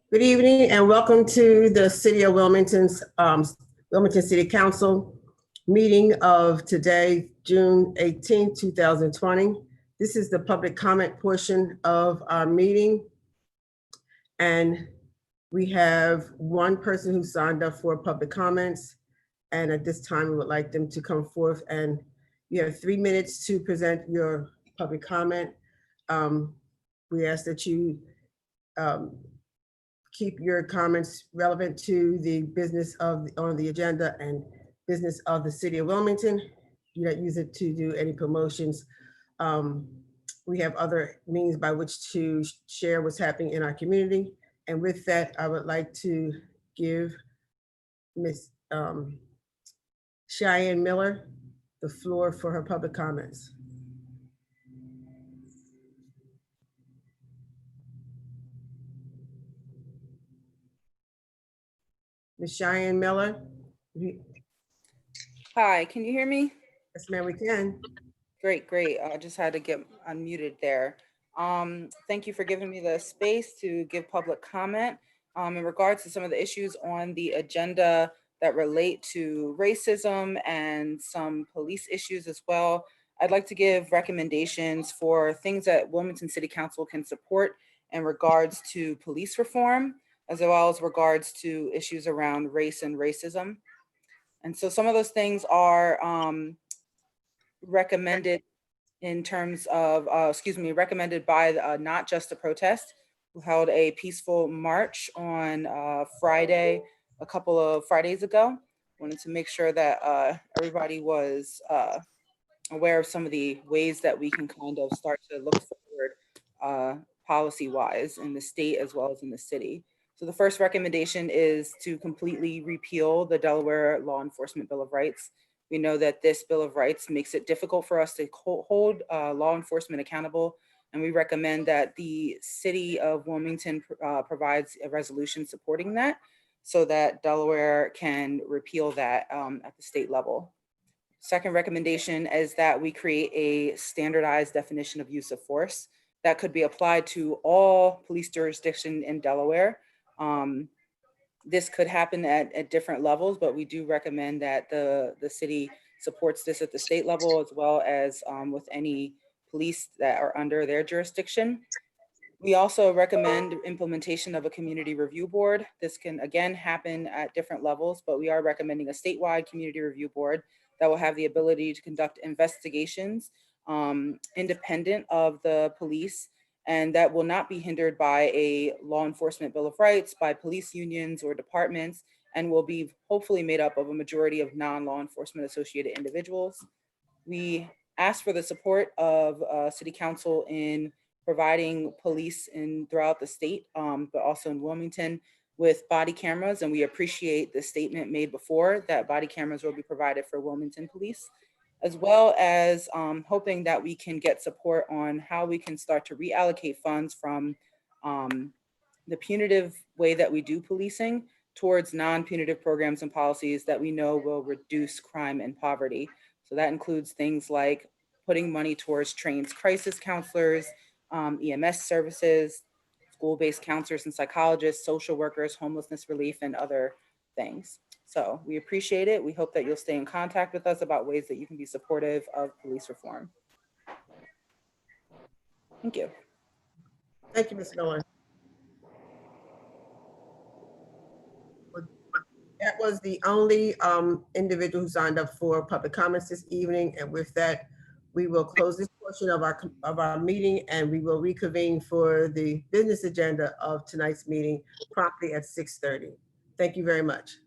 Good evening and welcome to the City of Wilmington's Wilmington City Council meeting of today, June 18, 2020. This is the public comment portion of our meeting. And we have one person who signed up for public comments. And at this time, we would like them to come forth, and you have 3 minutes to present your public comment. We ask that you keep your comments relevant to the business of on the agenda and business of the City of Wilmington. Do not use it to do any promotions. We have other means by which to share what's happening in our community. And with that, I would like to give Ms. Cheyenne Miller the floor for her public comments. Ms. Cheyenne Miller. Hi, can you hear me? Yes, ma'am, we can. Great, great. I just had to get unmuted there. Thank you for giving me the space to give public comment in regards to some of the issues on the agenda that relate to racism and some police issues as well. I'd like to give recommendations for things that Wilmington City Council can support in regards to police reform, as well as regards to issues around race and racism. And so some of those things are recommended in terms of, recommended by Not Just a Protest, who held a peaceful march on Friday, a couple of Fridays ago. Wanted to make sure that everybody was aware of some of the ways that we can kind of start to look forward policy-wise in the state as well as in the city. So the first recommendation is to completely repeal the Delaware Law Enforcement Bill of Rights. We know that this Bill of Rights makes it difficult for us to hold law enforcement accountable, and we recommend that the City of Wilmington provides a resolution supporting that so that Delaware can repeal that at the state level. Second recommendation is that we create a standardized definition of use of force that could be applied to all police jurisdictions in Delaware. This could happen at different levels, but we do recommend that the city supports this at the state level as well as with any police that are under their jurisdiction. We also recommend implementation of a community review board. This can again happen at different levels, but we are recommending a statewide community review board that will have the ability to conduct investigations independent of the police, and that will not be hindered by a law enforcement bill of rights, by police unions or departments, and will be hopefully made up of a majority of non-law enforcement associated individuals. We ask for the support of City Council in providing police throughout the state, but also in Wilmington with body cameras, and we appreciate the statement made before that body cameras will be provided for Wilmington Police, as well as hoping that we can get support on how we can start to reallocate funds from the punitive way that we do policing towards non-punitive programs and policies that we know will reduce crime and poverty. So that includes things like putting money towards trained crisis counselors, EMS services, school-based counselors and psychologists, social workers, homelessness relief, and other things. So we appreciate it. We hope that you'll stay in contact with us about ways that you can be supportive of police reform. Thank you. Thank you, Ms. Miller. That was the only individual who signed up for public comments this evening. And with that, we will close this portion of our meeting, and we will reconvene for the business agenda of tonight's meeting promptly at 6:30. Thank you very much.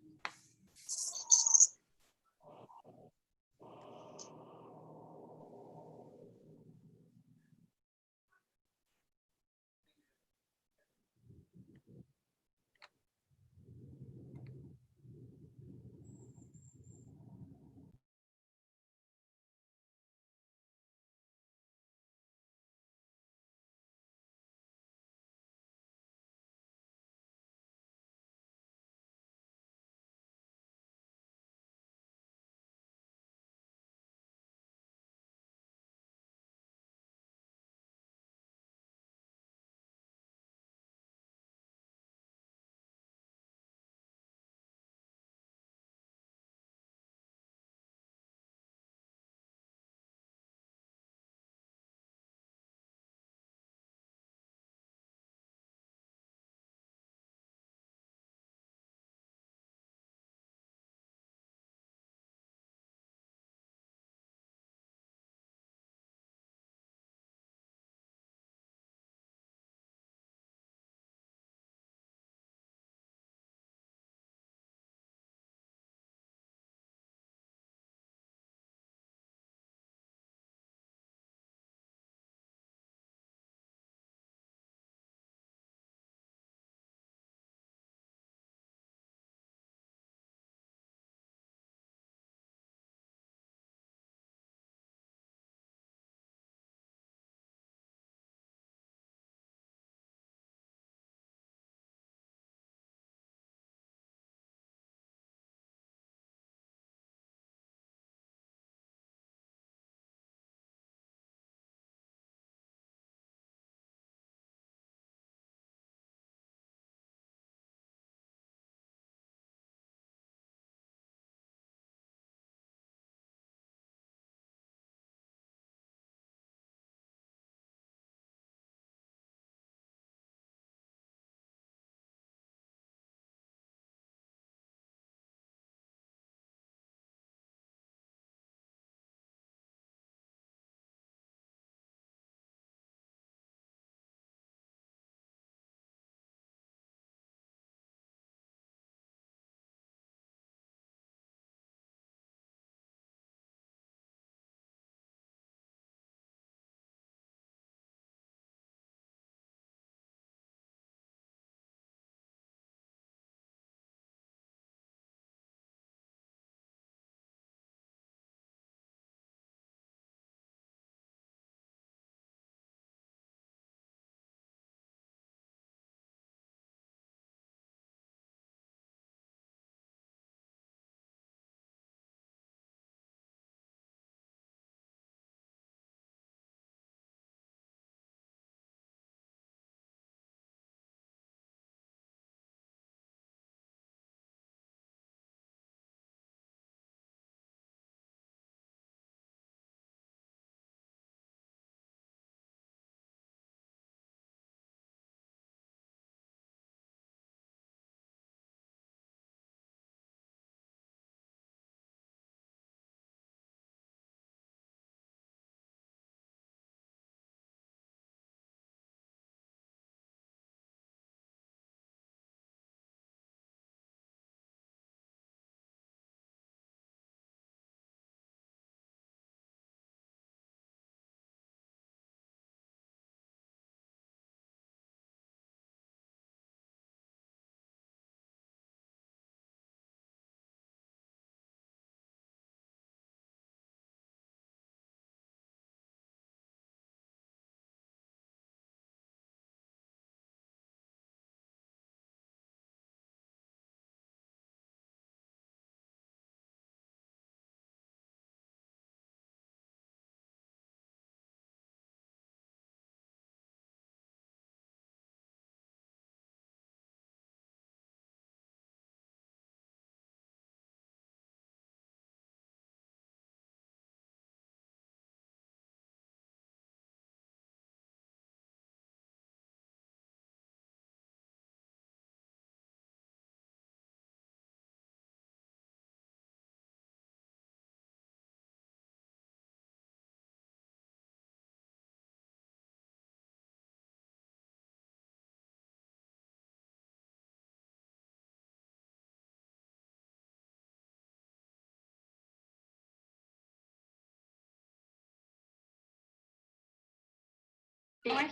Yep.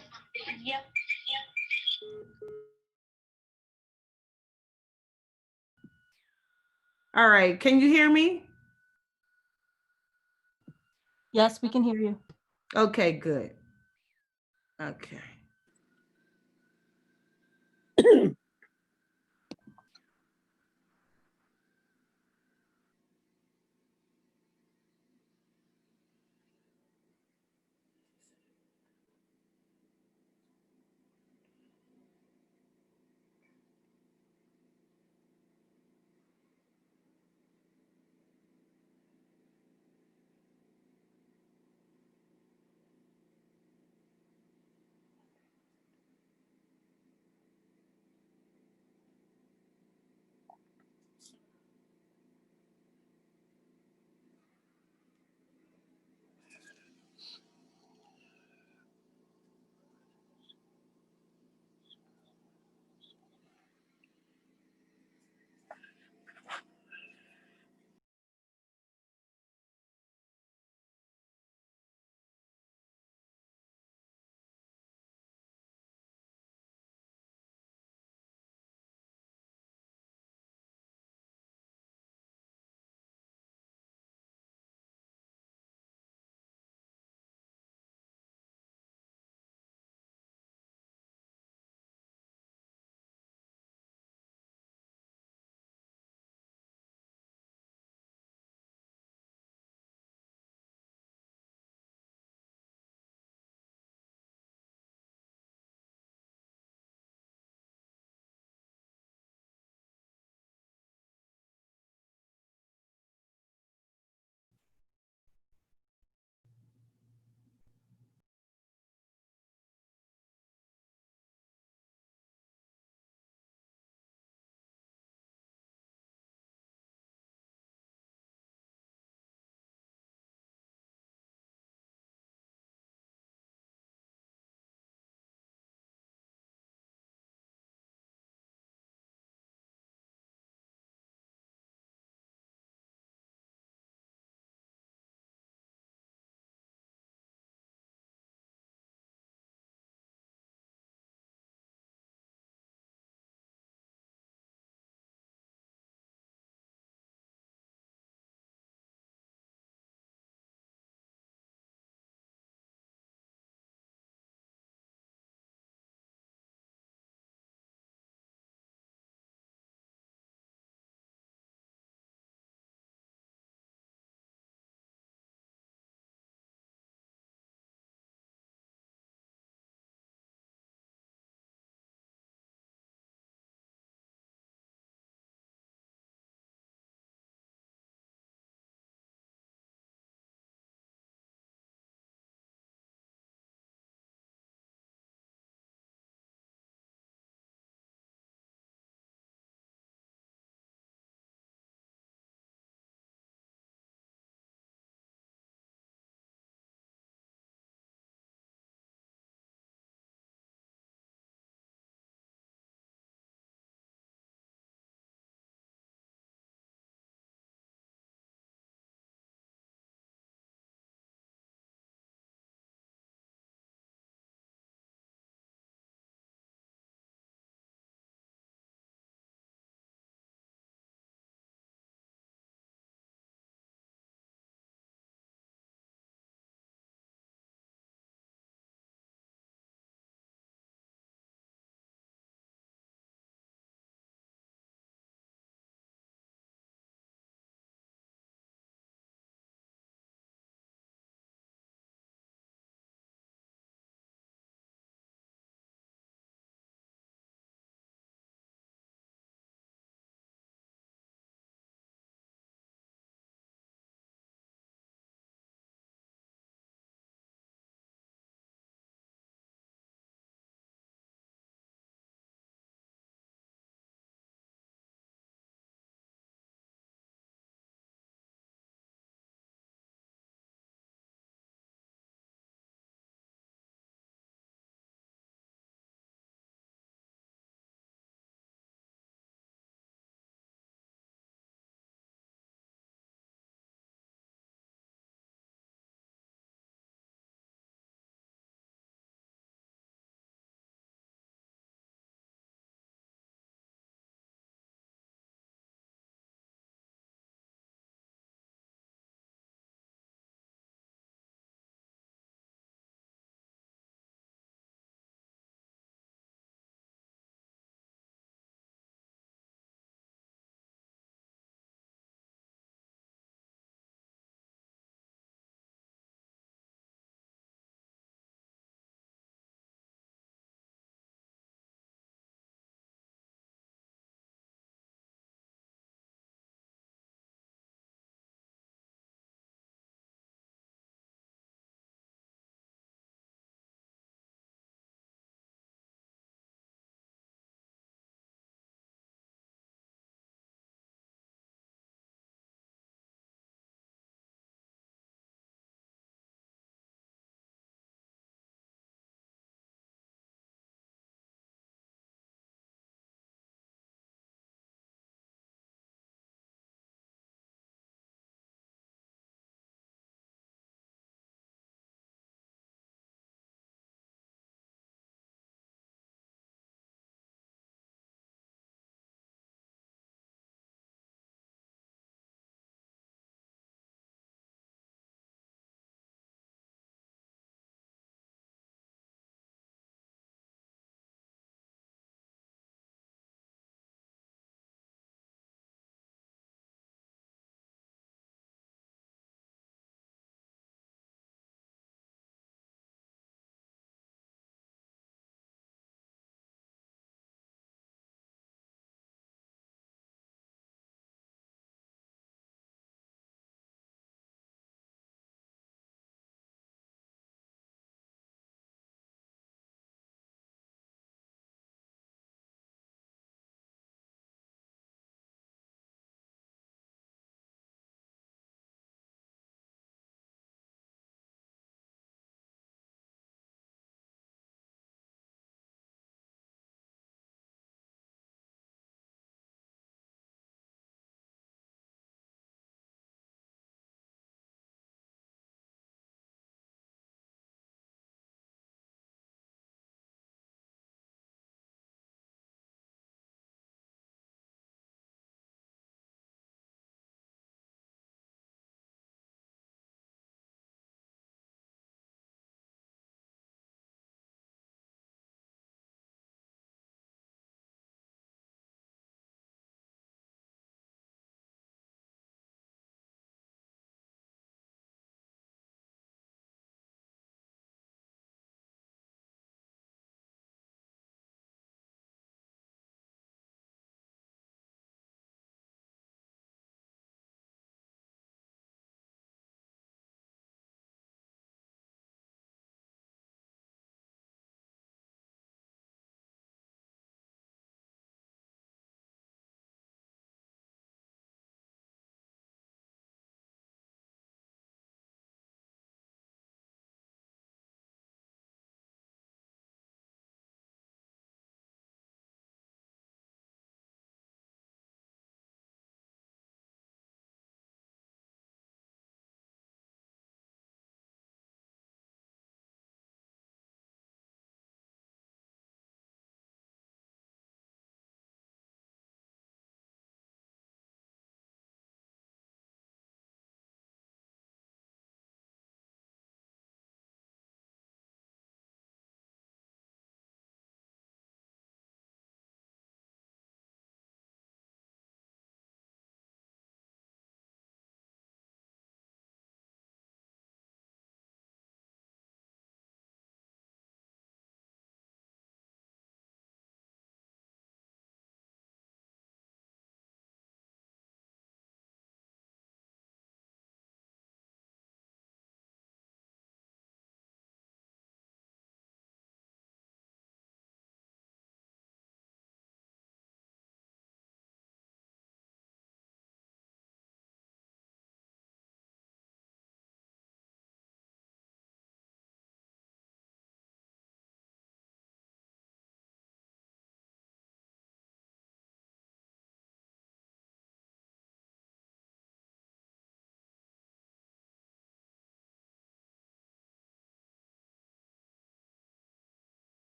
All right, can you hear me? Yes, we can hear you. Okay, good. Okay.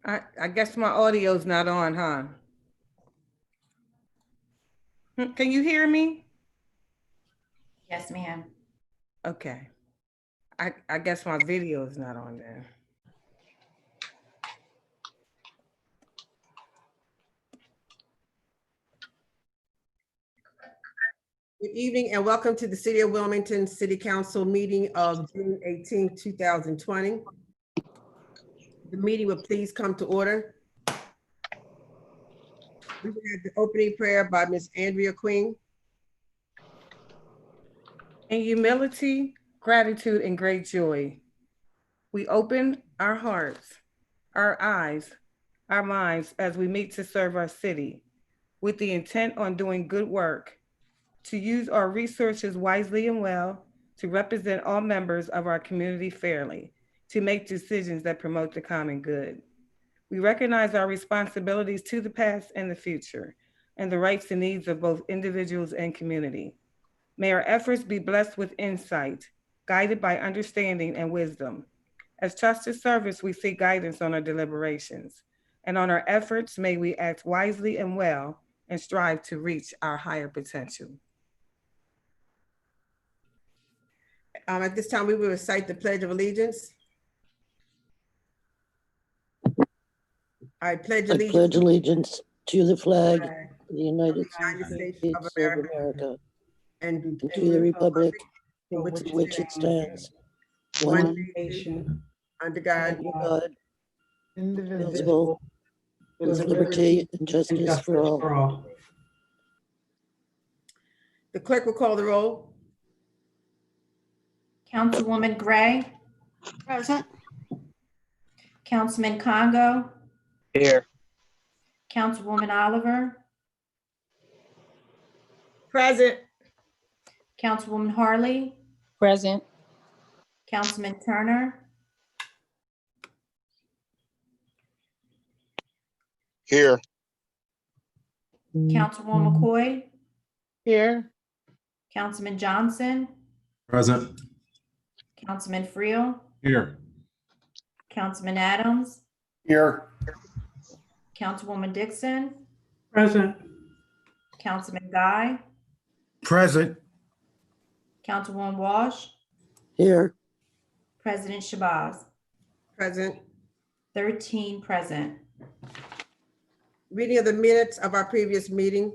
I guess my audio's not on, huh? Can you hear me? Yes, ma'am. Okay. I guess my video is not on there. Good evening and welcome to the City of Wilmington City Council meeting of June 18, 2020. The meeting will please come to order. We will have the opening prayer by Ms. Andrea Queen. In humility, gratitude, and great joy, we open our hearts, our eyes, our minds as we meet to serve our city with the intent on doing good work, to use our resources wisely and well, to represent all members of our community fairly, to make decisions that promote the common good. We recognize our responsibilities to the past and the future, and the rights and needs of both individuals and community. May our efforts be blessed with insight, guided by understanding and wisdom. As trusted service, we seek guidance on our deliberations, and on our efforts, may we act wisely and well and strive to reach our higher potential. At this time, we will recite the Pledge of Allegiance. I pledge I allegiance pledge allegiance to the flag to of the United United States States of of America America and and to the republic for for which it stands, one one nation, under God, God, indivisible, indivisible, with liberty and justice for all. The clerk will call the roll. Councilwoman Gray, Present. Councilman Congo, Here. Councilwoman Oliver, Present. Councilwoman Harley, Present. Councilman Turner, Here. Councilwoman McCoy, Here. Councilman Johnson, Present. Councilman Friel, Here. Councilman Adams, Here. Councilwoman Dixon, Present. Councilman Guy, Present. Councilwoman Walsh, Here, President Shabazz. Present. 13 present. Reading of the minutes of our previous meeting.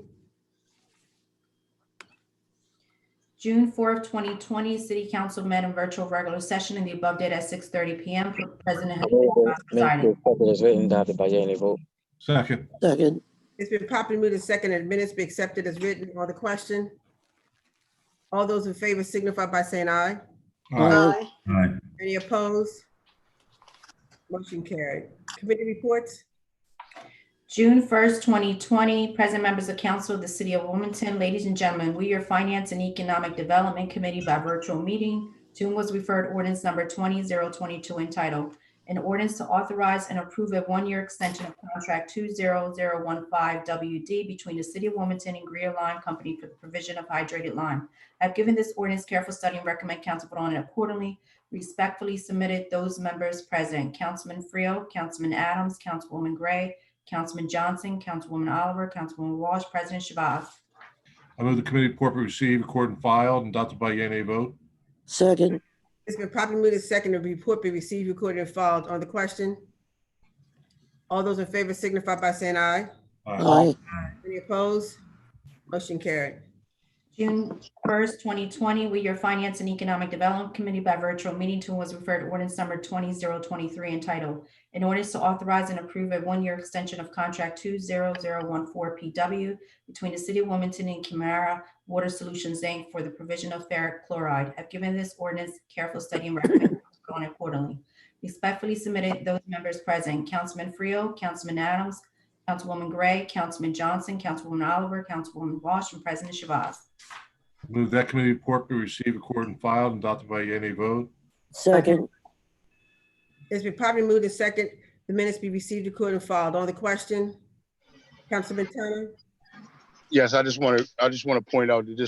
June 4th, 2020, City Council met in virtual regular session in the above date at 6:30 PM. President Shabazz presiding. Is written, adopted by unanimous vote. Second. second, It's been properly moved and seconded, and minutes be accepted as written. On the question, all those in favor signify by saying aye. aye, Aye. Any opposed? Motion carried. Committee reports. June 1st, 2020, present members of council of the city of Wilmington, ladies and gentlemen, we, your Finance and Economic Development Committee by virtual meeting, to whom was referred ordinance number 20022 entitled, an ordinance to authorize and approve a one-year extension of contract 20015 WD between the city of Wilmington and Greer Lime Company for the provision of hydrated lime. I've given this ordinance careful study and recommend council vote on it accordingly. Respectfully submitted, those members present, Councilman Frio, Councilman Adams, Councilwoman Gray, Councilman Johnson, Councilwoman Oliver, Councilwoman Walsh, President Shabazz. I move the committee report be received, recorded, and filed, and adopted by yea nay vote. Second. It's been properly moved and seconded, the report be received, recorded, and filed. On the question, all those in favor signify by saying aye. Aye. Any opposed? Motion carried. June 1st, 2020, we, your Finance and Economic Development Committee by virtual meeting to was referred to ordinance number 20023 entitled, an ordinance to authorize and approve a one-year extension of contract 20014 PW between the City of Wilmington and Camara Water Solutions, Inc. for the provision of ferric chloride. I've given this ordinance careful study and recommend going accordingly. Respectfully submitted, those members present, Councilman Frio, Councilman Adams, Councilwoman Gray, Councilman Johnson, Councilwoman Oliver, Councilwoman Walsh, and President Shabazz. Move that committee report be received, recorded, and filed, and adopted by yea nay vote. Second. It's been properly moved and second, the minutes be received, recorded, and filed. On the question, Councilman Turner? Yes, I just want to point out that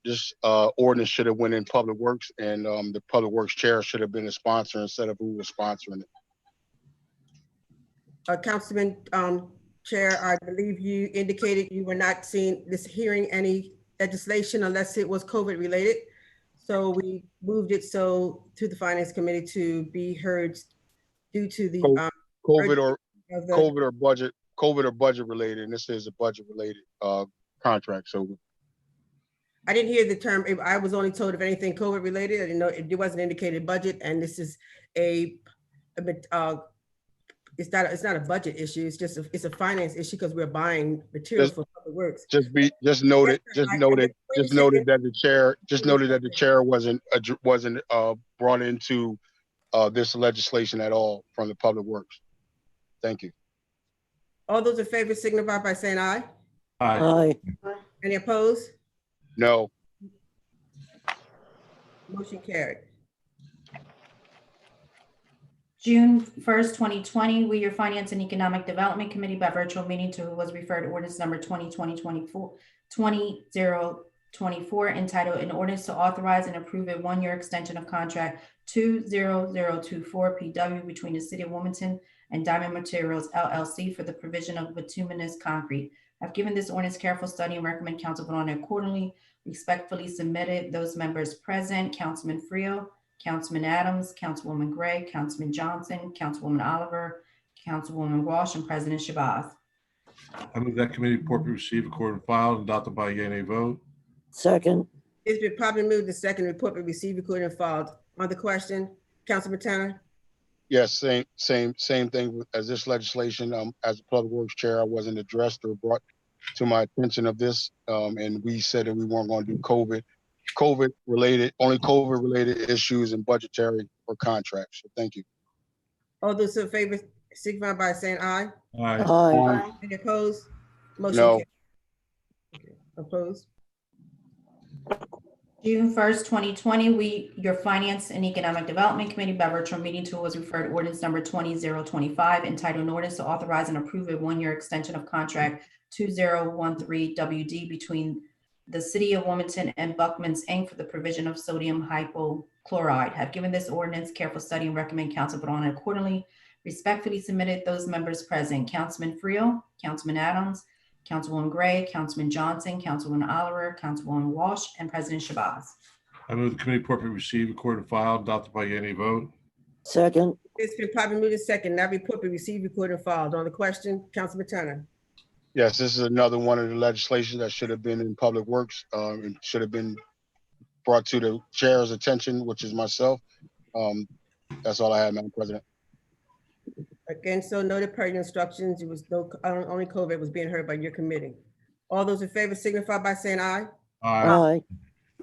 this ordinance should have went in Public Works, and the Public Works chair should have been a sponsor instead of who was sponsoring it. Councilman Chair, I believe you indicated you were not hearing any legislation unless it was COVID related. So we moved it to the Finance Committee to be heard due to the COVID or budget related, and this is a budget related contract. So I didn't hear the term. I was only told if anything COVID related. I didn't know it wasn't indicated budget, and this is it's not a budget issue. It's just it's a finance issue because we're buying materials for Public Works. just noted that the chair wasn't brought into this legislation at all from the Public Works. Thank you. All those in favor signify by saying aye. Aye. Aye. Any opposed? No. Motion carried. June 1st, 2020, we, your Finance and Economic Development Committee by virtual meeting to was referred to ordinance number 2024 entitled, an ordinance to authorize and approve a one-year extension of contract 20024 PW between the City of Wilmington and Diamond Materials LLC for the provision of bituminous concrete. I've given this ordinance careful study and recommend council vote on it accordingly. Respectfully submitted, those members present, Councilman Frio, Councilman Adams, Councilwoman Gray, Councilman Johnson, Councilwoman Oliver, Councilwoman Walsh, and President Shabazz. I move that committee report be received, recorded, and filed, and adopted by yea nay vote. Second. It's been properly moved the second report be received, recorded, and filed. On the question, Councilman Turner? Yes, same thing as this legislation. As the Public Works chair, I wasn't addressed or brought to my attention of this, and we said that we weren't going to do COVID related issues and budgetary or contracts. So thank you. All those in favor signify by saying aye. Aye. Aye. Any opposed? Motion No. carried. Okay. Opposed? June 1st, 2020, we, your Finance and Economic Development Committee by virtual meeting to was referred to ordinance number 20025 entitled, an ordinance to authorize and approve a one-year extension of contract 2013 WD between the City of Wilmington and Buckman's Inc. for the provision of sodium hypochlorite. Have given this ordinance careful study and recommend council vote on it accordingly. Respectfully submitted, those members present, Councilman Frio, Councilman Adams, Councilwoman Gray, Councilman Johnson, Councilwoman Oliver, Councilwoman Walsh, and President Shabazz. I move the committee report be received, recorded, and filed, adopted by yea nay vote. Second. It's been properly moved and second. That report be received, recorded, and filed. On the question, Councilman Turner? Yes, this is another one of the legislation that should have been in Public Works. It should have been brought to the chair's attention, which is myself. That's all I have, Madam President. Again, so noted per your instructions, it was only COVID was being heard by your committee. All those in favor signify by saying aye. Aye. Aye.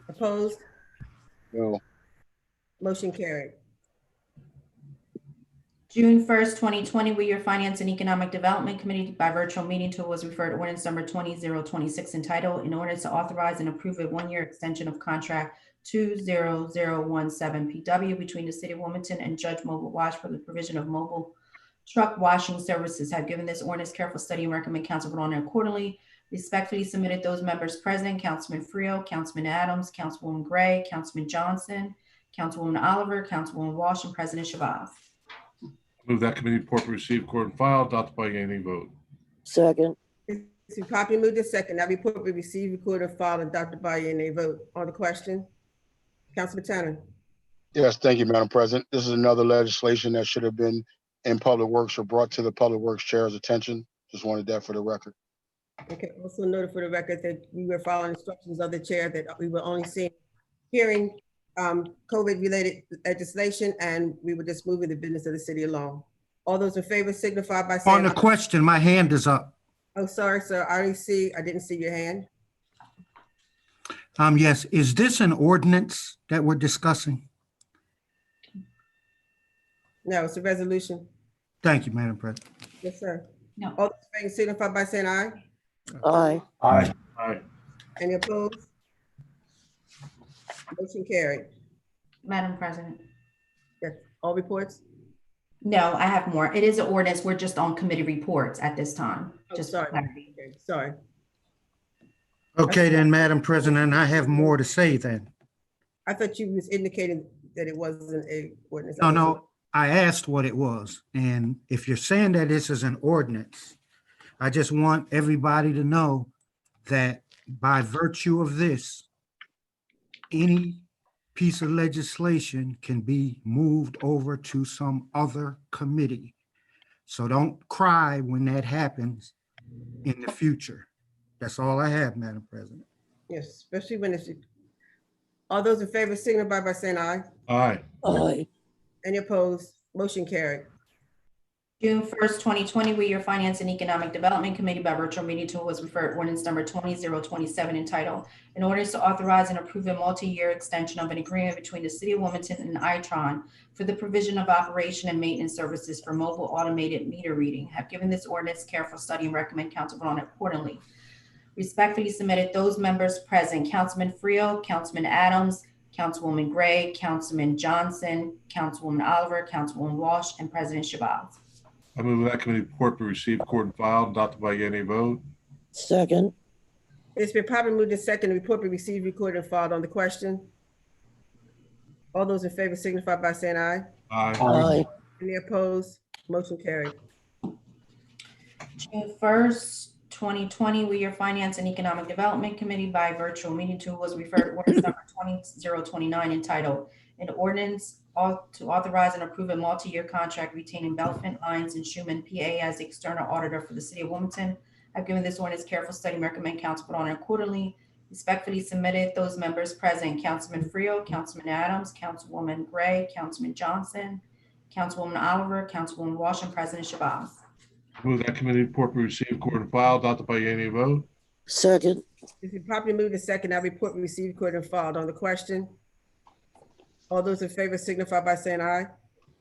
Opposed? No. Motion carried. June 1st, 2020, we, your Finance and Economic Development Committee by virtual meeting to was referred to ordinance number 20026 entitled, in order to authorize and approve a one-year extension of contract 20017 PW between the City of Wilmington and Judge Mobile Wash for the provision of mobile truck washing services. Have given this ordinance careful study and recommend council vote on it accordingly. Respectfully submitted, those members present, Councilman Frio, Councilman Adams, Councilwoman Gray, Councilman Johnson, Councilwoman Oliver, Councilwoman Walsh, and President Shabazz. Move that committee report be received, record, and filed, adopted by unanimous vote. second, It's been properly moved in second. That report be received, recorded, and filed, and adopted by unanimous vote. On the question, Councilman Tanner. Yes, thank you, Madam President. This is another legislation that should have been in Public Works or brought to the Public Works Chair's attention. Just wanted that for the record. Okay, also noted for the record that we were following instructions of the chair that we were only hearing COVID-related legislation, and we were just moving the business of the city along. All those in favor signify by saying On the aye. question, my hand is up. Oh, sorry, sir. I didn't see your hand. Yes, is this an ordinance that we're discussing? No, it's a resolution. Thank you, Madam President. Yes, sir. No. All those in favor signify by saying aye. aye, Aye. Aye. Any opposed? Motion carried. Madam President. Yes, all reports? No, I have more. It is an ordinance. We're just on committee reports at this time. Oh, Just sorry. for clarity. Okay, sorry. Okay, then, Madam President, I have more to say then. I thought you was indicating that it wasn't a ordinance. No, I asked what it was. And if you're saying that this is an ordinance, I just want everybody to know that by virtue of this, any piece of legislation can be moved over to some other committee. So don't cry when that happens in the future. That's all I have, Madam President. Yes, especially when it's, all those in favor signify by saying aye. Aye. aye, Any opposed? Motion carried. June 1st, 2020, we, your Finance and Economic Development Committee by virtual meeting tool was referred ordinance number 20027 entitled, an ordinance to authorize and approve a multi-year extension of an agreement between the City of Wilmington and Itron for the provision of operation and maintenance services for mobile automated meter reading. Have given this ordinance careful study and recommend council vote on it accordingly. Respectfully submitted, those members present: Councilman Frio, Councilman Adams, Councilwoman Gray, Councilman Johnson, Councilwoman Oliver, Councilwoman Walsh, and President Shabazz. I move that committee report be received, record, and filed, adopted by unanimous vote. second, It's been properly moved in second. The report be received, recorded, and filed. On the question, all those in favor signify by saying aye. Aye. aye, Any opposed? Motion carried. June 1st, 2020, we, your Finance and Economic Development Committee by virtual meeting tool was referred ordinance number 20029 entitled, an ordinance to authorize and approve a multi-year contract retaining Belfin, Lyons, and Schuman, PA, as the external auditor for the City of Wilmington. I've given this ordinance careful study and recommend council vote on it accordingly. Respectfully submitted, those members present: Councilman Frio, Councilman Adams, Councilwoman Gray, Councilman Johnson, Councilwoman Oliver, Councilwoman Walsh, and President Shabazz. Move that committee report be received, record, and filed, adopted by unanimous vote. second, It's been properly moved in second. That report be received, recorded, and filed. On the question, all those in favor signify by saying aye.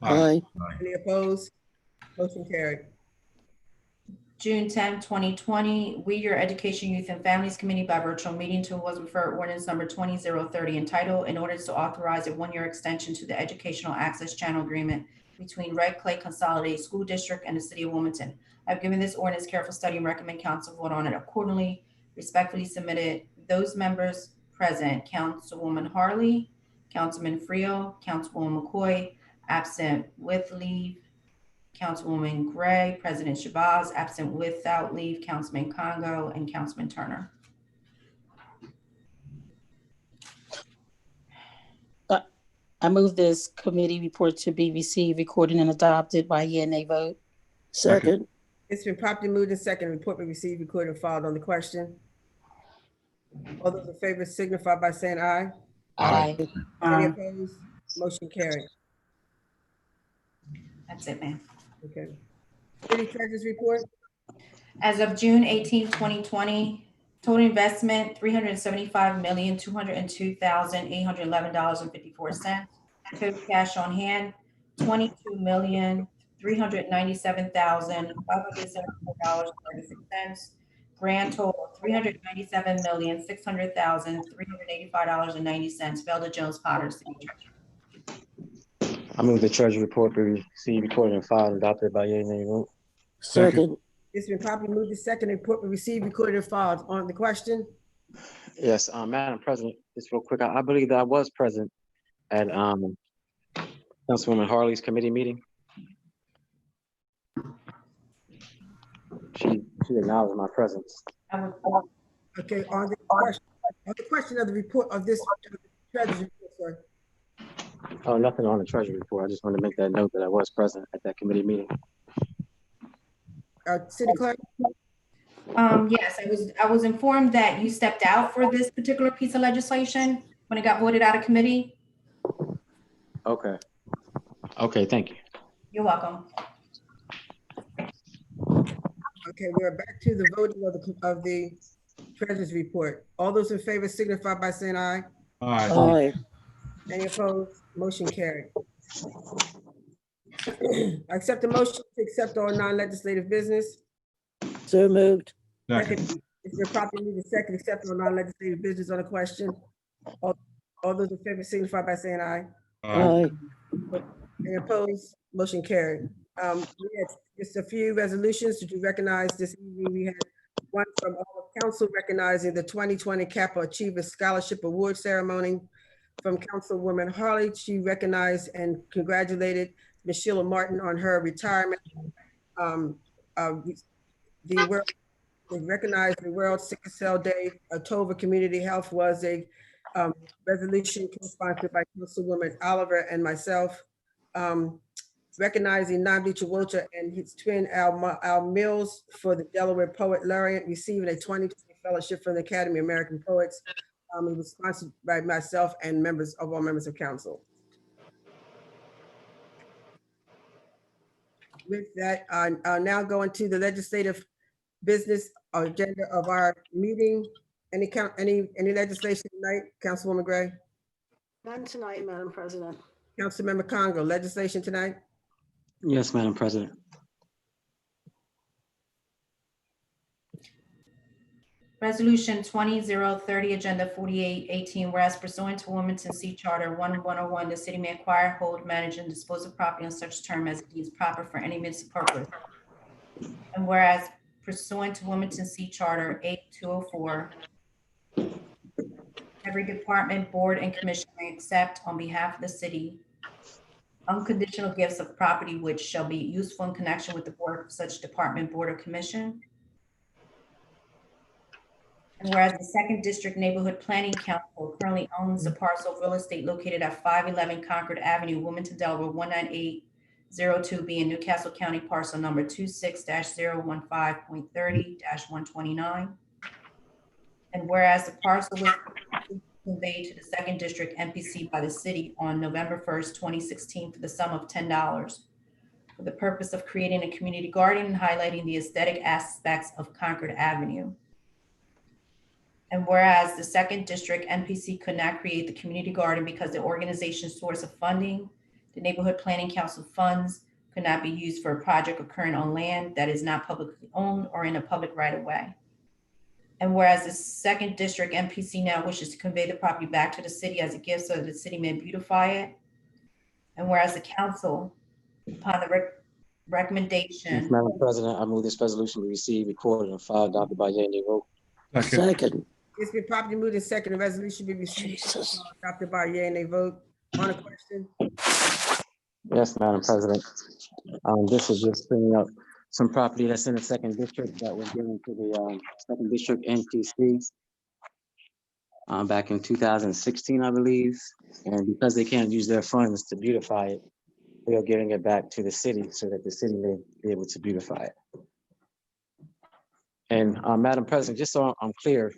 aye, Any opposed? Motion carried. June 10, 2020, we, your Education, Youth, and Families Committee by virtual meeting tool was referred ordinance number 20030 entitled, an ordinance to authorize a one-year extension to the Educational Access Channel Agreement between Red Clay Consolidated School District and the City of Wilmington. I've given this ordinance careful study and recommend council vote on it accordingly. Respectfully submitted, those members present: Councilwoman Harley, Councilman Frio, Councilwoman McCoy, absent with leave, Councilwoman Gray, President Shabazz, absent without leave, Councilman Congo, and Councilman Turner. I move this committee report to be received, recorded, and adopted by unanimous vote. second, It's been properly moved in second. Report be received, recorded, and filed. On the question, all those in favor signify by saying aye. Aye. Any opposed? Motion carried. That's it, ma'am. Okay. City Treasurer's report. As of June 18, 2020, total investment $375,202,811.54. Total cash on hand $22,397,574.36. Grand total $397,600,385.90. Felder Jones Potter, City Treasurer. I move the treasury report be received, recorded, and filed, adopted by unanimous vote. second, It's been properly moved in second. Report be received, recorded, and filed. On the question, Yes, Madam President, just real quick, I believe that I was present at Councilwoman Harley's committee meeting. She acknowledged my presence. Okay, on the question of the report of this treasurer's report, sir. Oh, nothing on the treasury report. I just wanted to make that note that I was present at that committee meeting. City clerk? Yes, I was informed that you stepped out for this particular piece of legislation when it got voted out of committee. Okay. Okay, thank you. You're welcome. Okay, we're back to the voting of the treasurer's report. All those in favor signify by saying aye. Aye. Aye. Any opposed? Motion carried. Accept the motion to accept all non-legislative business. So moved. Second. It's been properly moved and second, accept all non-legislative business on the question. All those in favor signify by saying aye. Aye. Any opposed? Motion carried. We had just a few resolutions to recognize this evening. We had one from all of council recognizing the 2020 Capital Achievers Scholarship Award Ceremony from Councilwoman Harley. She recognized and congratulated Ms. Sheila Martin on her retirement. They recognized the World Sickle Cell Day. October Community Health was a resolution co-sponsored by Councilwoman Oliver and myself. Recognizing Nnamdi Chiwocha and his twin Al Mills for the Delaware Poet Laureate, receiving a 2020 fellowship from the Academy of American Poets. It was sponsored by myself and all members of council. With that, I'll now go into the legislative business agenda of our meeting. Any legislation tonight, Councilwoman Gray? None tonight, Madam President. Councilmember Congo, legislation tonight? Yes, Madam President. Resolution 20-030, Agenda 4818, whereas pursuant to Wilmington C Charter 1101, the city may acquire, hold, manage, and dispose of property on such term as it deems proper for any municipal purpose. And whereas pursuant to Wilmington C Charter 8204, every department, board, and commission may accept on behalf of the city unconditional gifts of property which shall be useful in connection with the work of such department, board, or commission. And whereas the Second District Neighborhood Planning Council currently owns a parcel of real estate located at 511 Concord Avenue, Wilmington, Delaware, 19802B in Newcastle County, parcel number 26-015.30-129. And whereas the parcel was conveyed to the Second District NPC by the city on November 1st, 2016 for the sum of $10 for the purpose of creating a community garden and highlighting the aesthetic aspects of Concord Avenue. And whereas the Second District NPC could not create the community garden because the organization's source of funding, the Neighborhood Planning Council funds, could not be used for a project occurring on land that is not publicly owned or in a public right of way. And whereas the Second District NPC now wishes to convey the property back to the city as a gift so that the city may beautify it. And whereas the council, upon the recommendation. Yes, Madam President, I move this resolution be received, recorded, and filed, adopted by yea and nay vote. Second. It's been properly moved and second. The resolution be received, adopted by yea and nay vote. On the question? Yes, Madam President. This is just bringing up some property that's in the Second District that was given to the Second District NPC back in 2016, I believe. And because they can't use their funds to beautify it, they are giving it back to the city so that the city may be able to beautify it. And Madam President, just so I'm clear,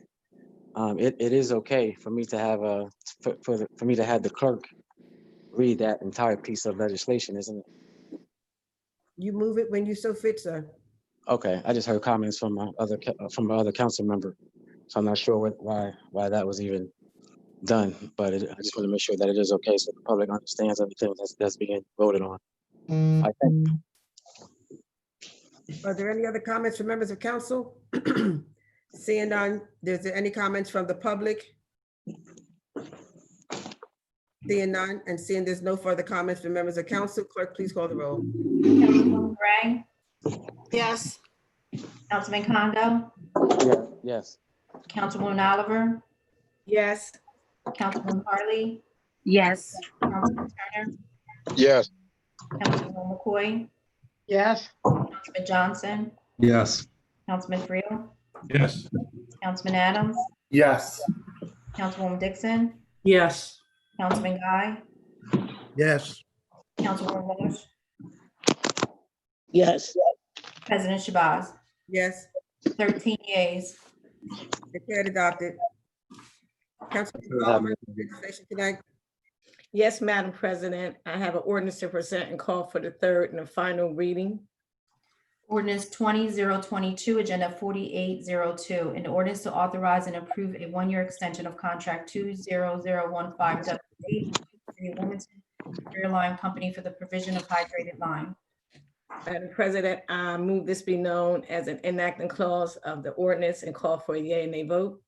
it is okay for me to have for me to have the clerk read that entire piece of legislation, isn't it? You move it when you so fit, sir. Okay, I just heard comments from my other council member, so I'm not sure why that was even done. But I just want to make sure that it is okay, so the public understands everything that's being voted on. I thank you. Are there any other comments from members of council? Seeing none, is there any comments from the public? Seeing none, and seeing there's no further comments from members of council, clerk, please call the roll. Councilwoman Gray, Yes. Councilman Congo, Yes. Councilwoman Oliver, Yes. Councilwoman Harley, Yes. Councilman Turner, Yes. Councilwoman McCoy, Yes. Councilman Johnson, Yes. Councilman Friel, Yes. Councilman Adams, Yes. Councilwoman Dixon, Yes. Councilman Guy, Yes. Councilwoman Walsh, Yes. President Shabazz. Yes, 13 yeas. declared adopted. Councilman Madam Oliver, President. legislation tonight. Yes, Madam President, I have an ordinance to present and call for the third and the final reading. Ordinance 20-022, Agenda 4802, an ordinance to authorize and approve a one-year extension of contract 20015 WD, City of Wilmington, Greer Line Company for the provision of hydrated lime. Madam President, I move this be known as an enacting clause of the ordinance and call for a yea and nay vote.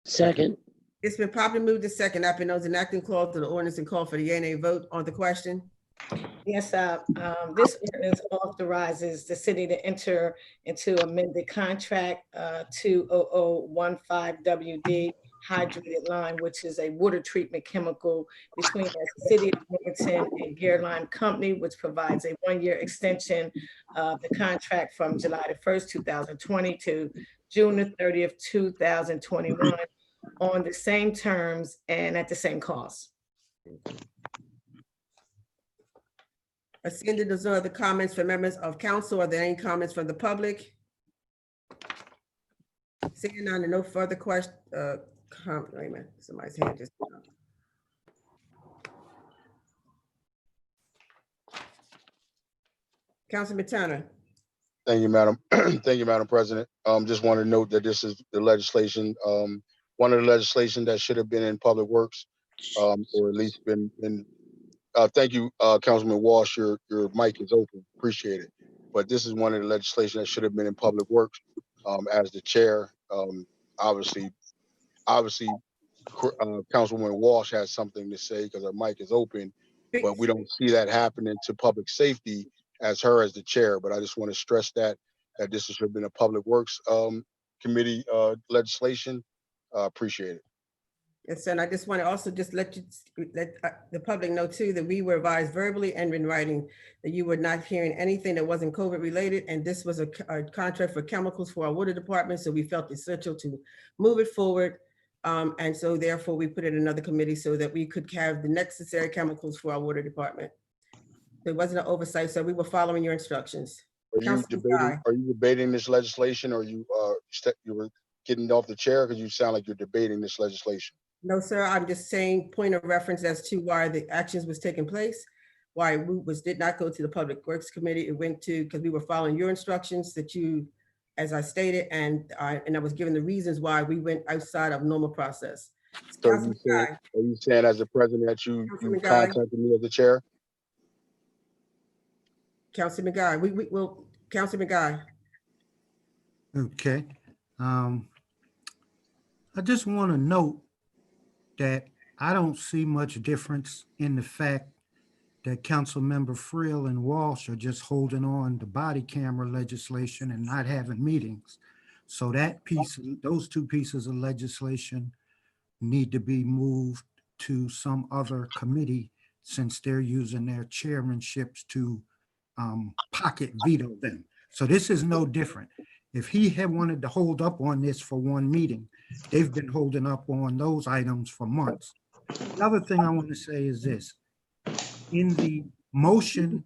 Second. It's been properly moved to second. I've been those enacting clause to the ordinance and call for the yea and nay vote on the question. Yes, this ordinance authorizes the city to enter into amended contract 20015 WD hydrated lime, which is a water treatment chemical between the city of Wilmington and Greer Lime Company, which provides a one-year extension of the contract from July the 1st, 2020 to June the 30th, 2021 on the same terms and at the same cost. Seeing that there's no other comments from members of council, are there any comments from the public? Seeing none and no further question, wait a minute, somebody's hand just went up. Councilman Turner. Thank you, Madam. Thank you, Madam President. Just want to note that this is the legislation, one of the legislation that should have been in Public Works, or at least been in. Thank you, Councilman Walsh. Your mic is open. Appreciate it. But this is one of the legislation that should have been in Public Works. As the chair, obviously, Councilwoman Walsh has something to say because her mic is open, but we don't see that happening to Public Safety as her as the chair. But I just want to stress that this should have been a Public Works committee legislation. Appreciate it. Yes, and I just want to also just let the public know too, that we were advised verbally and in writing that you were not hearing anything that wasn't COVID related. And this was a contract for chemicals for our water department. So we felt essential to move it forward. And so therefore we put it in another committee so that we could have the necessary chemicals for our water department. There wasn't an oversight, so we were following your instructions. Are you debating this legislation, or you were getting off the chair because you sound like you're debating this legislation? No, sir, I'm just saying point of reference as to why the actions was taking place, why it did not go to the Public Works Committee. It went to, because we were following your instructions that you, as I stated, and I was given the reasons why we went outside of normal process. So are you saying as the president that you contacted me as the chair? Councilman Guy, we will, Councilman Guy. Okay. I just want to note that I don't see much difference in the fact that Councilmember Friel and Walsh are just holding on to body camera legislation and not having meetings. So that piece, those two pieces of legislation need to be moved to some other committee since they're using their chairmanships to pocket veto them. So this is no different. If he had wanted to hold up on this for one meeting, they've been holding up on those items for months. The other thing I want to say is this. In the motion,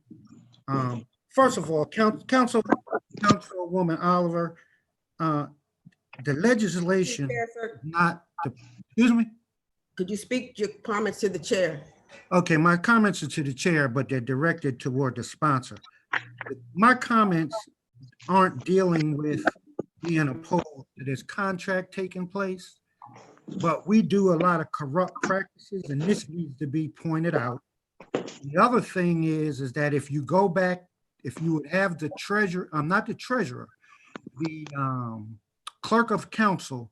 first of all, Councilwoman Oliver, the legislation, not the, excuse me? Could you speak your comments to the chair? Okay, my comments are to the chair, but they're directed toward the sponsor. My comments aren't dealing with being opposed to this contract taking place, but we do a lot of corrupt practices, and this needs to be pointed out. The other thing is that if you go back, if you would have the treasurer, not the treasurer, the clerk of council,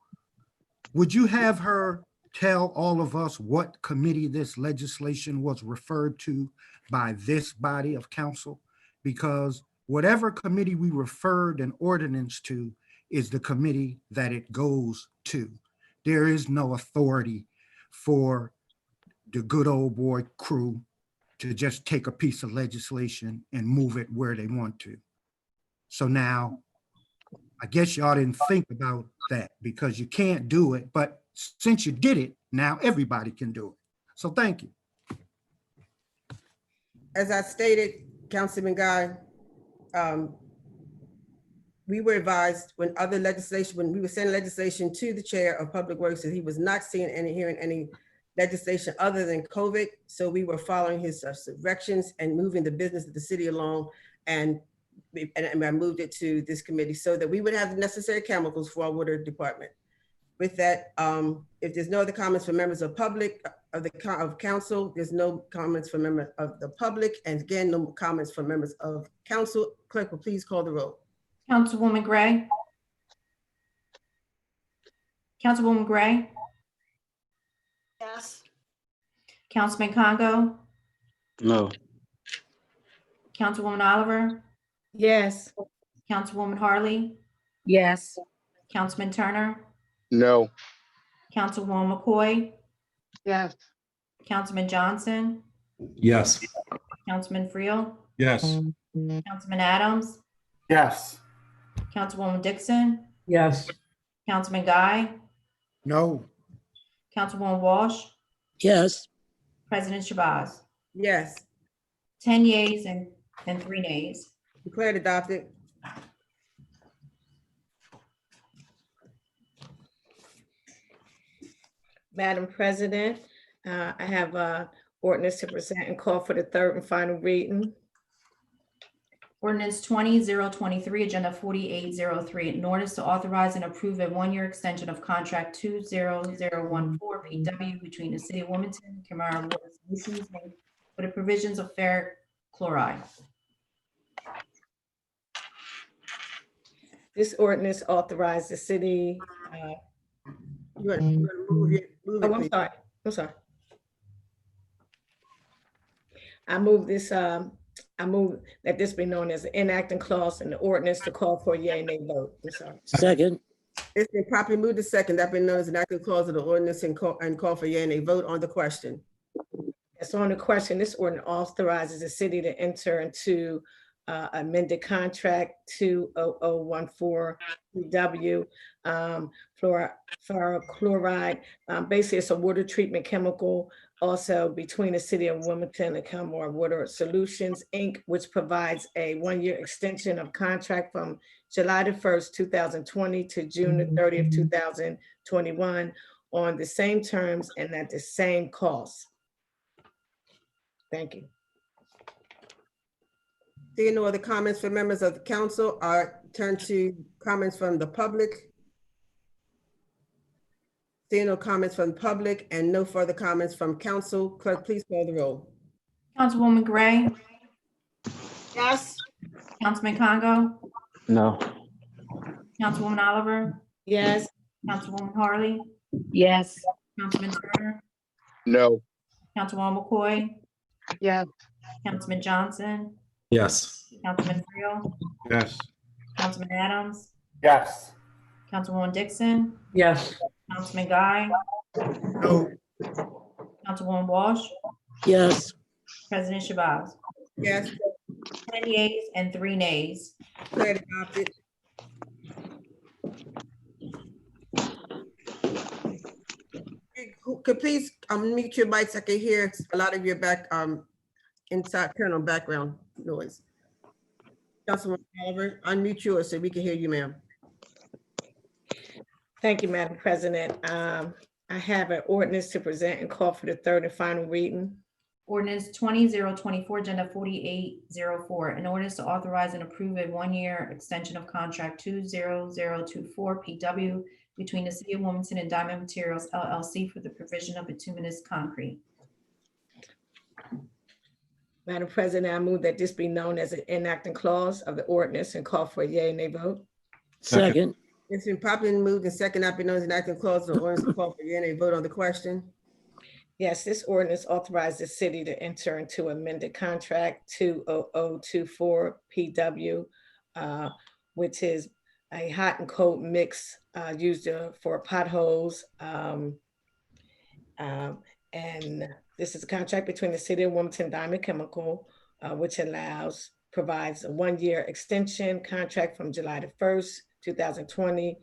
would you have her tell all of us what committee this legislation was referred to by this body of council? Because whatever committee we referred an ordinance to is the committee that it goes to. There is no authority for the good old boy crew to just take a piece of legislation and move it where they want to. So now, I guess y'all didn't think about that because you can't do it, but since you did it, now everybody can do it. So thank you. As I stated, Councilman Guy, we were advised when we were sending legislation to the chair of Public Works that he was not seeing and hearing any legislation other than COVID. So we were following his directions and moving the business of the city along. And I moved it to this committee so that we would have the necessary chemicals for our water department. With that, if there's no other comments from members of public, of council, there's no comments from members of the public. And again, no comments from members of council. Clerk will please call the roll. Councilwoman Gray. Councilwoman Gray. Yes. Councilman Congo. No. Councilwoman Oliver. Yes. Councilwoman Harley. Yes. Councilman Turner. No. Councilwoman McCoy. Yes. Councilman Johnson. Yes. Councilman Friel. Yes. Councilman Adams. Yes. Councilwoman Dixon. Yes. Councilman Guy. No. Councilwoman Walsh. Yes. President Shabazz. Yes, 10 yeas and 3 nays. declared adopted. Madam President, I have a ordinance to present and call for the third and final reading. Ordinance 20-023, Agenda 4803, an ordinance to authorize and approve a 1-year extension of contract 20014 PW between the City of Wilmington and Camara Water Solutions Inc. for the provisions of ferric chloride. This ordinance authorized the city, You want to move it, I'm please. sorry, I move that this be known as an enacting clause in the ordinance to call for a yea and nay vote. I'm sorry. Second. It's been properly moved to second. That been known as an active clause of the ordinance and call for yea and nay vote on the question. So on the question, this ordinance authorizes the city to enter into amended contract 20014 PW fluorochloride. Basically, it's a water treatment chemical also between the City of Wilmington and Camara Water Solutions Inc., which provides a 1-year extension of contract from July the 1st, 2020 to June the 30th, 2021 on the same terms and at the same cost. Thank you. Seeing no other comments from members of the council, I turn to comments from the public. Seeing no comments from the public and no further comments from council, clerk, please call the roll. Councilwoman Gray. Yes. Councilman Congo. No. Councilwoman Oliver. Yes. Councilwoman Harley. Yes. Councilman Turner. No. Councilwoman McCoy. Yes. Councilman Johnson. Yes. Councilman Friel. Yes. Councilman Adams. Yes. Councilwoman Dixon. Yes. Councilman Guy. No. Councilwoman Walsh. Yes. President Shabazz. Yes, 10 yeas and 3 nays. declared adopted. Who could please unmute your mics? I can hear a lot of your internal background noise. Councilman Oliver, unmute yours so we can hear you, ma'am. Thank you, Madam President. I have an ordinance to present and call for the third and final reading. Ordinance 20-024, Agenda 4804, an ordinance to authorize and approve a 1-year extension of contract 20024 PW between the City of Wilmington and Diamond Materials LLC for the provision of bituminous concrete. Madam President, I move that this be known as an enacting clause of the ordinance and call for a yea and nay vote. Second. It's been properly moved and second, not been known as an active clause of the ordinance to call for yea and nay vote on the question. Yes, this ordinance authorized the city to enter into amended contract 20024 PW, which is a hot and cold mix used for potholes and This is a contract between the City of Wilmington Diamond Chemical, which provides a 1-year extension contract from July the 1st, 2020,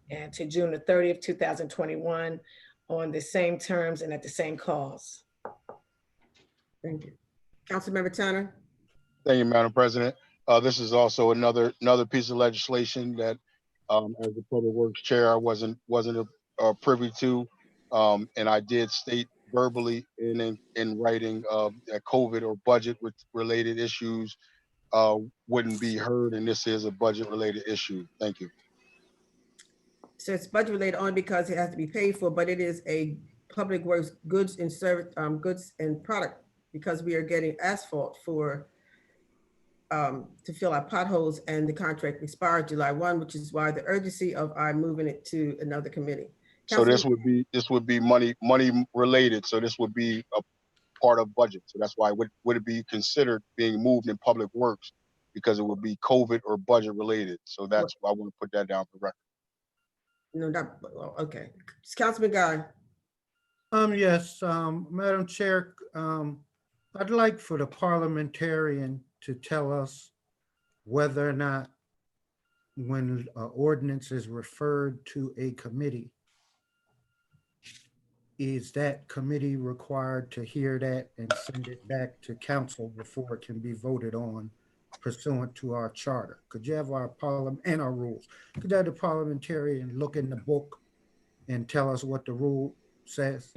and to June the 30th, 2021, on the same terms and at the same cost. Thank you. Councilmember Turner? Thank you, Madam President. This is also another piece of legislation that, as the Public Works Chair, I wasn't privy to, and I did state verbally in writing that COVID or budget related issues wouldn't be heard, and this is a budget related issue. Thank you. So it's budget related only because it has to be paid for, but it is a public works goods and service, goods and product, because we are getting asphalt for to fill our potholes, and the contract expired July 1, which is why the urgency of our moving it to another committee. So this would be money related. So this would be a part of budget. So that's why would it be considered being moved in public works, because it would be COVID or budget related. So that's why I want to put that down for record. No, not, well, okay. Councilman Guy? Yes, Madam Chair, I'd like for the parliamentarian to tell us whether or not, when an ordinance is referred to a committee, is that committee required to hear that and send it back to council before it can be voted on pursuant to our charter? Could you have our parliament and our rules? Could you have the parliamentarian look in the book and tell us what the rule says?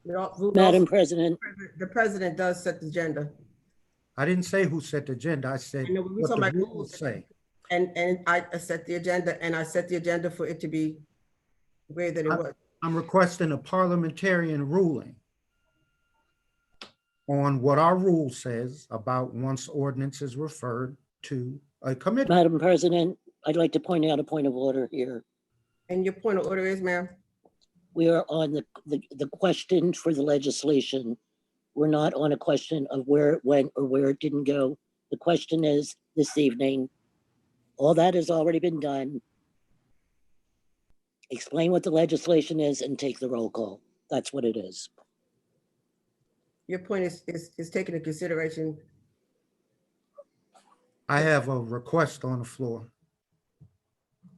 Madam President, The president does set the agenda. I didn't say who set the agenda. I said I know, we what talking the about rules say. And I set the agenda, and I set the agenda for it to be the way that it was. I'm requesting a parliamentarian ruling on what our rule says about once ordinance is referred to a committee. Madam President, I'd like to point out a point of order here. And your point of order is, ma'am? We are on the question for the legislation. We're not on a question of where it went or where it didn't go. The question is this evening, all that has already been done. Explain what the legislation is and take the roll call. That's what it is. Your point is taken into consideration. I have a request on the floor.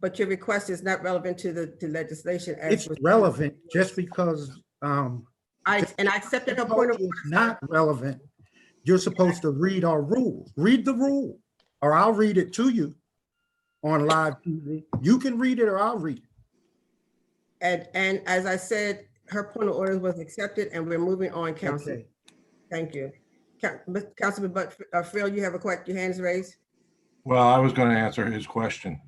But your request is not relevant to the legislation. It's relevant just because I accepted her point of order. it's not relevant. You're supposed to read our rules. Read the rule, or I'll read it to you on live TV. You can read it or I'll read it. And as I said, her point of order was accepted, and we're moving on, Council. Okay. Thank you. Councilman Phil, you have your hands raised? Well, I was going to answer his question.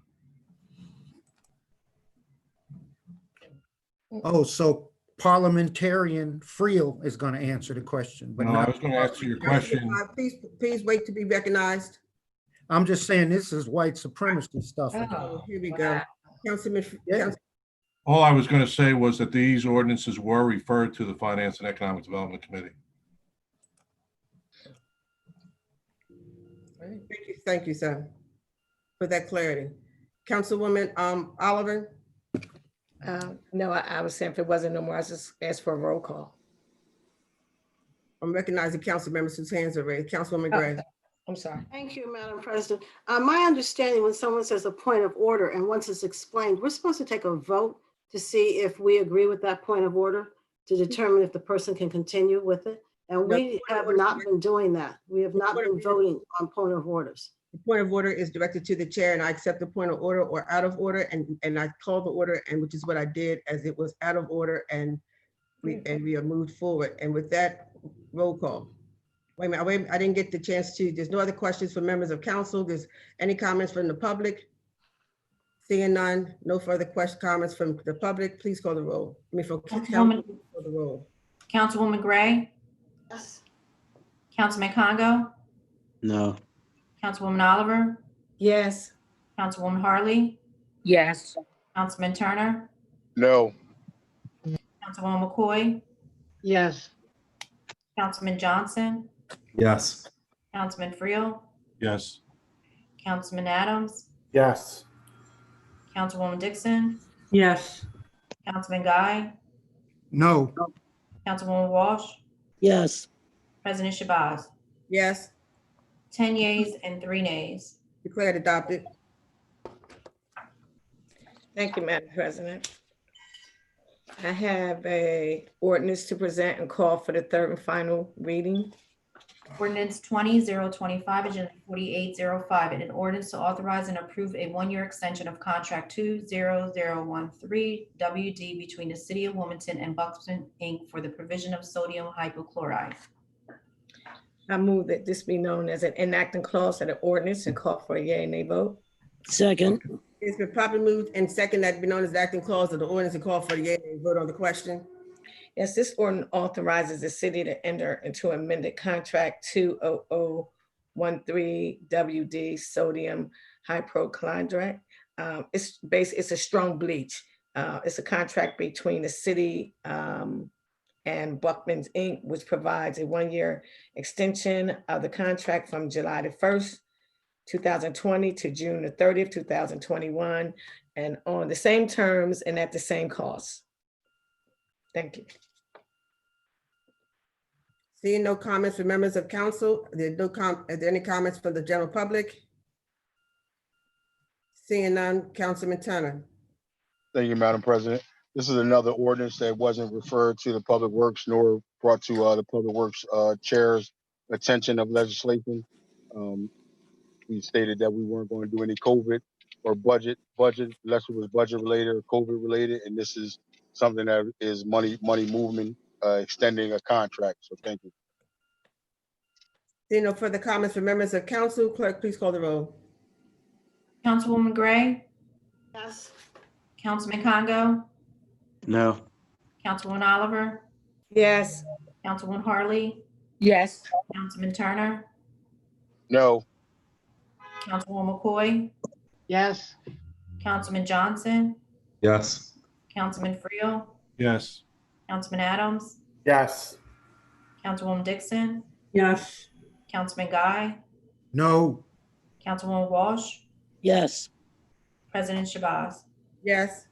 Oh, so parliamentarian Friel is going to answer the question, but No, I not. was going to answer your question. Please wait to be recognized. I'm just saying this is white supremacy stuff. Oh, here we go. Councilman, Yeah. All I was going to say was that these ordinances were referred to the Finance and Economic Development Committee. Thank you, sir, for that clarity. Councilwoman Oliver? No, I was saying if it wasn't no more, I just asked for a roll call. I'm recognizing council members whose hands are raised. Councilwoman Gray. I'm sorry. Thank you, Madam President. My understanding, when someone says a point of order and once it's explained, we're supposed to take a vote to see if we agree with that point of order, to determine if the person can continue with it. And we have not been doing that. We have not been voting on point of orders. The point of order is directed to the chair, and I accept the point of order or out of order, and I call the order, and which is what I did, as it was out of order, and we are moved forward. And with that, roll call. Wait a minute, I didn't get the chance to, there's no other questions from members of council. There's any comments from the public? Seeing none, no further comments from the public, please call the roll. I mean, for council, call the roll. Councilwoman Gray, Yes. Councilman Congo, No. Councilwoman Oliver, Yes. Councilwoman Harley, Yes. Councilman Turner, No. Councilwoman McCoy, Yes. Councilman Johnson, Yes. Councilman Friel, Yes. Councilman Adams, Yes. Councilwoman Dixon, Yes. Councilman Guy, No, Councilwoman Walsh, yes, President Shabazz. Yes, 10 yeas and 3 nays. declared adopted. Thank you, Madam President. I have a ordinance to present and call for the third and final reading. Ordinance 20-025, Agenda 4805, and an ordinance to authorize and approve a one-year extension of contract 20013 WD between the City of Wilmington and Buxton, Inc. for the provision of sodium hypochlorite. I move that this be known as an enacting clause of the ordinance and call for a yea and nay vote. second, It's been properly moved and second that be known as the acting clause of the ordinance and call for the yea and vote on the question. Yes, this ordinance authorizes the city to enter into amended contract 20013 WD sodium hypochlorite. It's a strong bleach. It's a contract between the city and Buckman's Inc., which provides a one-year extension of the contract from July the 1st, 2020 to June the 30th, 2021, and on the same terms and at the same cost. Thank you. Seeing no comments from members of council, are there any comments from the general public? Seeing none, Councilman Turner. Thank you, Madam President. This is another ordinance that wasn't referred to the Public Works nor brought to the Public Works Chair's attention of legislation. We stated that we weren't going to do any COVID or budget, unless it was budget related or COVID related, and this is something that is money movement, extending a contract. So thank you. Seeing no further comments from members of council, clerk, please call the roll. Councilwoman Gray, Yes. Councilman Congo, No. Councilwoman Oliver, Yes, Councilwoman Harley, Yes. Councilman Turner, No, Councilwoman McCoy, yes, Councilman Johnson, Yes. Councilman Friel, Yes. Councilman Adams, Yes. Councilwoman Dixon, yes, Councilman Guy, no, Councilwoman Walsh, yes, President Shabazz. Yes,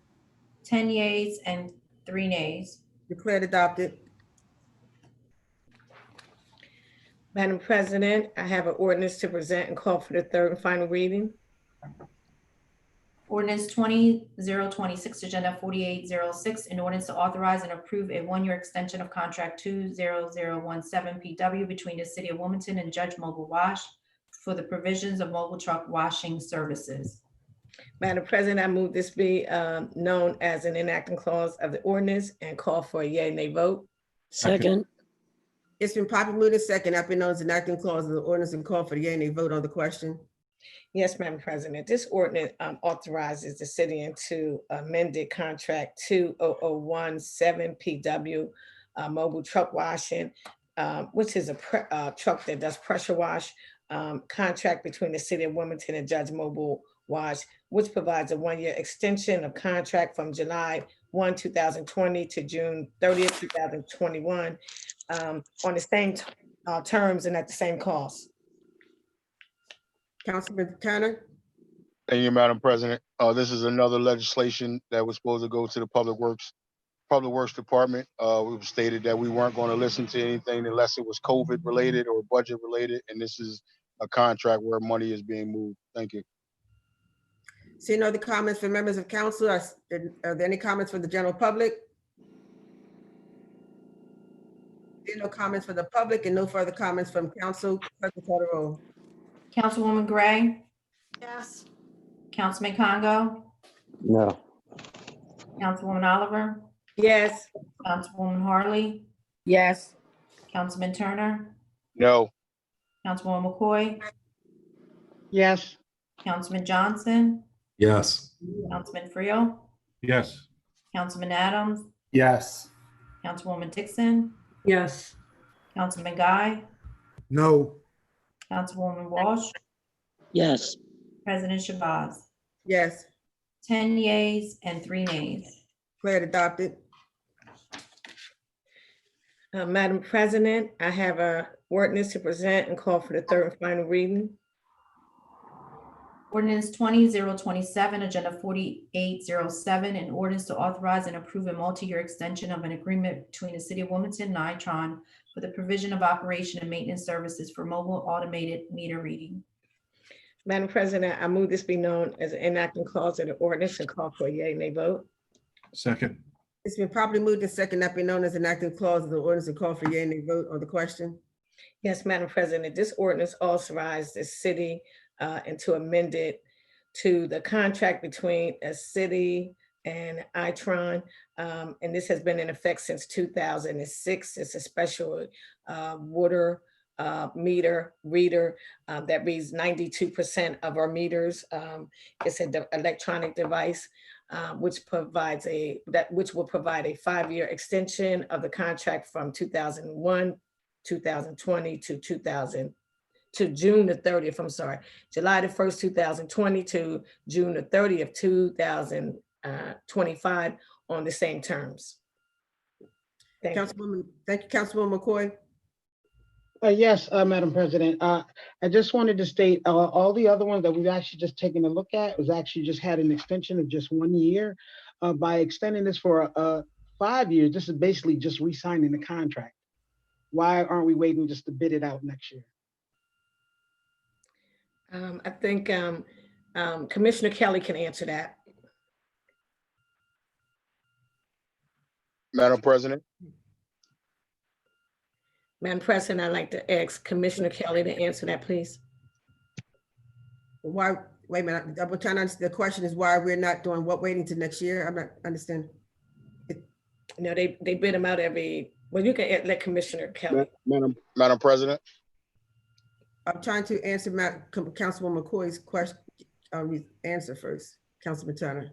10 yeas and 3 nays. declared adopted. Madam President, I have an ordinance to present and call for the third and final reading. Ordinance 20-026, Agenda 4806, an ordinance to authorize and approve a one-year extension of contract 20017 PW between the City of Wilmington and Judge Mobile Wash for the provisions of mobile truck washing services. Madam President, I move this be known as an enacting clause of the ordinance and call for a yea nay vote. second, It's been properly moved and second that be known as an acting clause of the ordinance and call for the yea and nay vote on the question. Yes, Madam President, this ordinance authorizes the city into amended contract 20017 PW mobile truck washing, which is a truck that does pressure wash, contract between the City of Wilmington and Judge Mobile Wash, which provides a one-year extension of contract from July 1, 2020 to June 30th, 2021, on the same terms and at the same cost. Councilman Turner. thank you, Madam President. This is another legislation that was supposed to go to the Public Works Department. We've stated that we weren't going to listen to anything unless it was COVID related or budget related, and this is a contract where money is being moved. Thank you. Seeing no other comments from members of council, are there any comments from the general public? Seeing no comments from the public and no further comments from council, clerk will call the roll. Councilwoman Gray, Yes. Councilman Congo, No. Councilwoman Oliver, Yes, Councilwoman Harley, Yes. Councilman Turner, No, Councilwoman McCoy, Yes. Councilman Johnson, Yes. Councilman Friel, Yes. Councilman Adams, Yes. Councilwoman Dixon, yes, Councilman Guy, no, Councilwoman Walsh, yes, President Shabazz. Yes, 10 yeas and 3 nays. declared adopted. Madam President, I have a ordinance to present and call for the third and final reading. Ordinance 20-027, Agenda 4807, an ordinance to authorize and approve a multi-year extension of an agreement between the City of Wilmington and Itron for the provision of operation and maintenance services for mobile automated meter reading. Madam President, I move this be known as an enacting clause of the ordinance and call for a yea, nay vote. Second. It's been properly moved and second that be known as enacting clause of the ordinance and call for yea and nay vote on the question. Yes, Madam President, this ordinance authorized the city and to amend it to the contract between a city and Itron. And this has been in effect since 2006. It's a special water meter reader that reads 92% of our meters. It's an electronic device which will provide a 5-year extension of the contract from 2001, 2020 to June the 30th, I'm sorry, July the 1st, 2020 to June the 30th, 2025 on the same terms. Thank you. Councilwoman, thank you, Councilwoman McCoy. Yes, Madam President. I just wanted to state all the other ones that we've actually just taken a look at was actually just had an extension of just 1 year. By extending this for 5 years, this is basically just re-signing the contract. Why aren't we waiting just to bid it out next year? I think Commissioner Kelly can answer that. Madam President, Madam President, I'd like to ask Commissioner Kelly to answer that, please. Why, wait a minute, I'm trying to understand, the question is why we're not doing what, waiting to next year? I'm not understanding. No, they bid them out every, well, you can let Commissioner Kelly. Madam President, I'm trying to answer Councilwoman McCoy's question, answer first, Councilman Turner.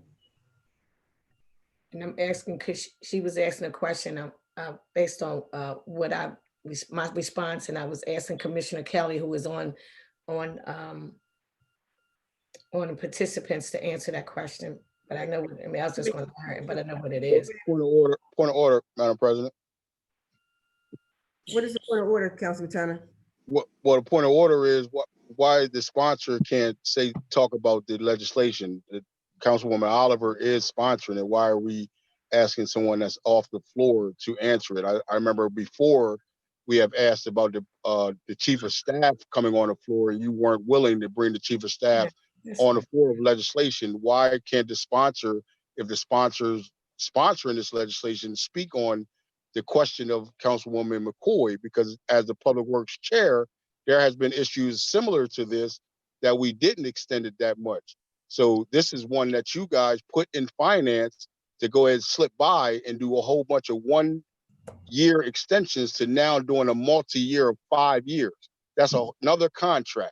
And I'm asking, because she was asking a question based on what my response, and I was asking Commissioner Kelly, who is on the participants, to answer that question. But I know, I mean, I was just going to learn, but I know what it is. point of order, Madam President. What is the point of order, Councilman Turner? Well, the point of order is why the sponsor can't talk about the legislation. Councilwoman Oliver is sponsoring it. Why are we asking someone that's off the floor to answer it? I remember before we have asked about the chief of staff coming on the floor, and you weren't willing to bring the chief of staff on the floor of legislation. Why can't the sponsor, if the sponsor's sponsoring this legislation, speak on the question of Councilwoman McCoy? Because as the Public Works Chair, there has been issues similar to this that we didn't extend it that much. So this is one that you guys put in finance to go ahead and slip by and do a whole bunch of 1 year extensions to now doing a multi-year of 5 years. That's another contract.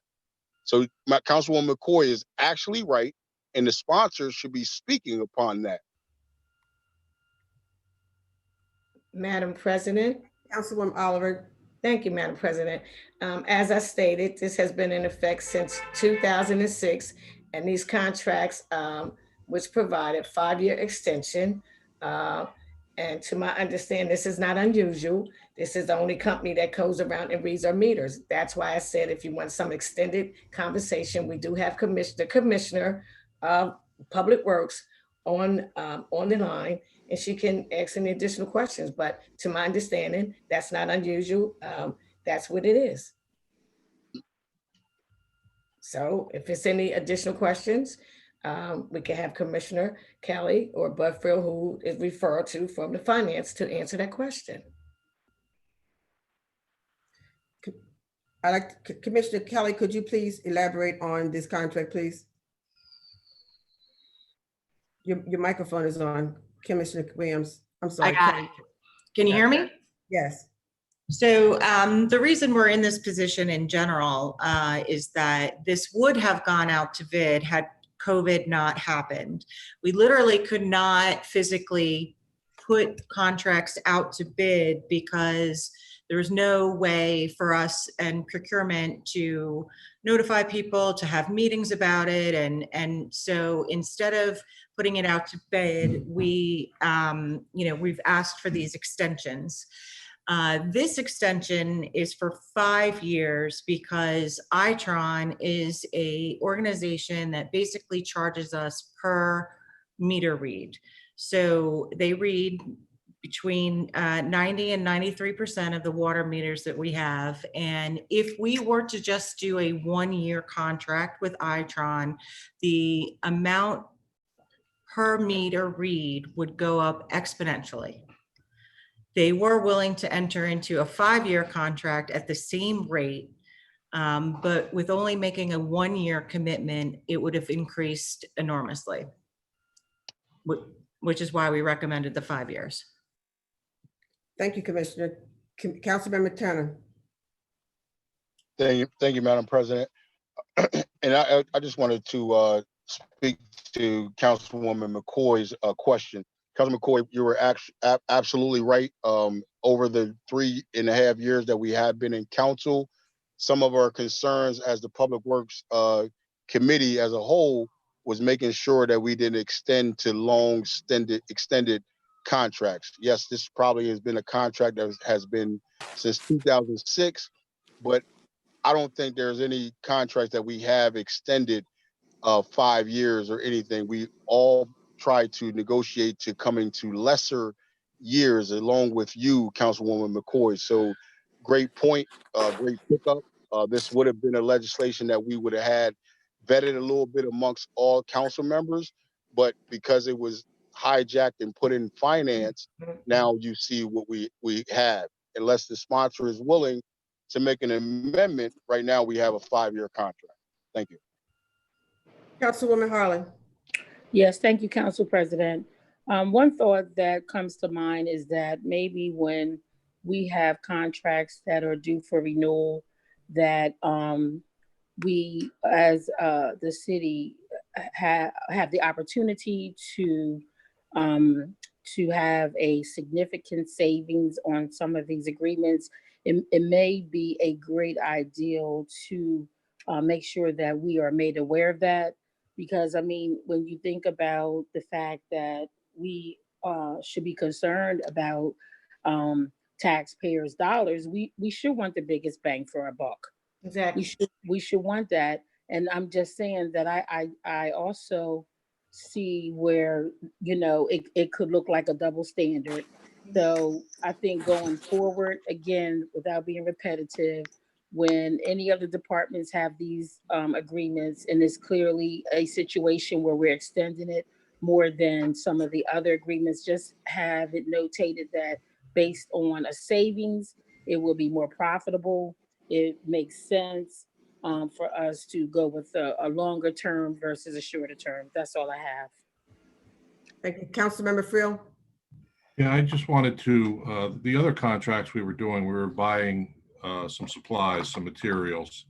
So my Councilwoman McCoy is actually right, and the sponsors should be speaking upon that. Madam President. Councilwoman Oliver. Thank you, Madam President. As I stated, this has been in effect since 2006, and these contracts, which provided 5-year extension, and to my understanding, this is not unusual. This is the only company that goes around and reads our meters. That's why I said if you want some extended conversation, we do have the Commissioner of Public Works on the line, and she can ask any additional questions. But to my understanding, that's not unusual. That's what it is. So if it's any additional questions, we can have Commissioner Kelly or Budfield, who is referred to from the finance, to answer that question. Commissioner Kelly, could you please elaborate on this contract, please? Your microphone is on, Commissioner Williams. I'm sorry. I got it. Can you hear me? Yes. So the reason we're in this position in general is that this would have gone out to bid had COVID not happened. We literally could not physically put contracts out to bid because there was no way for us and procurement to notify people, to have meetings about it. And so instead of putting it out to bid, we've asked for these extensions. This extension is for 5 years because Itron is a organization that basically charges us per meter read. So they read between 90 and 93% of the water meters that we have. And if we were to just do a 1-year contract with Itron, the amount per meter read would go up exponentially. They were willing to enter into a 5-year contract at the same rate, but with only making a 1-year commitment, it would have increased enormously, which is why we recommended the 5 years. Thank you, Commissioner. Councilmember Turner. Thank you, Madam President. And I just wanted to speak to Councilwoman McCoy's question. Councilman McCoy, you were absolutely right. Over the 3.5 years that we have been in council, some of our concerns as the Public Works Committee as a whole was making sure that we didn't extend to long extended contracts. Yes, this probably has been a contract that has been since 2006, but I don't think there's any contracts that we have extended 5 years or anything. We all try to negotiate to coming to lesser years along with you, Councilwoman McCoy. So great point, great pickup. This would have been a legislation that we would have had vetted a little bit amongst all council members, but because it was hijacked and put in finance, now you see what we have. Unless the sponsor is willing to make an amendment, right now we have a 5-year contract. Thank you. Councilwoman Harlan. Yes, thank you, Council President. One thought that comes to mind is that maybe when we have contracts that are due for renewal, that we as the city have the opportunity to have a significant savings on some of these agreements. It may be a great ideal to make sure that we are made aware of that. Because I mean, when you think about the fact that we should be concerned about taxpayers' dollars, we should want the biggest bang for our buck. Exactly. We should want that. And I'm just saying that I also see where, you know, it could look like a double standard. So I think going forward, again, without being repetitive, when any other departments have these agreements, and it's clearly a situation where we're extending it more than some of the other agreements, just have it notated that based on a savings, it will be more profitable. It makes sense for us to go with a longer term versus a shorter term. That's all I have. Thank you. Councilmember Friel. Yeah, I just wanted to, the other contracts we were doing, we were buying some supplies, some materials.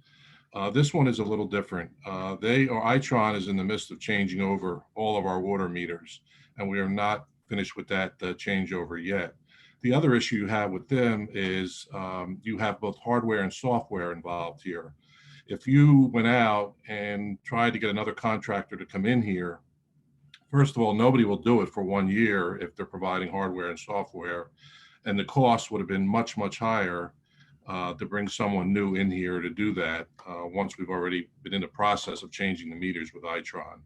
This one is a little different. Itron is in the midst of changing over all of our water meters, and we are not finished with that changeover yet. The other issue you have with them is you have both hardware and software involved here. If you went out and tried to get another contractor to come in here, first of all, nobody will do it for 1 year if they're providing hardware and software, and the cost would have been much, much higher to bring someone new in here to do that once we've already been in the process of changing the meters with Itron.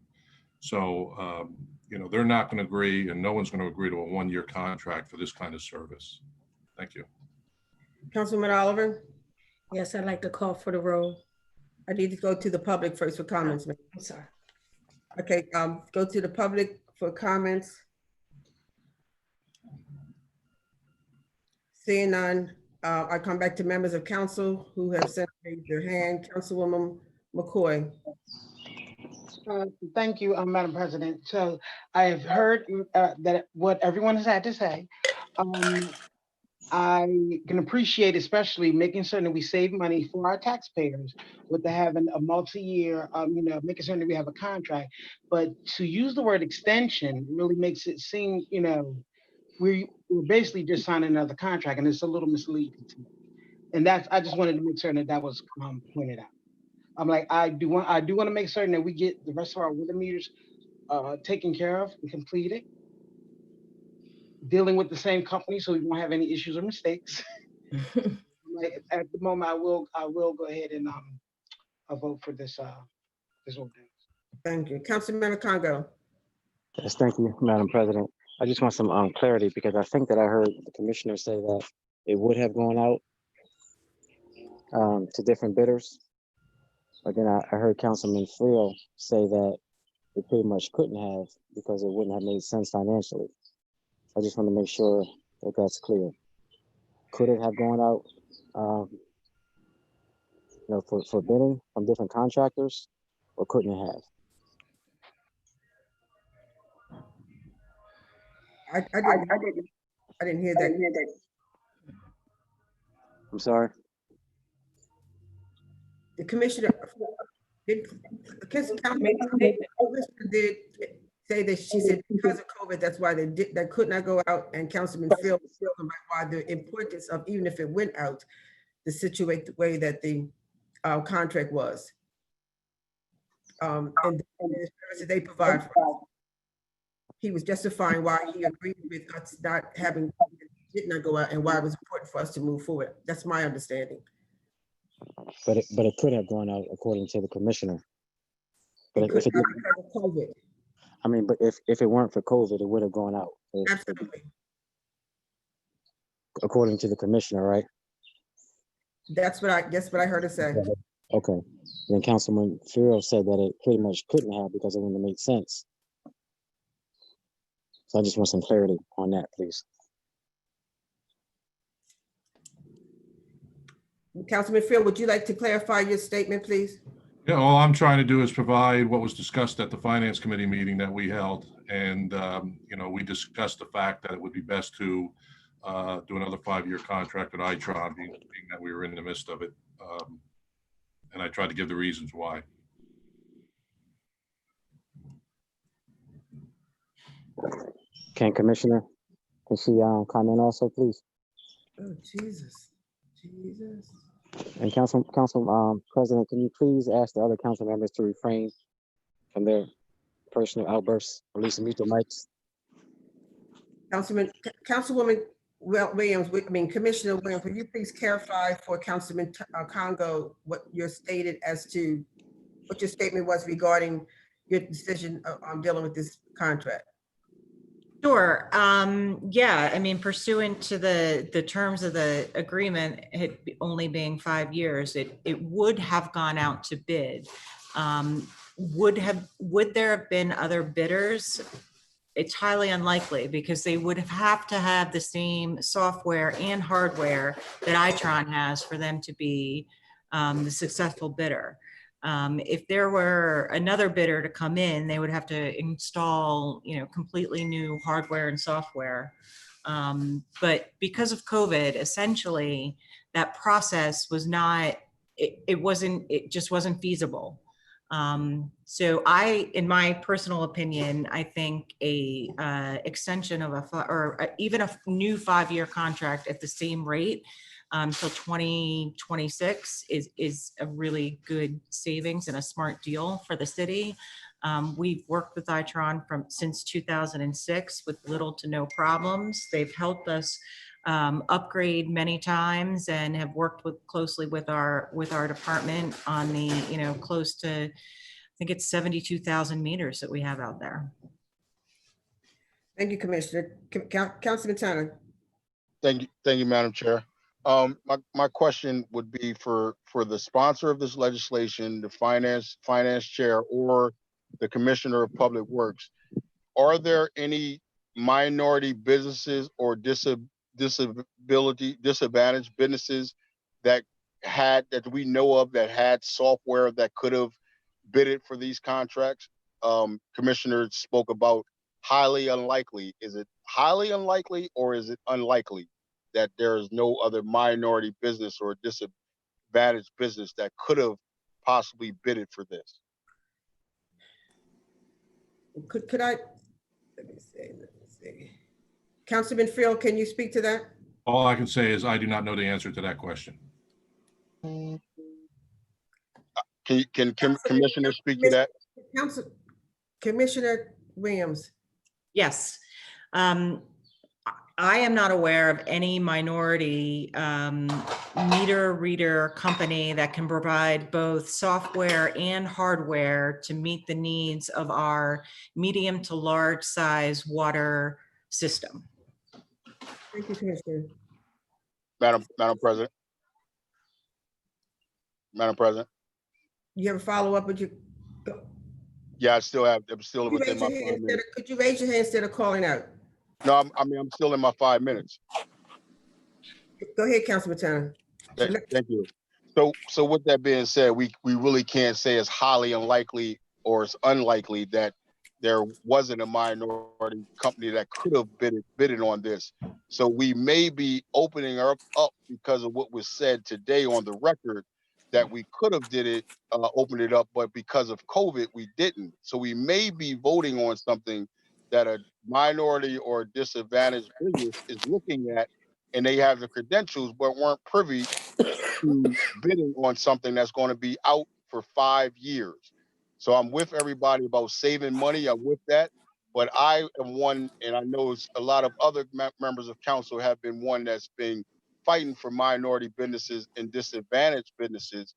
So, you know, they're not going to agree, and no one's going to agree to a 1-year contract for this kind of service. Thank you. Councilwoman Oliver. Yes, I'd like to call for the roll. I need to go to the public first for comments. I'm sorry. Okay, go to the public for comments. Seeing none, I come back to members of council who have raised their hand. Councilwoman McCoy. Thank you, Madam President. So I have heard that what everyone has had to say. I can appreciate especially making certain that we save money for our taxpayers with having a multi-year, you know, making certain that we have a contract. But to use the word extension really makes it seem, you know, we're basically just signing another contract, and it's a little misleading to me. And that's, I just wanted to make certain that that was pointed out. I'm like, I do want to make certain that we get the rest of our water meters taken care of and completed, dealing with the same company so we won't have any issues or mistakes. Like, at the moment, I will go ahead and I'll vote for this ordinance. Thank you. Councilmember Congo. Yes, thank you, Madam President. I just want some clarity because I think that I heard the commissioner say that it would have gone out to different bidders. But then I heard Councilman Friel say that it pretty much couldn't have because it wouldn't have made sense financially. I just want to make sure that that's clear. Could it have gone out, for bidding from different contractors, or couldn't it have? I didn't hear that. I'm sorry. The commissioner did say that she said because of COVID, that's why they could not go out, and Councilman Phil was talking about why the importance of, even if it went out, the situate the way that the contract was. And the services they provide for us. He was justifying why he agreed with us not having, did not go out, and why it was important for us to move forward. That's my understanding. But it could have gone out according to the commissioner. But if it didn't, because of COVID. I mean, but if it weren't for COVID, it would have gone out. Absolutely. According to the commissioner, right? That's what I heard her say. Okay. Then Councilman Farrell said that it pretty much couldn't have because it wouldn't have made sense. So I just want some clarity on that, please. Councilman Phil, would you like to clarify your statement, please? Yeah, all I'm trying to do is provide what was discussed at the Finance Committee meeting that we held. And, we discussed the fact that it would be best to do another 5-year contract with Itron, being that we were in the midst of it. And I tried to give the reasons why. Can she comment also, please? Oh, Jesus. And Council President, can you please ask the other council members to refrain from their personal outbursts, or at least mute their mics? Councilwoman Williams, Commissioner Williams, would you please clarify for Councilman Congo what your statement was regarding your decision on dealing with this contract? Sure. Yeah, pursuant to the terms of the agreement, it only being 5 years, it would have gone out to bid. Would there have been other bidders? It's highly unlikely because they would have to have the same software and hardware that Itron has for them to be the successful bidder. If there were another bidder to come in, they would have to install, completely new hardware and software. But because of COVID, essentially that process was not, it just wasn't feasible. So in my personal opinion, I think a extension of even a new 5-year contract at the same rate till 2026 is a really good savings and a smart deal for the city. We've worked with Itron since 2006 with little to no problems. They've helped us upgrade many times and have worked closely with our department on the close to, I think it's 72,000 meters that we have out there. Thank you, Commissioner. Councilman Tanner. Thank you, Madam Chair. My question would be for the sponsor of this legislation, the finance chair, or the Commissioner of Public Works. Are there any minority businesses or disadvantaged businesses that we know of that had software that could have bidded for these contracts? Commissioner spoke about highly unlikely. Is it highly unlikely, or is it unlikely that there is no other minority business or disadvantaged business that could have possibly bidded for this? Could I, let me see. Councilman Friel, can you speak to that? All I can say is I do not know the answer to that question. Can Commissioner speak to that? Commissioner Williams. Yes. I am not aware of any minority meter reader company that can provide both software and hardware to meet the needs of our medium to large size water system. Thank you, Commissioner. Madam President. Madam President. You have a follow-up, would you? Yeah, I'm still Could you within raise my your hand 5 minutes. could you raise your hand instead of calling out? No, I'm still in my 5 minutes. Go ahead, Councilman Turner. Thank you. So with that being said, we really can't say it's highly unlikely or it's unlikely that there wasn't a minority company that could have bidded on this. So we may be opening her up because of what was said today on the record that we could have opened it up, but because of COVID, we didn't. So we may be voting on something that a minority or disadvantaged business is looking at, and they have the credentials but weren't privy to bidding on something that's going to be out for 5 years. So I'm with everybody about saving money. I'm with that. But I am one, and I know a lot of other members of council have been one that's been fighting for minority businesses and disadvantaged businesses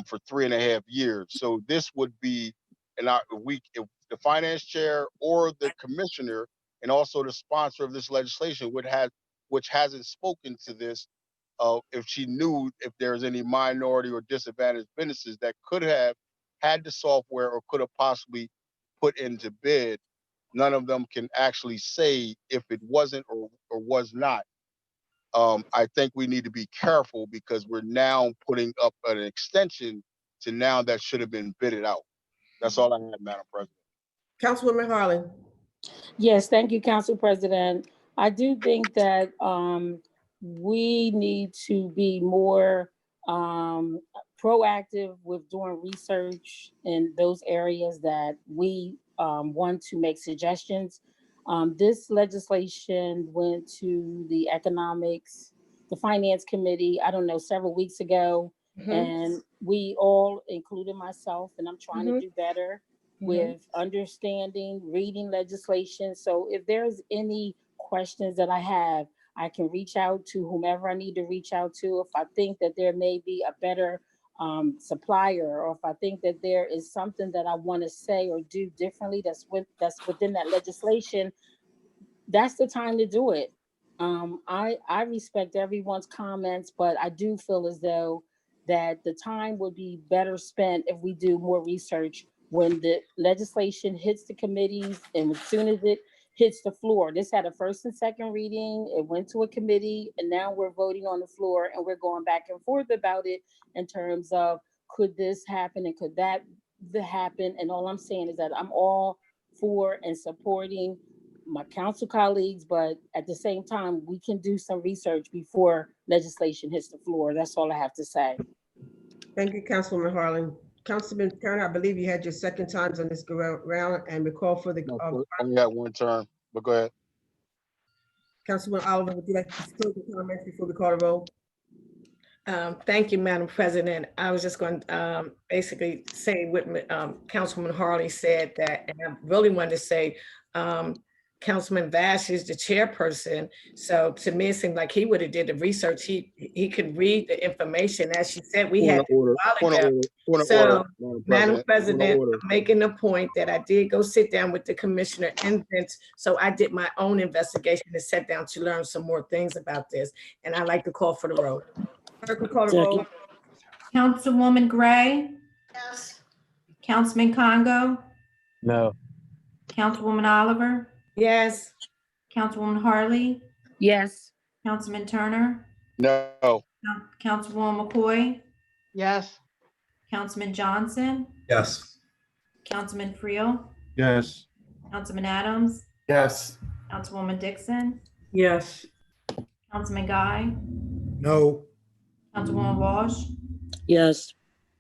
for 3.5 years. So this would be, if the finance chair or the commissioner and also the sponsor of this legislation which hasn't spoken to this, if she knew if there's any minority or disadvantaged businesses that could have had the software or could have possibly put into bid, none of them can actually say if it wasn't or was not. I think we need to be careful because we're now putting up an extension to now that should have been bidded out. That's all I have, Madam President. Councilwoman Harlan. Yes, thank you, Council President. I do think that we need to be more proactive with doing research in those areas that we want to make suggestions. This legislation went to the Finance Committee, I don't know, several weeks ago. And we all, including myself, and I'm trying to do better with understanding, reading legislation. So if there's any questions that I have, I can reach out to whomever I need to reach out to. If I think that there may be a better supplier, or if I think that there is something that I want to say or do differently that's within that legislation, that's the time to do it. I respect everyone's comments, but I do feel as though that the time would be better spent if we do more research when the legislation hits the committees and as soon as it hits the floor. This had a first and second reading, it went to a committee, and now we're voting on the floor and we're going back and forth about it in terms of could this happen and could that happen. And all I'm saying is that I'm all for and supporting my council colleagues, but at the same time, we can do some research before legislation hits the floor. That's all I have to say. Thank you, Councilwoman Harlan. Councilman Turner, I believe you had your second times on this round and we call for the. Only had one turn, but go ahead. Councilman Oliver, would you like to close the comments before we call the roll? Thank you, Madam President. I was just going to basically say what Councilwoman Harley said, that, and I really wanted to say, Councilman Vash is the chairperson. So to me, it seemed like he would have did the research. He could read the information. As she said, we had so, Madam President, I'm making the point that I did go sit down with the commissioner and Vince. So I did my own investigation and sat down to learn some more things about this. And I'd like to call for the roll. Councilwoman Gray, Yes. Councilman Congo, No. Councilwoman Oliver, Yes. Councilwoman Harley, Yes. Councilman Turner, No. Councilwoman McCoy, Yes. Councilman Johnson, Yes. Councilman Friel, Yes. Councilman Adams, Yes. Councilwoman Dixon, Yes. Councilman Guy, No. Councilwoman Walsh, Yes.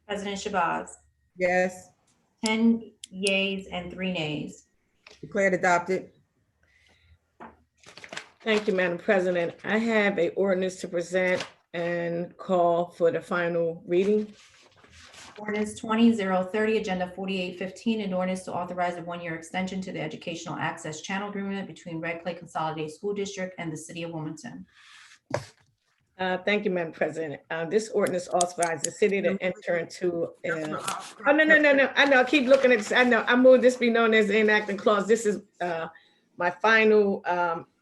President Shabazz. Yes, 10 yeas and 3 nays. declared adopted. Thank you, Madam President. I have an ordinance to present and call for the final reading. Ordinance 20-030, Agenda 4815, an ordinance to authorize a one-year extension to the Educational Access Channel Agreement between Red Clay Consolidated School District and the City of Wilmington. Thank you, Madam President. This ordinance authorizes the city to enter into, oh, no. I know, I keep looking at this. I know, I move this be known as the enacting clause. This is my final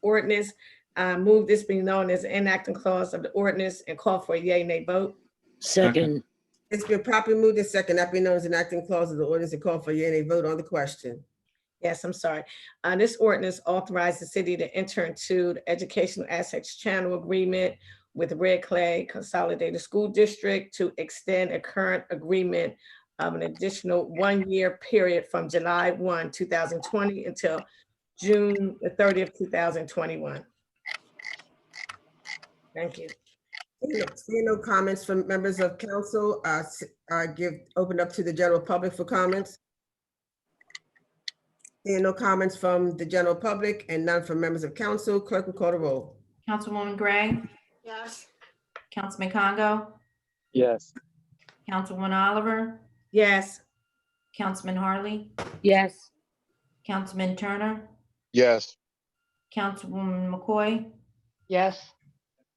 ordinance. I move this be known as the enacting clause of the ordinance and call for a yea, nay vote. Second, It's been properly moved and second, that be known as enacting clause of the ordinance and call for yea, nay vote on the question. Yes, I'm sorry. This ordinance authorizes the city to enter into the Educational Assets Channel Agreement with Red Clay Consolidated School District to extend a current agreement of an additional 1-year period from July 1, 2020 until June the 30th, 2021. Thank you. Seeing no comments from members of council, open up to the general public for comments. Seeing no comments from the general public and none from members of council, clerk will call the roll. Councilwoman Gray, Yes. Councilman Congo, Yes. Councilwoman Oliver, Yes. Councilman Harley, Yes. Councilman Turner, Yes. Councilwoman McCoy, Yes.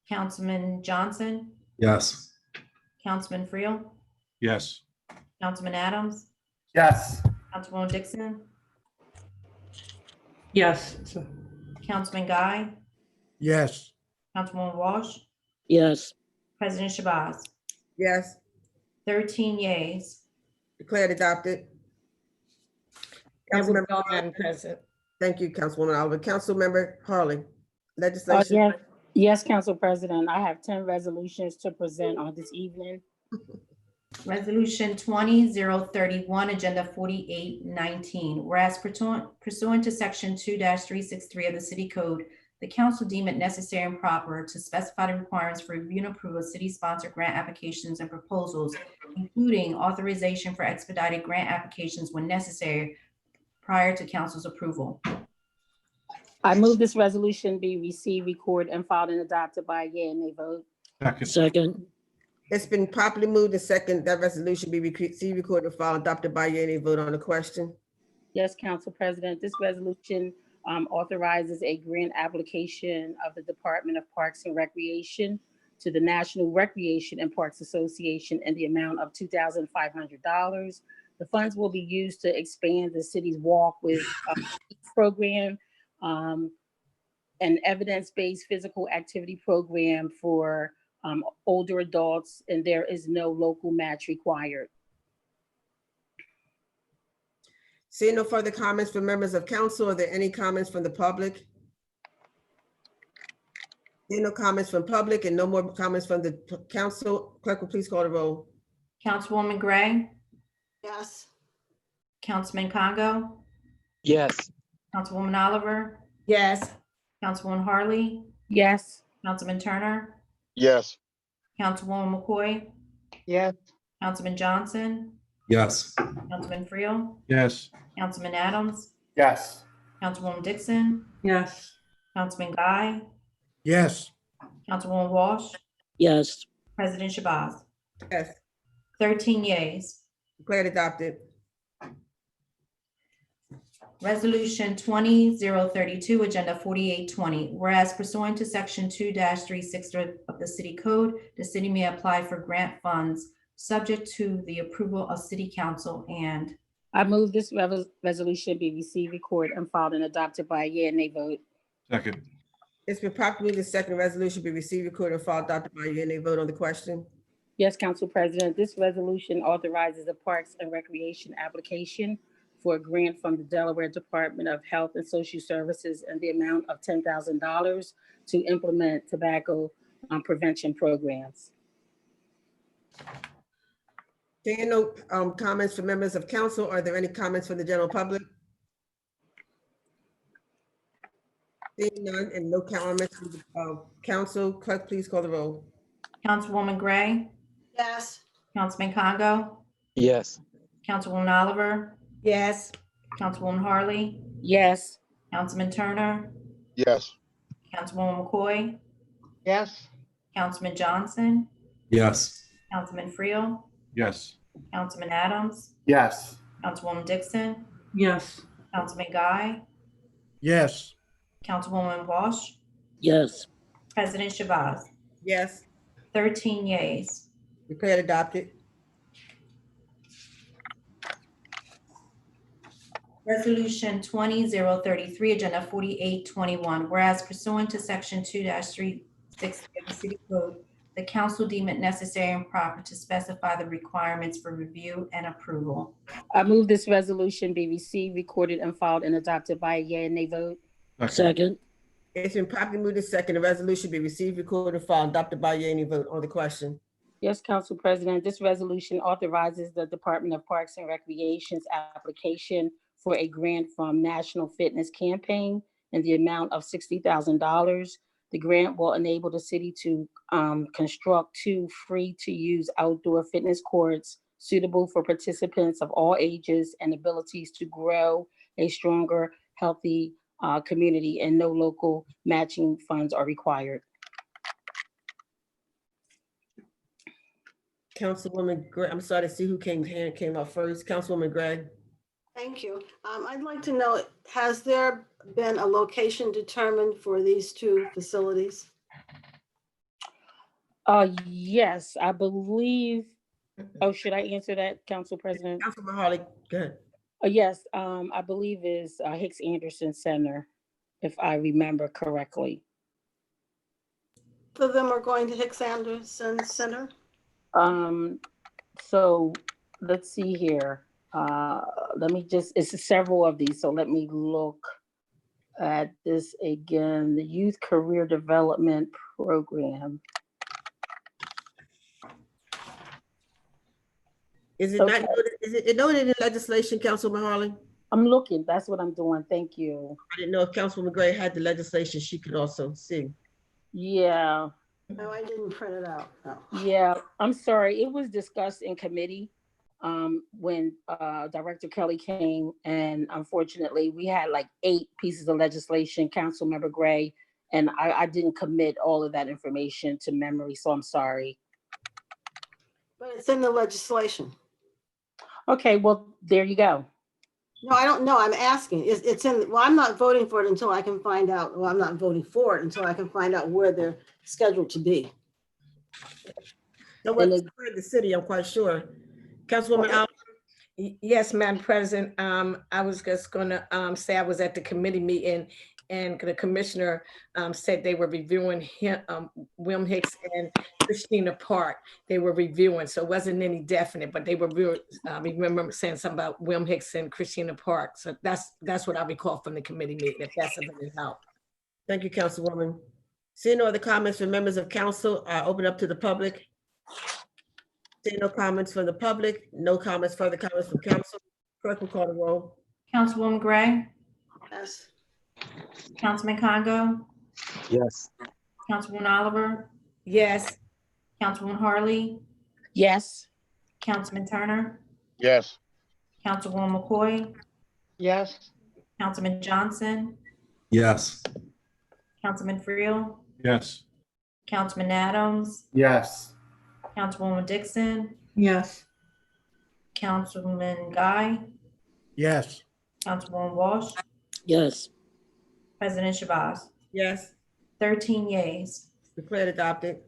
Councilman Johnson, Yes. Councilman Friel, Yes. Councilman Adams, Yes. Councilwoman Dixon, Yes. Councilman Guy, Yes. Councilwoman Walsh, yes, President Shabazz. Yes, 13 yeas. declared adopted. That was Councilmember all, Harley. Madam President. Thank you, Councilwoman Oliver. Councilmember Harley. Legislation. Yes, yes, Council President. I have 10 resolutions to present on this evening. Resolution 20-031, Agenda 4819. Whereas pursuant to Section 2-363 of the City Code, the council deem it necessary and proper to specify the requirements for review and approval of city-sponsored grant applications and proposals, including authorization for expedited grant applications when necessary prior to council's approval. I move this resolution be received, recorded, and filed and adopted by a yea and nay vote. Second. second, It's been properly moved and second that resolution be received, recorded, and filed, adopted by yea, nay vote on the question. Yes, Council President, this resolution authorizes a grant application of the Department of Parks and Recreation to the National Recreation and Parks Association in the amount of $2,500. The funds will be used to expand the city's Walk with program, an evidence-based physical activity program for older adults, and there is no local match required. Seeing no further comments from members of council, are there any comments from the public? Seeing no comments from public and no more comments from the council, clerk will please call the roll. Councilwoman Gray, Yes. Councilman Congo, Yes. Councilwoman Oliver, Yes. Councilwoman Harley, Yes. Councilman Turner, Yes. Councilwoman McCoy, Yes. Councilman Johnson, Yes. Councilman Friel, Yes. Councilman Adams, Yes. Councilwoman Dixon, Yes. Councilman Guy, Yes. Councilwoman Walsh, yes, President Shabazz. Yes, 13 yeas. declared adopted. Resolution 20-032, Agenda 4820. Whereas pursuant to Section 2-36 of the City Code, the city may apply for grant funds subject to the approval of City Council, and I move this resolution be received, recorded, and filed and adopted by a yea and nay vote. Second. It's been properly the second resolution be received, recorded, and filed, adopted by yea, nay vote on the question. Yes, Council President, this resolution authorizes a Parks and Recreation application for a grant from the Delaware Department of Health and Social Services in the amount of $10,000 to implement tobacco prevention programs. Seeing no comments from members of council, are there any comments from the general public? Seeing none and no comments from the council, clerk, please call the roll. Councilwoman Gray, Yes. Councilman Congo, Yes. Councilwoman Oliver, Yes. Councilwoman Harley, Yes. Councilman Turner, Yes. Councilwoman McCoy, Yes. Councilman Johnson, Yes. Councilman Friel, Yes. Councilman Adams, Yes. Councilwoman Dixon, Yes. Councilman Guy, Yes. Councilwoman Walsh, yes, President Shabazz. Yes, 13 yeas. declared adopted. Resolution 20-033, Agenda 4821. Whereas pursuant to Section 2-360 of the City Code, the council deem it necessary and proper to specify the requirements for review and approval. I move this resolution be received, recorded, and filed and adopted by a yea and nay vote. second, It's been properly moved and second. The resolution be received, recorded, and filed, adopted by yea and vote on the question. Yes, Council President, this resolution authorizes the Department of Parks and Recreation's application for a grant from National Fitness Campaign in the amount of $60,000. The grant will enable the city to construct 2 free-to-use outdoor fitness courts suitable for participants of all ages and abilities to grow a stronger, healthy community, and no local matching funds are required. Councilwoman Gray, I'm sorry to see who hand came up first. Councilwoman Gray. Thank you. I'd like to know, has there been a location determined for these 2 facilities? Yes, I believe. Oh, should I answer that, Council President? Councilman Harley, go ahead. Yes, I believe is Hicks Anderson Center, if I remember correctly. Both of them are going to Hicks Anderson Center? So let's see here. Let me just, it's several of these, so let me look at this again. The Youth Career Development Program. Is it Okay. not noted, is it noted in legislation, Councilman Harley? I'm looking, that's what I'm doing, thank you. I didn't know if Councilwoman Gray had the legislation she could also see. Yeah, No, I didn't print it out, no. yeah, I'm sorry, it was discussed in committee when Director Kelly came, and unfortunately, we had like 8 pieces of legislation, Councilmember Gray, and I didn't commit all of that information to memory, so I'm sorry. But it's in the legislation. Okay, well, there you go. No, I don't know. I'm asking. It's in, well, I'm not voting for it until I can find out, well, I'm not voting for it until I can find out where they're scheduled to be. No, well, it's for the city, I'm quite sure. Councilwoman Allen, Yes, Madam President, I was just gonna say I was at the committee meeting and the commissioner said they were reviewing Wilm Hicks and Christina Park. They were reviewing, so it wasn't any definite, but they were I remember saying something about Wilm Hicks and Christina Park. So that's what I recall from the committee meeting, if that's of any help. thank you, Councilwoman. Seeing no other comments from members of council, I open up to the public. Seeing no comments from the public, no comments, further comments from council. Clerk will call the roll. Councilwoman Gray, Yes. Councilman Congo, yes, Councilwoman Oliver, Yes, Councilwoman Harley, Yes, Councilman Turner, yes, Councilwoman McCoy, yes, Councilman Johnson, Yes. Councilman Friel, Yes. Councilman Adams, Yes. Councilwoman Dixon, yes, Councilman Guy, Yes. Councilwoman Walsh, yes, President Shabazz. Yes, 13 yeas. declared adopted.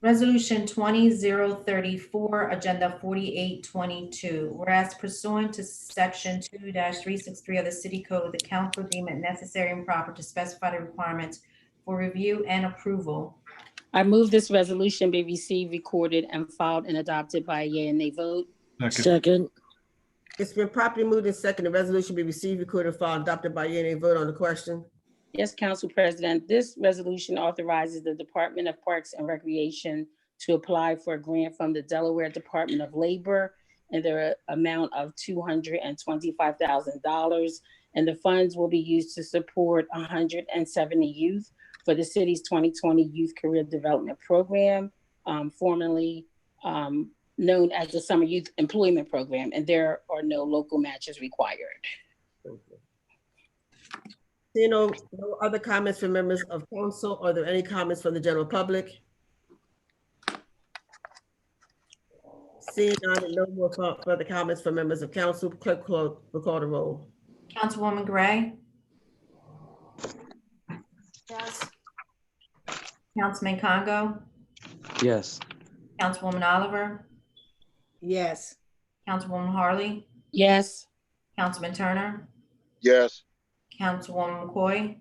Resolution 20-034, Agenda 4822. Whereas pursuant to Section 2-363 of the City Code, the council deem it necessary and proper to specify the requirements for review and approval. I move this resolution be received, recorded, and filed and adopted by a yea and nay vote. Second. second, It's been properly moved and second. The resolution be received, recorded, filed, adopted by yea and nay vote on the question. Yes, Council President, this resolution authorizes the Department of Parks and Recreation to apply for a grant from the Delaware Department of Labor in the amount of $225,000. And the funds will be used to support 170 youth for the city's 2020 Youth Career Development Program, formerly known as the Summer Youth Employment Program, and there are no local matches required. Seeing no other comments from members of council, are there any comments from the general public? Seeing none and no more further comments from members of council, clerk will record the roll. Councilwoman Gray, Yes. Councilman Congo, Yes. Councilwoman Oliver, Yes. Councilwoman Harley, Yes. Councilman Turner, Yes. Councilwoman McCoy,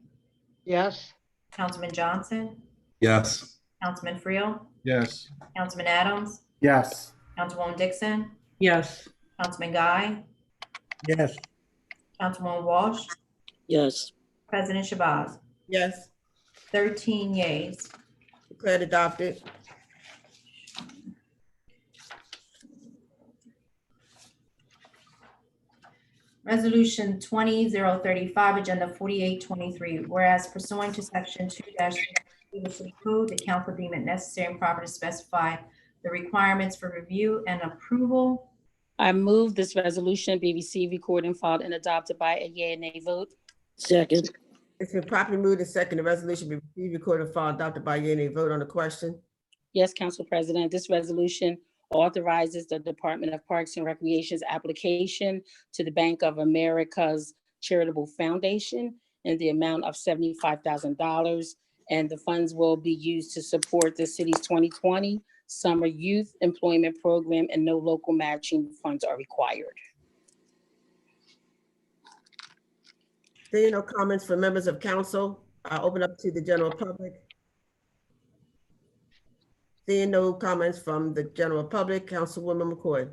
Yes. Councilman Johnson, Yes. Councilman Friel, Yes. Councilman Adams, Yes. Councilwoman Dixon, Yes. Councilman Guy, Yes. Councilwoman Walsh, yes, President Shabazz. Yes, 13 yeas. declared adopted. Resolution 20-035, Agenda 4823. Whereas pursuant to Section 2-3 of the City Code, the council deem it necessary and proper to specify the requirements for review and approval. I move this resolution be received, recorded, and filed and adopted by a yea and nay vote. second, It's been properly moved and second. The resolution be received, recorded, and filed, adopted by yea and nay vote on the question. Yes, Council President, this resolution authorizes the Department of Parks and Recreation's application to the Bank of America's Charitable Foundation in the amount of $75,000. And the funds will be used to support the city's 2020 Summer Youth Employment Program, and no local matching funds are required. Seeing no comments from members of council, I open up to the general public. Seeing no comments from the general public, Councilwoman McCoy.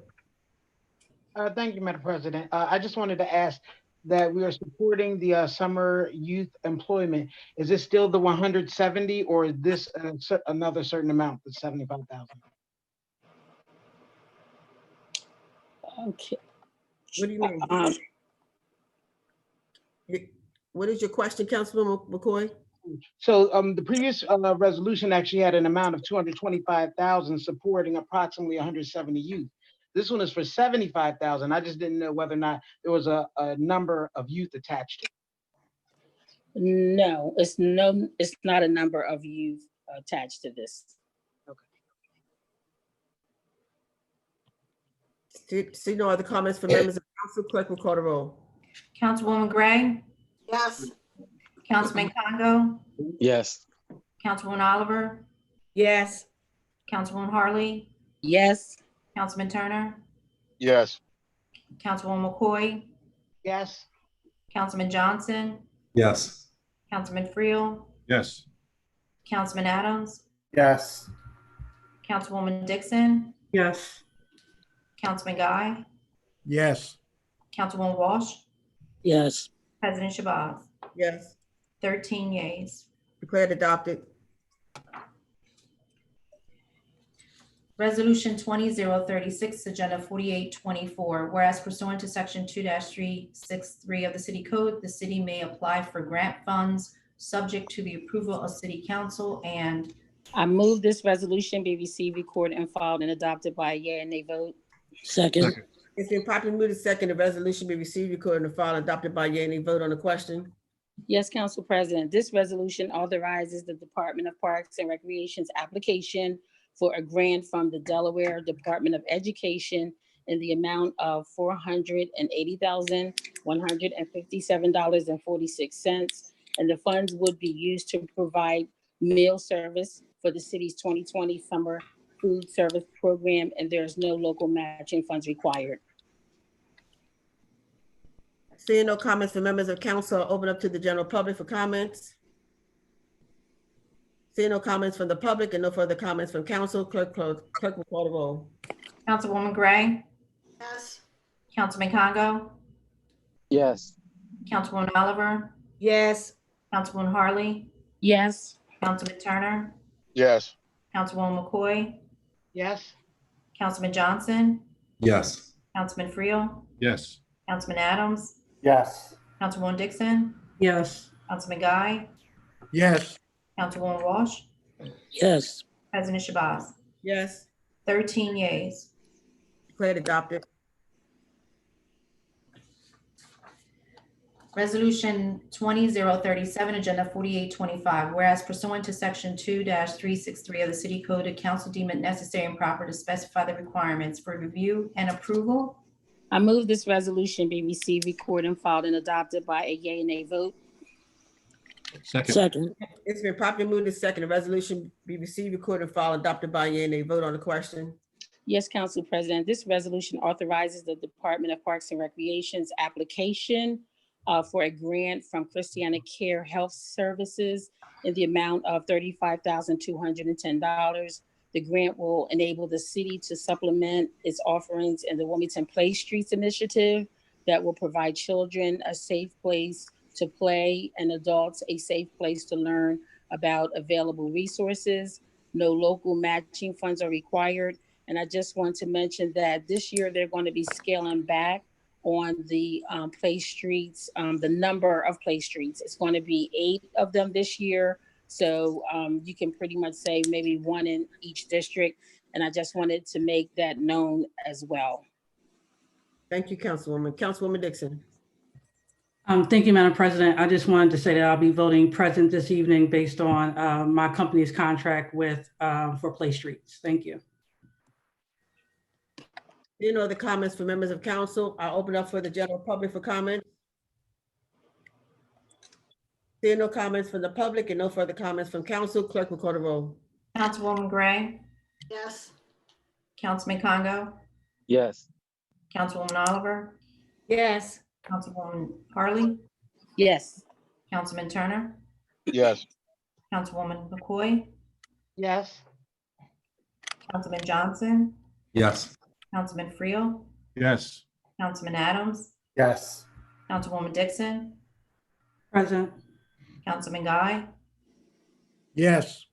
Thank you, Madam President. I just wanted to ask that we are supporting the summer youth employment. Is this still the 170 or is this another certain amount, the 75,000? Okay. What do you mean? What is your question, Councilwoman McCoy? So the previous resolution actually had an amount of 225,000 supporting approximately 170 youth. This one is for 75,000. I just didn't know whether or not there was a number of youth attached to it. No, it's not a number of youth attached to this. See no other comments from members of council, clerk will call the roll. Councilwoman Gray, Yes. Councilman Congo, Yes. Councilwoman Oliver, Yes. Councilwoman Harley, Yes. Councilman Turner, Yes. Councilwoman McCoy, Yes. Councilman Johnson, Yes. Councilman Friel, Yes. Councilman Adams, Yes. Councilwoman Dixon, Yes. Councilman Guy, Yes. Councilwoman Walsh, yes, President Shabazz. Yes, 13 yeas. declared adopted. Resolution 20-036, Agenda 4824. Whereas pursuant to Section 2-363 of the City Code, the city may apply for grant funds subject to the approval of City Council, and I move this resolution be received, recorded, and filed and adopted by a yea and nay vote. second, It's been properly moved and second. The resolution be received, recorded, and filed, adopted by yea and nay vote on the question. Yes, Council President, this resolution authorizes the Department of Parks and Recreation's application for a grant from the Delaware Department of Education in the amount of $480,157.46. And the funds would be used to provide meal service for the city's 2020 Summer Food Service Program, and there's no local matching funds required. Seeing no comments from members of council, I'll open up to the general public for comments. Seeing no comments from the public and no further comments from council, clerk will call the roll. Councilwoman Gray, Yes. Councilman Congo, Yes. Councilwoman Oliver, Yes. Councilwoman Harley, Yes. Councilman Turner, Yes. Councilwoman McCoy, Yes. Councilman Johnson, Yes. Councilman Friel, Yes. Councilman Adams, Yes. Councilwoman Dixon, Yes. Councilman Guy, Yes. Councilwoman Walsh, yes, President Shabazz. Yes, 13 yeas. declared adopted. Resolution 20-037, Agenda 4825, whereas pursuant to Section 2-363 of the City Code, the council deem it necessary and proper to specify the requirements for review and approval. I move this resolution be received, recorded, and filed and adopted by a yea and nay vote. Second. Second, It's been properly moved and second. The resolution be received, recorded, and filed, adopted by a yea and nay vote on the question. Yes, Council President, this resolution authorizes the Department of Parks and Recreation's application for a grant from Christiana Care Health Services in the amount of $35,210. The grant will enable the city to supplement its offerings in the Wilmington Play Streets initiative that will provide children a safe place to play and adults a safe place to learn about available resources. No local matching funds are required. And I just want to mention that this year they're going to be scaling back on the play streets, the number of play streets. It's going to be 8 of them this year. So you can pretty much say maybe 1 in each district. And I just wanted to make that known as well. Thank you, Councilwoman. Councilwoman Dixon. Thank you, Madam President. I just wanted to say that I'll be voting present this evening based on my company's contract with for Play Streets. Thank you. Any other comments for members of council? I'll open up for the general public for comment. There are no comments from the public and no further comments from council. Clerk will call the roll. Councilwoman Gray, Yes. Councilman Congo, Yes. Councilwoman Oliver, Yes. Councilwoman Harley, Yes. Councilman Turner, Yes. Councilwoman McCoy, Yes. Councilman Johnson, Yes. Councilman Friel, Yes. Councilman Adams, Yes. Councilwoman Dixon, Present. Councilman Guy, Yes.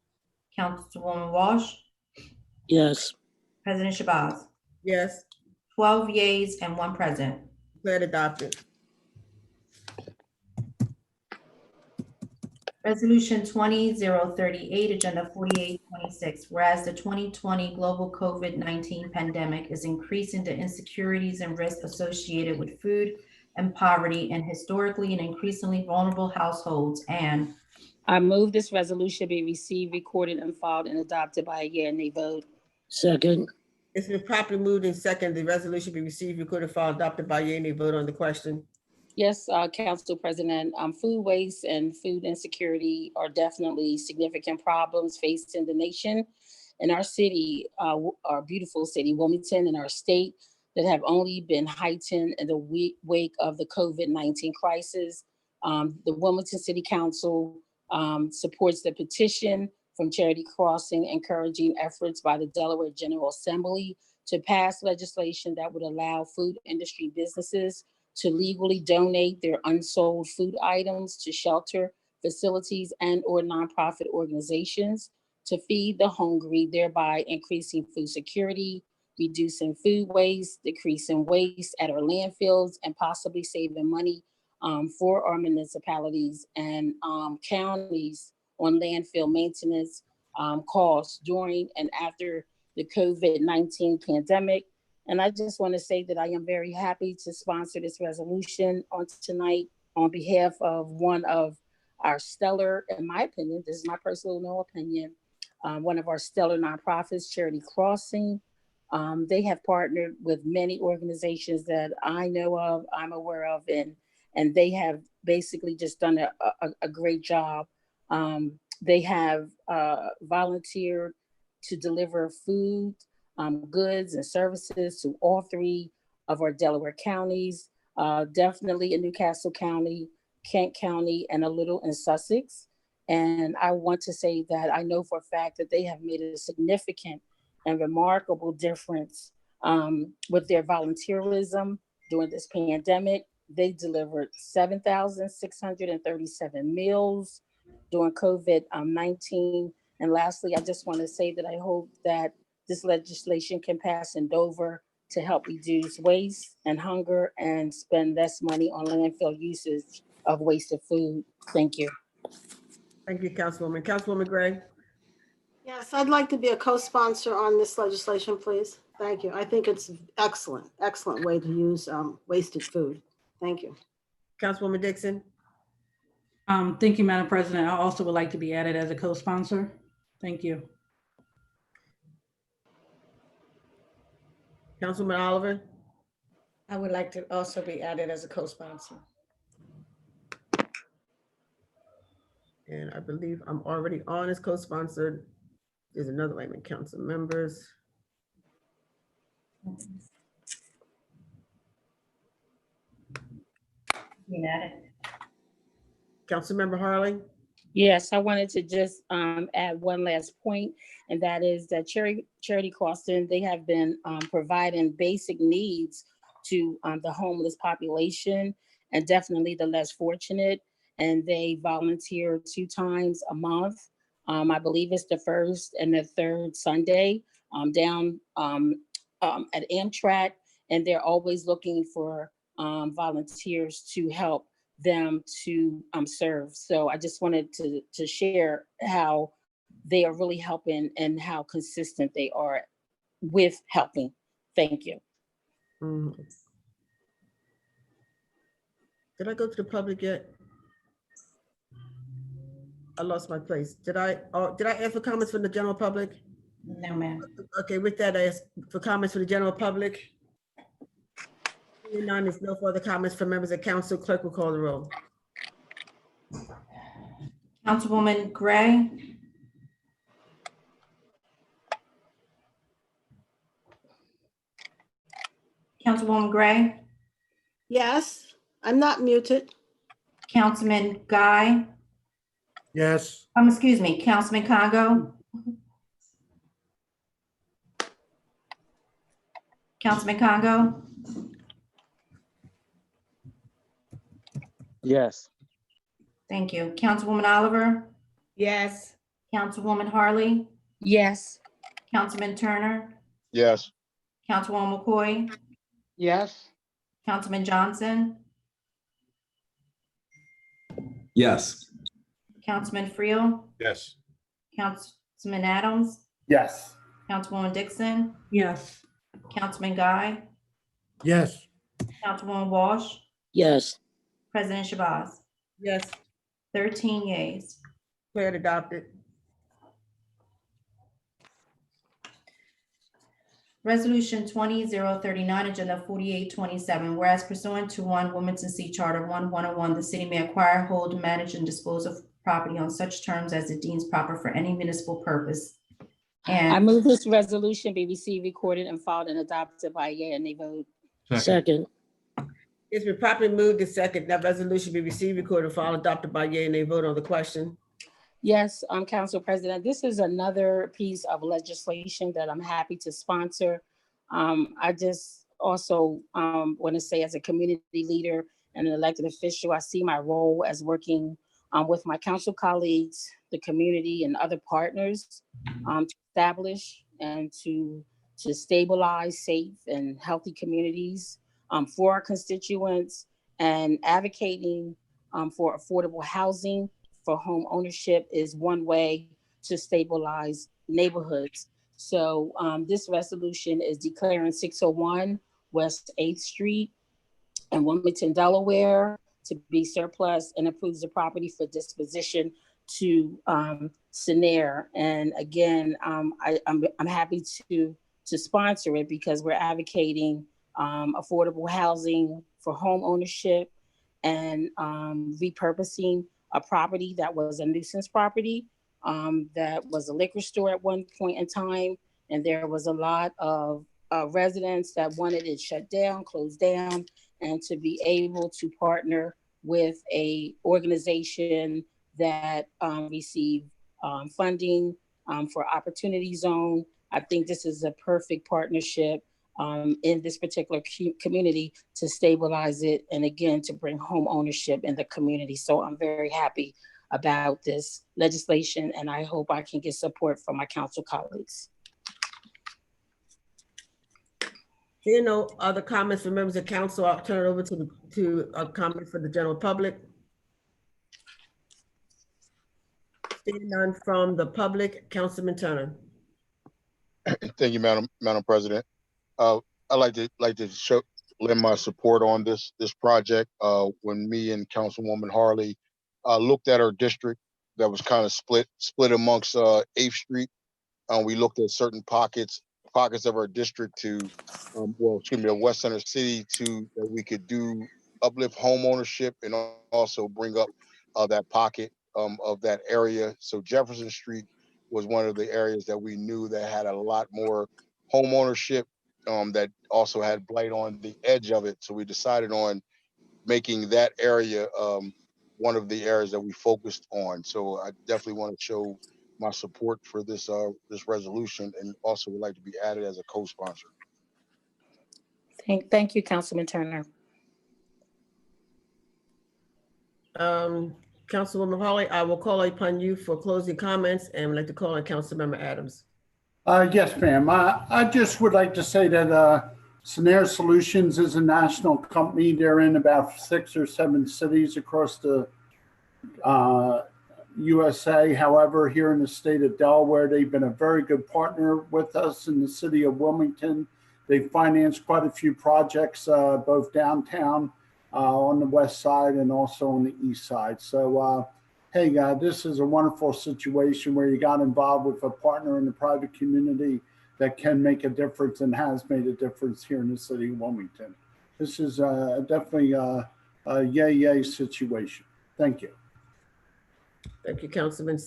Councilwoman Walsh, yes, President Shabazz. Yes, 12 yeas and 1 present. declared adopted. Resolution 20-038, Agenda 4826, whereas the 2020 global COVID-19 pandemic is increasing the insecurities and risks associated with food and poverty in historically and increasingly vulnerable households, and I move this resolution be received, recorded, and filed and adopted by a yea and nay vote. second, It's been properly moved and second. The resolution be received, recorded, filed, adopted by yea and nay vote on the question. Yes, Council President, food waste and food insecurity are definitely significant problems facing the nation and our city, our beautiful city, Wilmington, and our state that have only been heightened in the wake of the COVID-19 crisis. The Wilmington City Council supports the petition from Charity Crossing, encouraging efforts by the Delaware General Assembly to pass legislation that would allow food industry businesses to legally donate their unsold food items to shelter facilities and or nonprofit organizations to feed the hungry, thereby increasing food security, reducing food waste, decreasing waste at our landfills, and possibly saving money for our municipalities and counties on landfill maintenance costs during and after the COVID-19 pandemic. And I just want to say that I am very happy to sponsor this resolution on tonight on behalf of one of our stellar, in my opinion, this is my personal opinion, one of our stellar nonprofits, Charity Crossing. They have partnered with many organizations that I know of, I'm aware of, and they have basically just done a great job. They have volunteered to deliver food, goods and services to all 3 of our Delaware counties, definitely in Newcastle County, Kent County, and a little in Sussex. And I want to say that I know for a fact that they have made a significant and remarkable difference with their volunteerism during this pandemic. They delivered 7,637 meals during COVID-19. And lastly, I just want to say that I hope that this legislation can pass in Dover to help reduce waste and hunger and spend less money on landfill usage of wasted food. Thank you. Thank you, Councilwoman. Councilwoman Gray. Yes, I'd like to be a co-sponsor on this legislation, please. Thank you. I think it's excellent, excellent way to use wasted food. Thank you. Councilwoman Dixon. Thank you, Madam President. I also would like to be added as a co-sponsor. Thank you. Councilwoman Oliver. I would like to also be added as a co-sponsor. And I believe I'm already on as co-sponsored. There's another Wayman council members. Being added. Councilmember Harley. Yes, I wanted to just add one last point, and that is that Charity Costin, they have been providing basic needs to the homeless population and definitely the less fortunate. And they volunteer 2 times a month. I believe it's the first and the third Sunday down at Amtrak, and they're always looking for volunteers to help them to serve. So I just wanted to share how they are really helping and how consistent they are with helping. Thank you. Did I go to the public yet? I lost my place. Did I ask for comments from the general public? No, ma'am. Okay, with that, I ask for comments from the general public. Seeing none, there's no further comments from members of council. Clerk will call the roll. Councilwoman Gray. Councilwoman Gray. Yes, I'm not muted. Councilman Guy. Yes. Excuse me, Councilman Congo. Councilman Congo. Yes. Thank you. Councilwoman Oliver. Yes. Councilwoman Harley. Yes. Councilman Turner. Yes. Councilwoman McCoy. Yes. Councilman Johnson. Yes. Councilman Friel. Yes. Councilman Adams. Yes. Councilwoman Dixon. Yes. Councilman Guy. Yes. Councilwoman Walsh. Yes. President Shabazz. Yes, 13 yeas. declared adopted. Resolution 20039, Agenda 4827. Whereas pursuant to 1 Wilmington C Charter 1101, the city may acquire, hold, manage, and dispose of property on such terms as it deems proper for any municipal purpose. I And move this resolution be received, recorded, and filed and adopted by yea and nay vote. Second. It's been properly moved and second that resolution be received, recorded, and filed, adopted by yea and nay vote on the question. Yes, Council President, this is another piece of legislation that I'm happy to sponsor. I just also want to say, as a community leader and an elected official, I see my role as working with my council colleagues, the community, and other partners to establish and to stabilize safe and healthy communities for our constituents, and advocating for affordable housing for home ownership is one way to stabilize neighborhoods. So this resolution is declaring 601 West 8th Street in Wilmington, Delaware to be surplus, and approves the property for disposition to Synopsis. And again, I'm happy to sponsor it because we're advocating affordable housing for home ownership and repurposing a property that was a nuisance property that was a liquor store at one point in time. And there was a lot of residents that wanted it shut down, closed down, and to be able to partner with a organization that received funding for Opportunity Zone. I think this is a perfect partnership in this particular community to stabilize it, and again, to bring home ownership in the community. So I'm very happy about this legislation, and I hope I can get support from my council colleagues. Seeing no other comments from members of council, I'll turn it over to a comment for the general public. Seeing none from the public, Councilman Turner. Thank you, Madam President. I'd like to lend my support on this project. When me and Councilwoman Harley looked at our district that was kind of split amongst 8th Street, we looked at certain pockets of our district to, of West Center City that we could do uplift home ownership and also bring up that pocket of that area. So Jefferson Street was one of the areas that we knew that had a lot more home ownership that also had blight on the edge of it. So we decided on making that area one of the areas that we focused on. So I definitely want to show my support for this resolution, and also would like to be added as a co-sponsor. Thank you, Councilman Turner. Councilwoman Harley, I will call upon you for closing comments, and would like to call on Councilmember Adams. Yes, ma'am. I just would like to say that Scenario Solutions is a national company. They're in about 6 or 7 cities across the USA. However, here in the state of Delaware, they've been a very good partner with us in the city of Wilmington. They've financed quite a few projects, both downtown on the west side and also on the east side. So, hey, this is a wonderful situation where you got involved with a partner in the private community that can make a difference and has made a difference here in the city of Wilmington. This is definitely a yay situation. Thank you. Thank you, Councilman.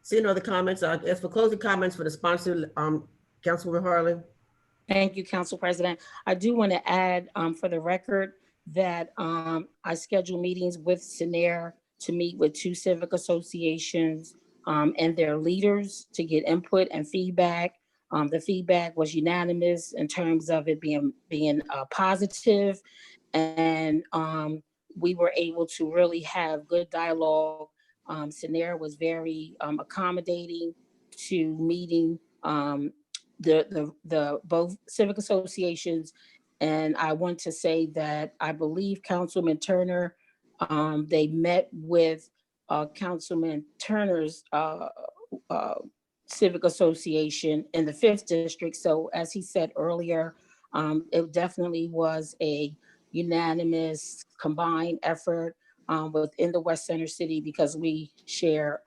Seeing no other comments, I ask for closing comments for the sponsor, Councilwoman Harley. Thank you, Council President. I do want to add for the record that I schedule meetings with SENER to meet with 2 civic associations and their leaders to get input and feedback. The feedback was unanimous in terms of it being positive, and we were able to really have good dialogue. SENER was very accommodating to meeting the both civic associations. And I want to say that I believe Councilman Turner, they met with Councilman Turner's civic association in the 5th district. So as he said earlier, it definitely was a unanimous combined effort within the West Center City, because we share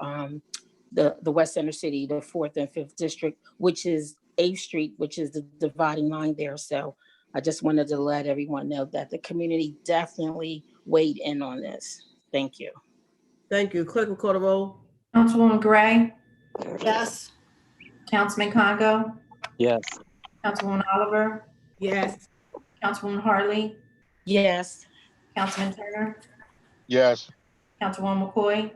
the West Center City, the 4th and 5th district, which is 8th Street, which is the dividing line there. So I just wanted to let everyone know that the community definitely weighed in on this. Thank you. Thank you. Clerk will call the roll. Councilwoman Gray, Yes. Councilman Congo, Yes. Councilwoman Oliver, Yes. Councilwoman Harley, Yes. Councilman Turner, Yes. Councilwoman McCoy,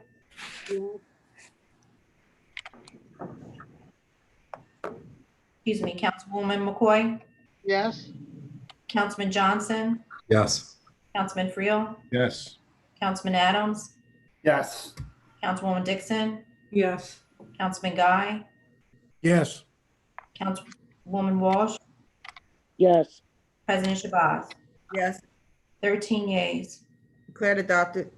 excuse me, Councilwoman McCoy, Yes. Councilman Johnson, Yes. Councilman Friel, Yes. Councilman Adams, Yes. Councilwoman Dixon, Yes. Councilman Guy, Yes. Councilwoman Walsh, Yes. President Shabazz. Yes, 13 yeas. declared adopted.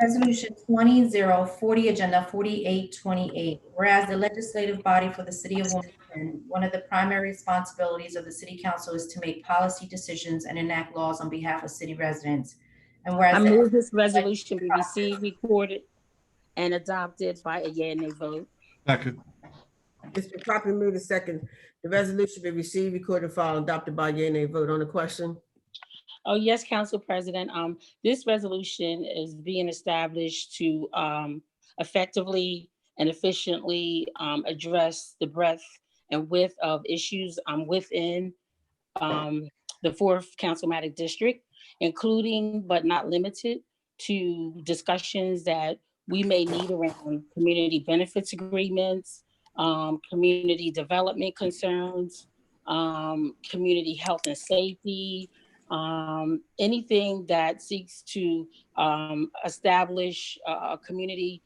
Resolution 20-040, Agenda 4828. Whereas the legislative body for the city of Wilmington, one of the primary responsibilities of the city council is to make policy decisions and enact laws on behalf of city residents. And I whereas move this resolution be received, recorded, and adopted by a yea and nay vote. Second. It's been properly moved and second. The resolution be received, recorded, filed, adopted by yea and nay vote on the question. Oh, yes, Council President. This resolution is being established to effectively and efficiently address the breadth and width of issues within the 4th Councilmatic District, including but not limited to discussions that we may need around community benefits agreements, community development concerns, community health and safety, anything that seeks to establish a community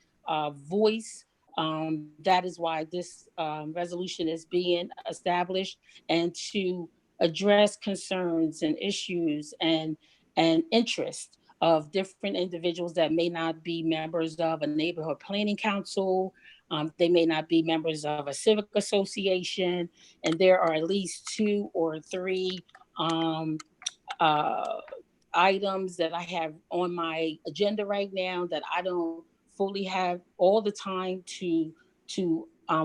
voice. That is why this resolution is being established, and to address concerns and issues and interest of different individuals that may not be members of a neighborhood planning council, They may not be members of a civic association, and there are at least 2 or 3 items that I have on my agenda right now that I don't fully have all the time to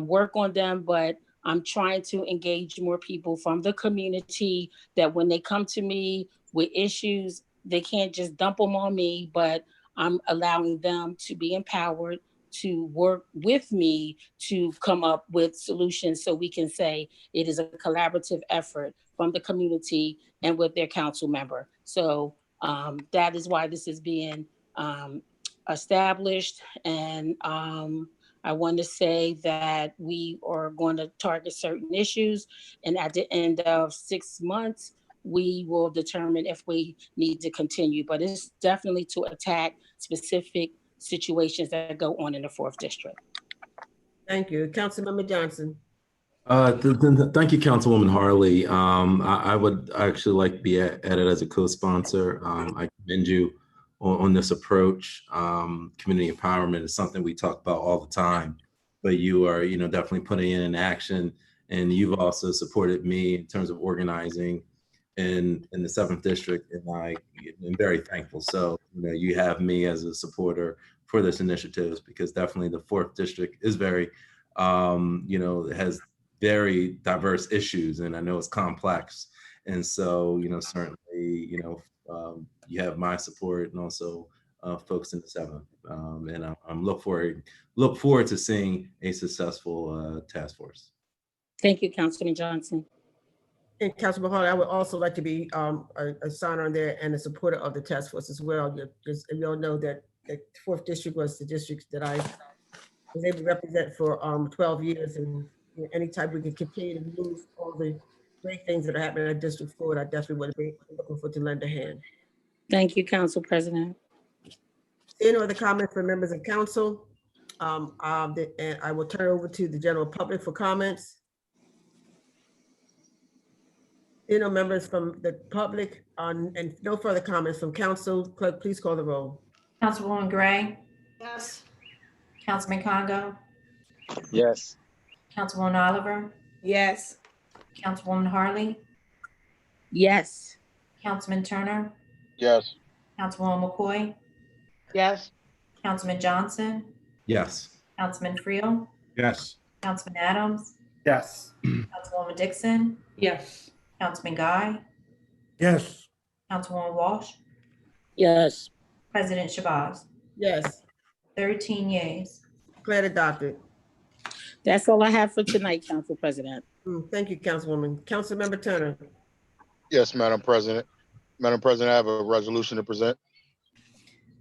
work on them, but I'm trying to engage more people from the community that when they come to me with issues, they can't just dump them on me, but I'm allowing them to be empowered to work with me to come up with solutions so we can say it is a collaborative effort from the community and with their council member. So that is why this is being established. And I want to say that we are going to target certain issues, and at the end of 6 months, we will determine if we need to continue, but it's definitely to attack specific situations that go on in the 4th District. Thank you. Councilmember Johnson. Thank you, Councilwoman Harley. I would actually like to be added as a co-sponsor. I commend you on this approach. Community empowerment is something we talk about all the time, but you are, definitely putting it in action, and you've also supported me in terms of organizing in the 7th District, and I am very thankful. So, you have me as a supporter for this initiative, because definitely the 4th District is very, has very diverse issues, and I know it's complex. And so, certainly, you have my support, and also folks in the 7th. And I'm look forward to seeing a successful task force. Thank you, Councilman Johnson. And Councilman Hall, I would also like to be a signer on there and a supporter of the task force as well. You all know that the 4th District was the district that I was able to represent for 12 years. And anytime we can continue to move all the great things that are happening in our district forward, I definitely would be looking forward to lend a hand. Thank you, Council President. Any other comments from members of council? And I will turn it over to the general public for comments. Members from the public and no further comments from council. Clerk, please call the roll. Councilwoman Gray, Yes. Councilman Congo, Yes. Councilwoman Oliver, Yes. Councilwoman Harley, Yes. Councilman Turner, Yes. Councilwoman McCoy, Yes. Councilman Johnson, Yes. Councilman Friel, Yes. Councilman Adams, Yes. Councilwoman Dixon, Yes. Councilman Guy, Yes. Councilwoman Walsh, Yes. President Shabazz. Yes, 13 yeas. declared adopted. That's all I have for tonight, Council President. Thank you, Councilwoman. Councilmember Turner. Yes, Madam President. Madam President, I have a resolution to present.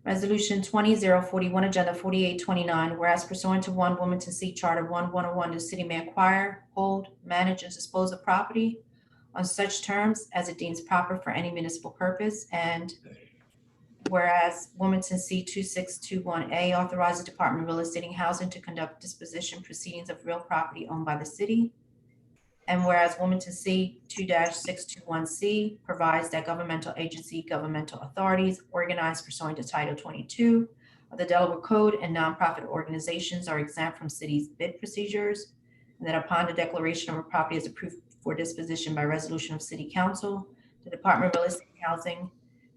Resolution 20-041, Agenda 4829, whereas pursuant to 1 Wilmington C Charter 1101, the city may acquire, hold, manage, and dispose of property on such terms as it deems proper for any municipal purpose. And whereas Wilmington C 2621A authorizes Department of Real Estate and Housing to conduct disposition proceedings of real property owned by the city. And whereas Wilmington C 2-621C provides that governmental agency, governmental authorities organized pursuant to Title 22 of the Delaware Code and nonprofit organizations are exempt from city's bid procedures. And that upon the declaration of a property as approved for disposition by resolution of City Council, the Department of Real Estate and Housing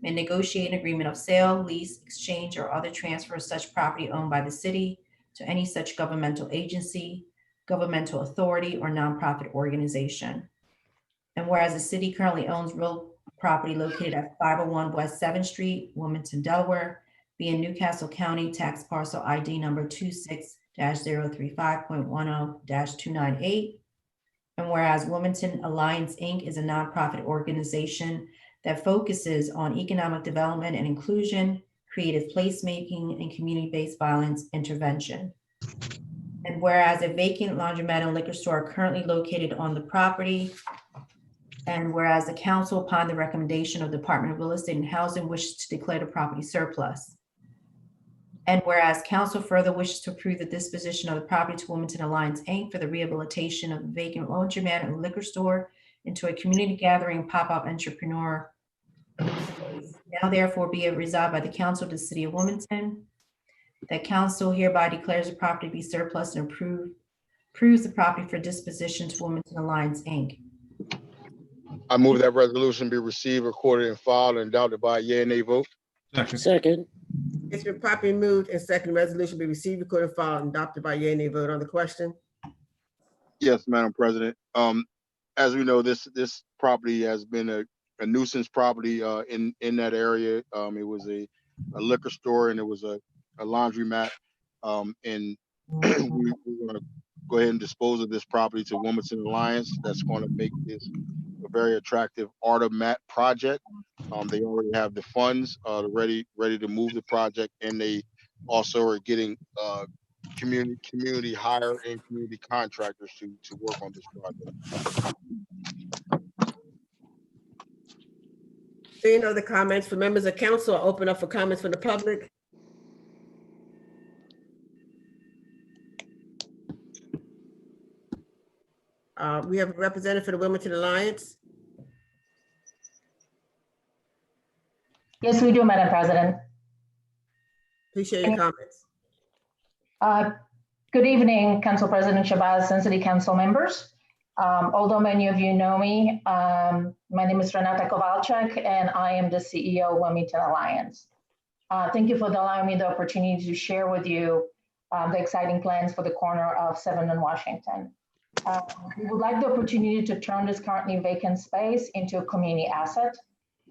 may negotiate an agreement of sale, lease, exchange, or other transfer of such property owned by the city to any such governmental agency, governmental authority, or nonprofit organization. And whereas the city currently owns real property located at 501 West 7th Street, Wilmington, Delaware, being Newcastle County, tax parcel ID number 26-035.10-298. And whereas Wilmington Alliance, Inc. is a nonprofit organization that focuses on economic development and inclusion, creative placemaking, and community-based violence intervention. And whereas a vacant laundromat and liquor store are currently located on the property, and whereas the council, upon the recommendation of the Department of Real Estate and Housing, wishes to declare the property surplus. And whereas council further wishes to approve the disposition of the property to Wilmington Alliance, Inc. for the rehabilitation of the vacant laundromat and liquor store into a community gathering pop-up entrepreneur. Now therefore be it resolved by the council of the city of Wilmington that council hereby declares the property to be surplus and approves the property for disposition to Wilmington Alliance, Inc. I move that resolution be received, recorded, and filed, and adopted by a yea and nay vote. Second. Second, It's been properly moved and second resolution be received, recorded, filed, and adopted by yea and nay vote on the question. Yes, Madam President. As we know, this property has been a nuisance property in that area. It was a liquor store and it was a laundromat. And we're going to go ahead and dispose of this property to Wilmington Alliance. That's going to make this a very attractive automat project. They already have the funds ready to move the project, and they also are getting community hire and community contractors to work on this project. Seeing other comments from members of council, I'll open up for comments from the public. We have a representative for the Wilmington Alliance. Yes, we do, Madam President. Please share your comments. Good evening, Council President Shabazz and City Council members. Although many of you know me, my name is Renata Kowalczyk, and I am the CEO of Wilmington Alliance. Thank you for allowing me the opportunity to share with you the exciting plans for the corner of 7th and Washington. We would like the opportunity to turn this currently vacant space into a community asset.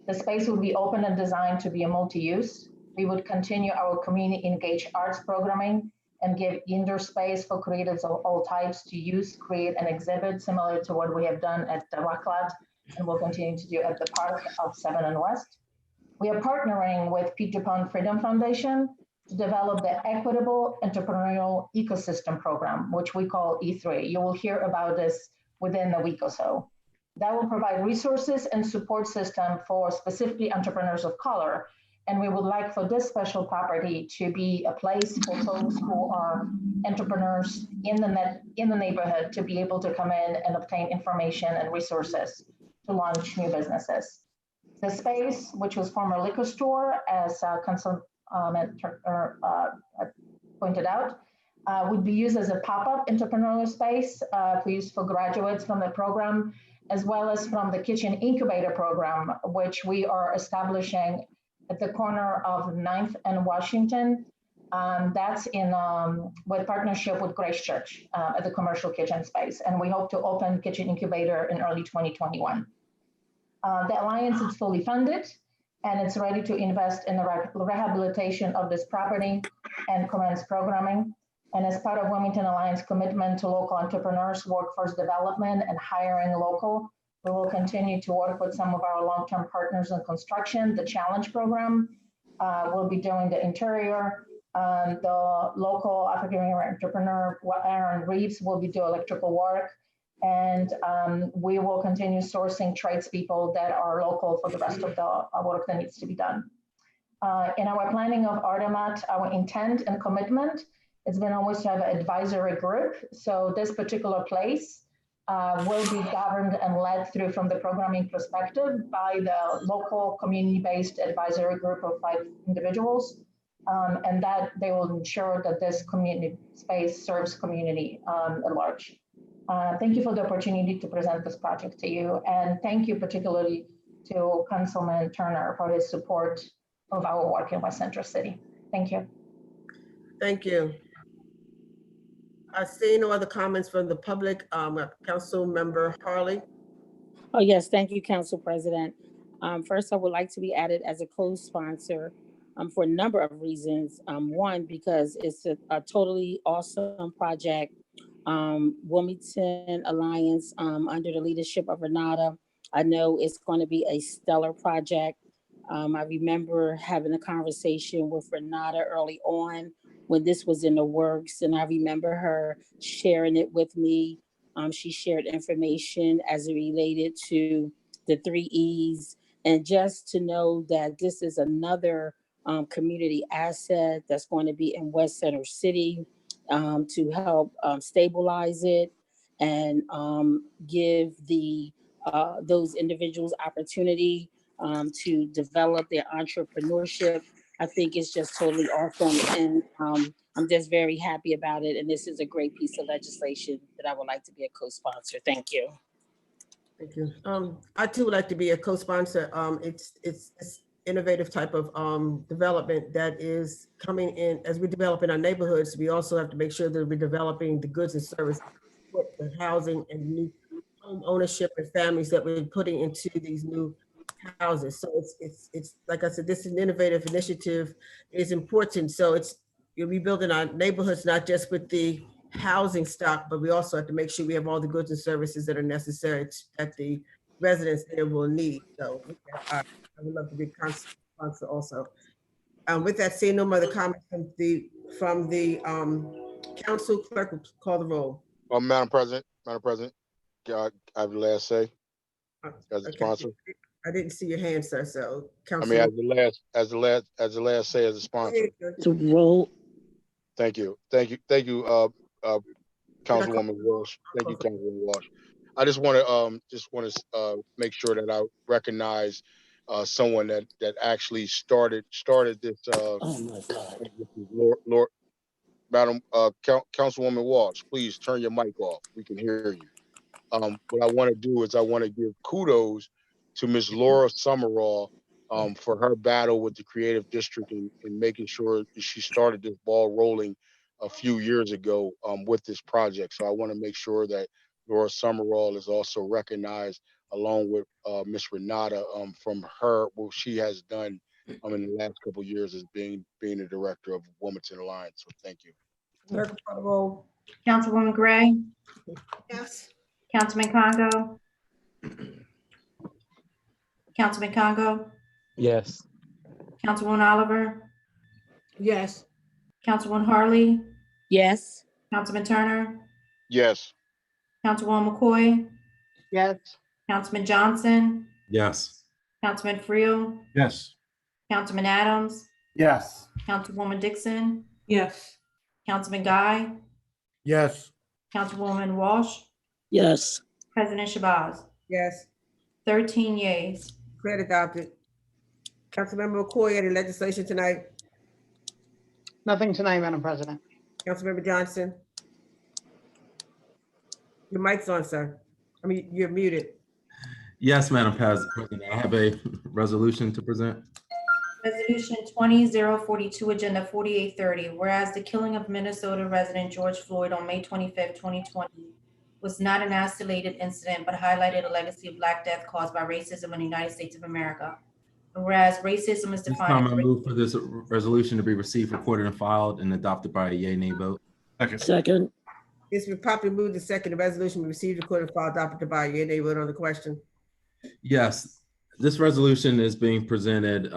The space will be open and designed to be a multi-use. We would continue our community engaged arts programming and give indoor space for creatives of all types to use, create, and exhibit, similar to what we have done at the Rockland and will continue to do at the park of 7th and West. We are partnering with Pete DuPont Freedom Foundation to develop the Equitable Entrepreneurial Ecosystem Program, which we call E3. You will hear about this within a week or so. That will provide resources and support system for specifically entrepreneurs of color. And we would like for this special property to be a place for folks who are entrepreneurs in the neighborhood to be able to come in and obtain information and resources to launch new businesses. The space, which was former liquor store, as Councilman pointed out, would be used as a pop-up entrepreneurial space for use for graduates from the program, as well as from the Kitchen Incubator Program, which we are establishing at the corner of 9th and Washington. That's in with partnership with Grace Church at the commercial kitchen space. And we hope to open Kitchen Incubator in early 2021. The Alliance is fully funded and it's ready to invest in the rehabilitation of this property and commence programming. And as part of Wilmington Alliance commitment to local entrepreneurs, workforce development, and hiring local, we will continue to work with some of our long-term partners in construction. The Challenge program will be doing the interior. The local African-American entrepreneur, Aaron Reeves, will be doing electrical work. And we will continue sourcing tradespeople that are local for the rest of the work that needs to be done. In our planning of Artemat, our intent and commitment, it's been always to have an advisory group. So this particular place will be governed and led through from the programming perspective by the local community-based advisory group of 5 individuals. And that they will ensure that this community space serves community at large. Thank you for the opportunity to present this project to you. And thank you particularly to Councilman Turner for his support of our work in West Central City. Thank you. Thank you. I see no other comments from the public. Council Member Harley. Oh, yes, thank you, Council President. First, I would like to be added as a co-sponsor for a number of reasons. One, because it's a totally awesome project. Wilmington Alliance, under the leadership of Renata, I know it's going to be a stellar project. I remember having a conversation with Renata early on when this was in the works, and I remember her sharing it with me. She shared information as it related to the 3 E's, and just to know that this is another community asset that's going to be in West Center City to help stabilize it and give those individuals opportunity to develop their entrepreneurship I think it's just totally awesome. And I'm just very happy about it. And this is a great piece of legislation that I would like to be a co-sponsor. Thank you. Thank you. I too would like to be a co-sponsor. It's innovative type of development that is coming in as we develop in our neighborhoods. We also have to make sure that we're developing the goods and services, the housing and new home ownership and families that we're putting into these new houses. So it's like I said, this is an innovative initiative. It's important. So you're rebuilding our neighborhoods, not just with the housing stock, but we also have to make sure we have all the goods and services that are necessary that the residents there will need. So I would love to be a sponsor also. With that, seeing no other comments from the council, clerk will call the roll. Madam President, I have the last say as a Okay. sponsor. I didn't see your hand, sir. So I council. mean, as the last say as a sponsor. To roll. Thank you, Councilwoman Walsh. Thank you, Councilwoman Walsh. I just want to make sure that I recognize someone that actually started this. Oh my God. Lord, Madam Councilwoman Walsh, please turn your mic off. We can hear you. What I want to do is I want to give kudos to Ms. Laura Summerall for her battle with the Creative District and making sure she started this ball rolling a few years ago with this project. So I want to make sure that Laura Summerall is also recognized along with Ms. Renata from what she has done in the last couple of years as being the director of Wilmington Alliance. So thank you. Clerk will call the roll. Councilwoman Gray, Yes. Councilman Congo, Councilman Congo, Yes. Councilwoman Oliver, Yes. Councilwoman Harley, Yes. Councilman Turner, Yes. Councilwoman McCoy, Yes. Councilman Johnson, Yes. Councilman Friel, Yes. Councilman Adams, Yes. Councilwoman Dixon, Yes. Councilman Guy, Yes. Councilwoman Walsh, Yes. President Shabazz. Yes, 13 yeas. declared adopted. Councilmember McCoy, any legislation tonight? Nothing tonight, Madam President. Councilmember Johnson? Your mic's on, sir. I mean, you're muted. Yes, Madam President, I have a resolution to present. Resolution 20-042, Agenda 4830. Whereas the killing of Minnesota resident George Floyd on May 25th, 2020 was not an isolated incident, but highlighted a legacy of Black death caused by racism in the United States of America. And whereas racism is This defined time as I move for this resolution to be received, recorded, and filed and adopted by a yea, nay vote. Second. Second. It's been properly moved and second. The resolution be received, recorded, and filed, adopted by you. Any vote on the question? Yes, this resolution is being presented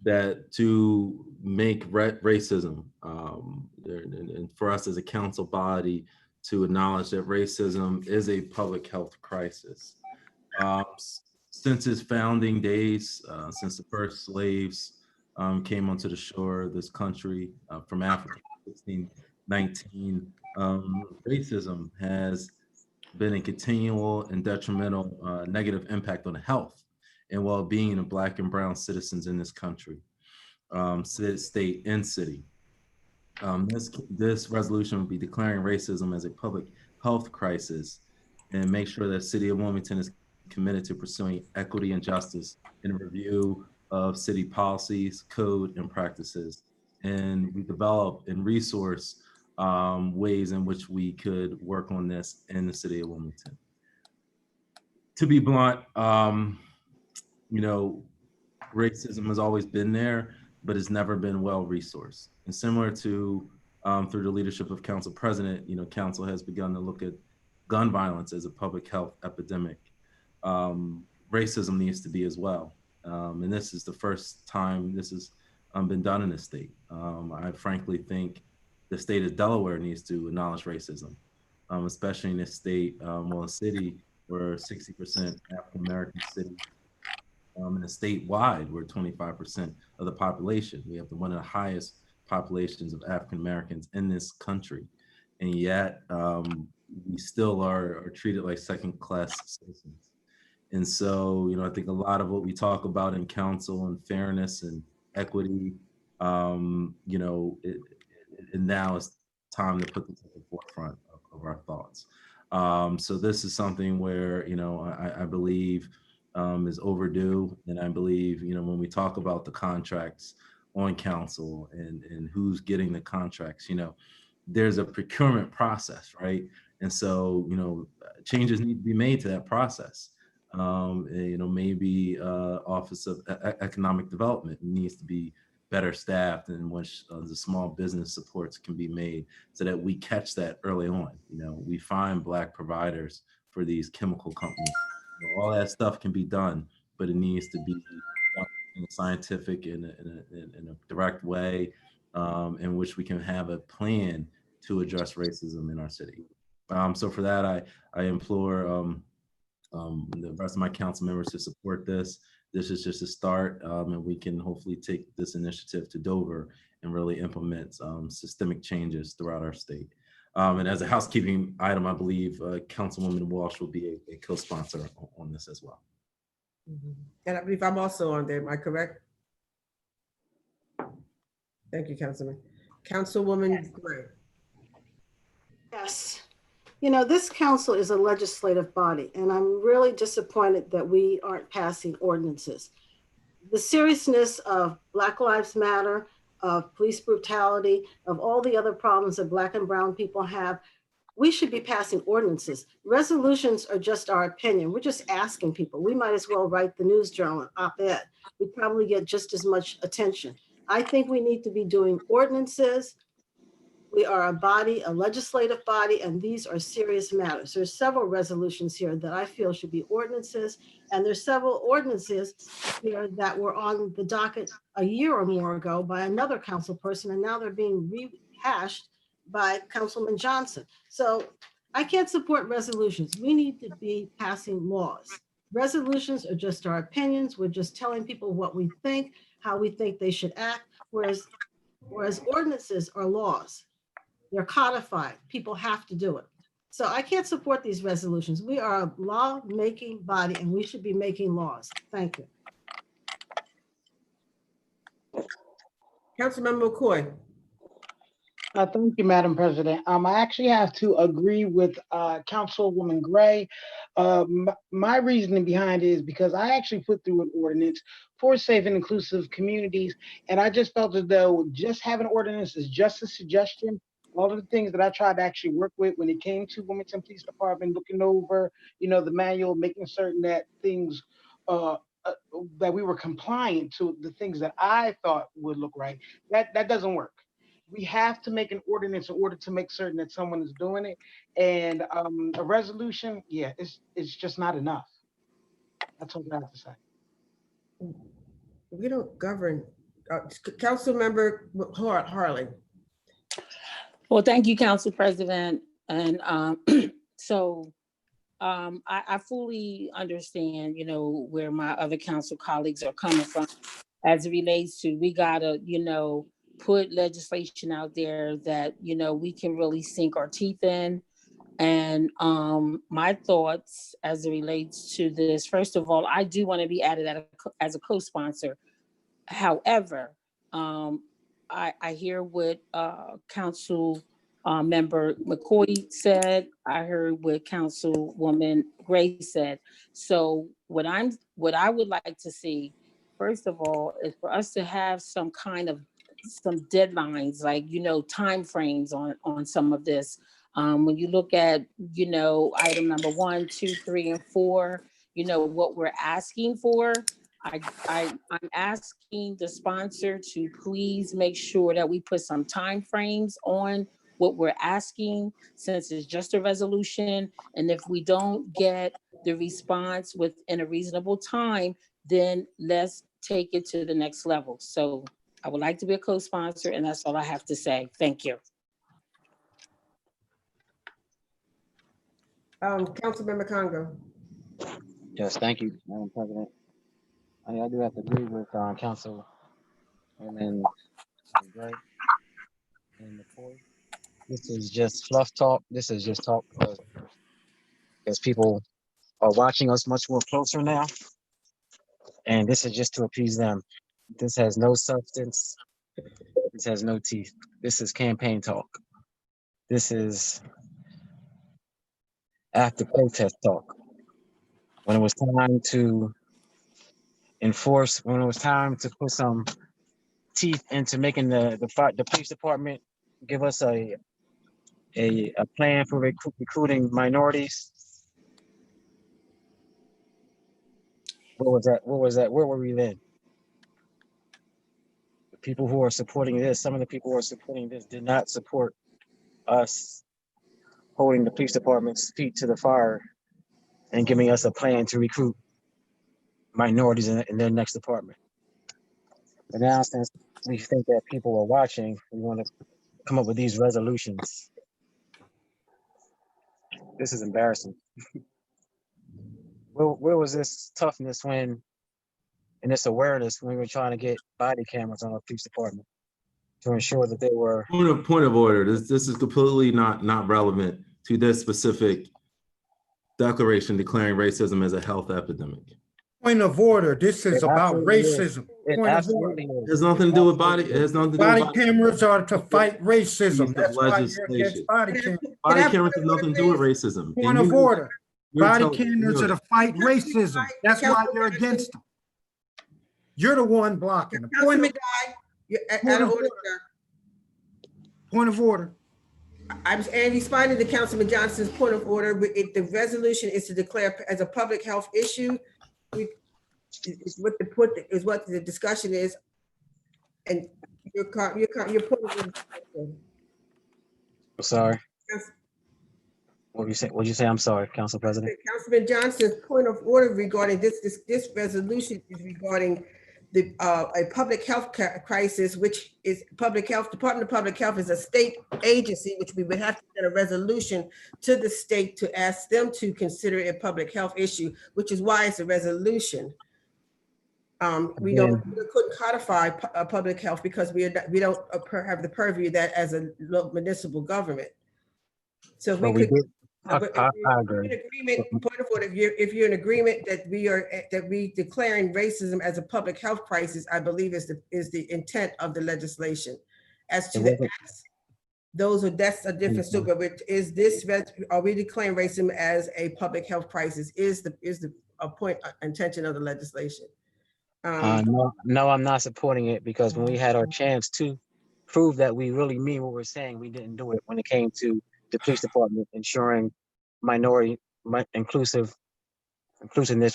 that to make racism and for us as a council body to acknowledge that racism is a public health crisis. Since its founding days, since the first slaves came onto the shore of this country from Africa in 1619, racism has been a continual and detrimental negative impact on the health and well-being of Black and brown citizens in this country, state and city. This resolution will be declaring racism as a public health crisis and make sure that City of Wilmington is committed to pursuing equity and justice in a review of city policies, code, and practices. And we develop and resource ways in which we could work on this in the City of Wilmington. To be blunt, racism has always been there, but it's never been well resourced. And similar to through the leadership of Council President, Council has begun to look at gun violence as a public health epidemic. Racism needs to be as well. And this is the first time this has been done in the state. I frankly think the state of Delaware needs to acknowledge racism, especially in a state, a city where 60% African-American city, and a statewide, we're 25% of the population. We have one of the highest populations of African-Americans in this country. And yet we still are treated like second-class citizens. And so, I think a lot of what we talk about in council and fairness and equity. And now it's time to put this at the forefront of our thoughts. So this is something where, I believe is overdue. And I believe, when we talk about the contracts on council and who's getting the contracts, there's a procurement process, right? And so, changes need to be made to that process. Maybe Office of Economic Development needs to be better staffed, in which the small business supports can be made so that we catch that early on. We find Black providers for these chemical companies. All that stuff can be done, but it needs to be done in a scientific, in a direct way, in which we can have a plan to address racism in our city. So for that, I implore the rest of my council members to support this. This is just a start, and we can hopefully take this initiative to Dover and really implement systemic changes throughout our state. And as a housekeeping item, I believe Councilwoman Walsh will be a co-sponsor on this as well. And I believe I'm also on there. Am I correct? Thank you, Councilman. Councilwoman Gray. Yes. This council is a legislative body, and I'm really disappointed that we aren't passing ordinances. The seriousness of Black Lives Matter, of police brutality, of all the other problems that Black and brown people have, we should be passing ordinances. Resolutions are just our opinion. We're just asking people. We might as well write the news journal and op-ed. We'd probably get just as much attention. I think we need to be doing ordinances. We are a body, a legislative body, and these are serious matters. There's several resolutions here that I feel should be ordinances, and there's several ordinances here that were on the docket a year or more ago by another council person, and now they're being rehashed by Councilman Johnson. So I can't support resolutions. We need to be passing laws. Resolutions are just our opinions. We're just telling people what we think, how we think they should act, whereas ordinances are laws. They're codified. People have to do it. So I can't support these resolutions. We are a law-making body, and we should be making laws. Thank you. Councilmember McCoy. Thank you, Madam President. I actually have to agree with Councilwoman Gray. My reasoning behind it is because I actually put through an ordinance for safe and inclusive communities, and I just felt as though just having an ordinance is just a suggestion. All of the things that I tried to actually work with when it came to Wilmington Police Department, looking over, the manual, making certain that things, that we were compliant to the things that I thought would look right. That doesn't work. We have to make an ordinance in order to make certain that someone is doing it. And a resolution, yeah, it's just not enough. That's all I have to say. We don't govern. Councilmember Harley. Well, thank you, Council President. And I fully understand, where my other council colleagues are coming from as it relates to, we gotta, put legislation out there that, we can really sink our teeth in. And my thoughts as it relates to this, first of all, I do want to be added as a co-sponsor. However, I hear what Council Member McCoy said. I heard what Councilwoman Gray said. So what I would like to see, first of all, is for us to have some deadlines, like time frames on some of this. When you look at item number 1, 2, 3, and 4, what we're asking for. I'm asking the sponsor to please make sure that we put some time frames on what we're asking, since it's just a resolution. And if we don't get the response within a reasonable time, then let's take it to the next level. So I would like to be a co-sponsor, and that's all I have to say. Thank you. Councilmember Congo. Yes, thank you, Madam President. I do have to agree with Councilwoman Gray and McCoy. This is just fluff talk. This is just talk because people are watching us much more closer now. And this is just to appease them. This has no substance. This has no teeth. This is campaign talk. This is after protest talk. When it was time to enforce, when it was time to put some teeth into making the police department give us a plan for recruiting minorities. What was that? What was that? Where were we then? The people who are supporting this, some of the people who are supporting this did not support us holding the police department's feet to the fire and giving us a plan to recruit minorities in their next department. But now, since we think that people are watching, we want to come up with these resolutions. This is embarrassing. Where was this toughness and this awareness when we were trying to get body cameras on our police department to ensure that they were— Point of order. This is completely not relevant to this specific declaration declaring racism as a health epidemic. Point of order. This is about racism. Point of order. It has nothing to do with body. It has nothing to do with Body cameras are to fight racism. That's why you're against body cameras. Body cameras have nothing to do with racism. Point of order. Body cameras are to fight racism. That's why you're against them. You're the one blocking them. Councilman Guy, you're out of order, sir. Point of order. I'm responding to Councilman Johnson's point of order. The resolution is to declare as a public health issue. Is what the discussion is, and your point of order. Sorry. What did you say? I'm sorry, Council President. Councilman Johnson's point of order regarding this resolution is regarding a public health crisis, which is public health. Department of Public Health is a state agency, which we would have to get a resolution to the state to ask them to consider a public health issue, which is why it's a resolution. We couldn't codify public health because we don't have the purview of that as a municipal government. So if we could. I agree. Point of order, if you're in agreement that we declaring racism as a public health crisis, I believe is the intent of the legislation. As to the acts, that's a different story. But are we declaring racism as a public health crisis? Is the intention of the legislation? No, I'm not supporting it because when we had our chance to prove that we really mean what we're saying, we didn't do it when it came to the police department ensuring inclusiveness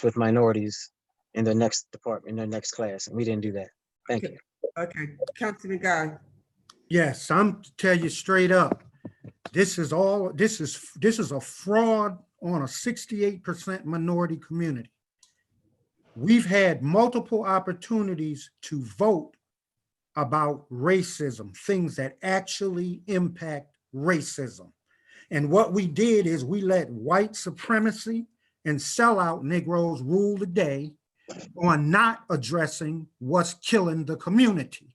with minorities in the next department, in their next class, and we didn't do that. Thank you. Okay, Councilman Guy. Yes, I'm tell you straight up. This is a fraud on a 68% minority community. We've had multiple opportunities to vote about racism, things that actually impact racism. And what we did is we let white supremacy and sellout Negroes rule the day on not addressing what's killing the community.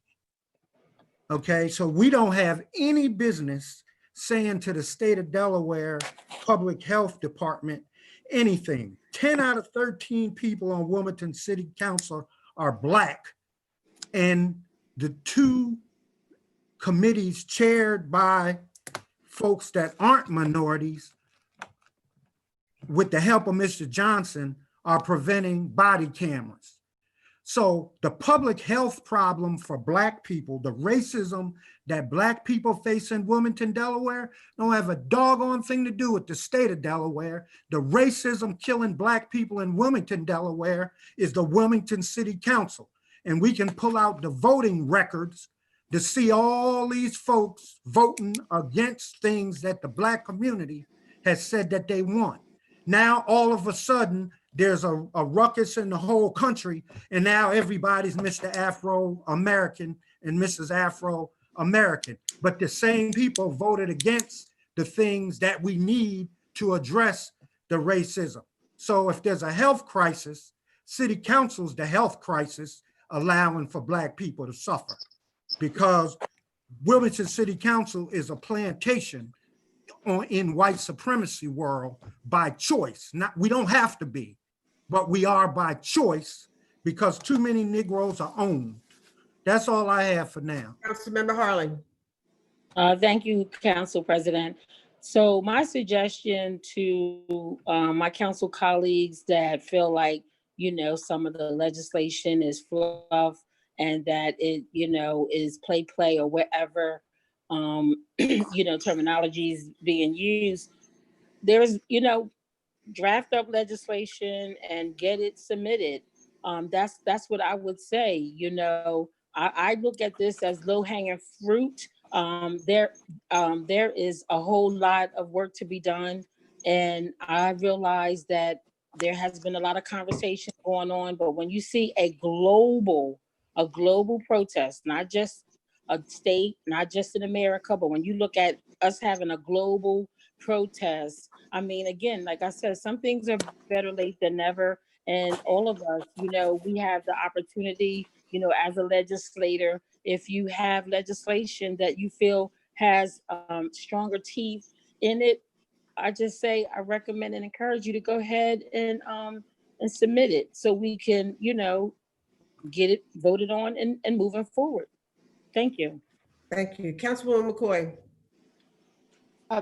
Okay, so we don't have any business saying to the state of Delaware Public Health Department anything. 10 out of 13 people on Wilmington City Council are Black, and the two committees chaired by folks that aren't minorities, with the help of Mr. Johnson, are preventing body cameras. So the public health problem for Black people, the racism that Black people face in Wilmington, Delaware, don't have a doggone thing to do with the state of Delaware. The racism killing Black people in Wilmington, Delaware is the Wilmington City Council. And we can pull out the voting records to see all these folks voting against things that the Black community has said that they want. Now, all of a sudden, there's a ruckus in the whole country, and now everybody's Mr. Afro-American and Mrs. Afro-American. But the same people voted against the things that we need to address the racism. So if there's a health crisis, City Council's the health crisis, allowing for Black people to suffer, because Wilmington City Council is a plantation in white supremacy world by choice. We don't have to be, but we are by choice because too many Negroes are owned That's all I have for now. Councilmember Harley. Thank you, Council President. So my suggestion to my council colleagues that feel like, some of the legislation is fluff and that it, is play or whatever, terminology is being used. There's, draft up legislation and get it submitted. That's what I would say. I look at this as low hanging fruit. There is a whole lot of work to be done, and I realize that there has been a lot of conversation going on. But when you see a global protest, not just a state, not just in America, but when you look at us having a global protest, I mean, again, like I said, some things are better late than never. And all of us, we have the opportunity, as a legislator, if you have legislation that you feel has stronger teeth in it, I just say I recommend and encourage you to go ahead and submit it so we can, get it voted on and moving forward. Thank you. Thank you. Councilwoman McCoy.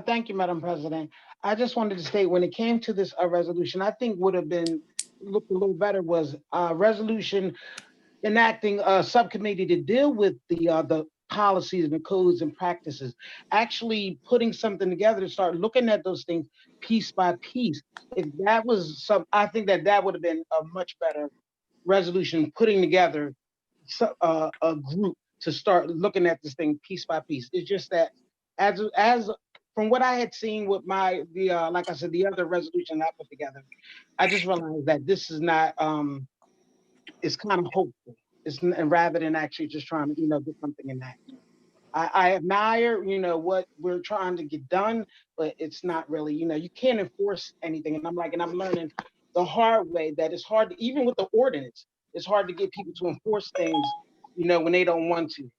Thank you, Madam President. I just wanted to state when it came to this resolution, I think would have been looked a little better was a resolution enacting a subcommittee to deal with the policies and the codes and practices, actually putting something together to start looking at those things piece by piece. If that was I think that would have been a much better resolution, putting together a group to start looking at this thing piece by piece. It's just that as from what I had seen with like I said, the other resolution I put together, I just realized that this is not, it's kind of hopeful. And rather than actually just trying to, get something in that. I admire, what we're trying to get done, but it's not really, you can't enforce anything. And I'm learning the hard way that it's hard to, even with the ordinance, it's hard to get people to enforce things, when they don't want to.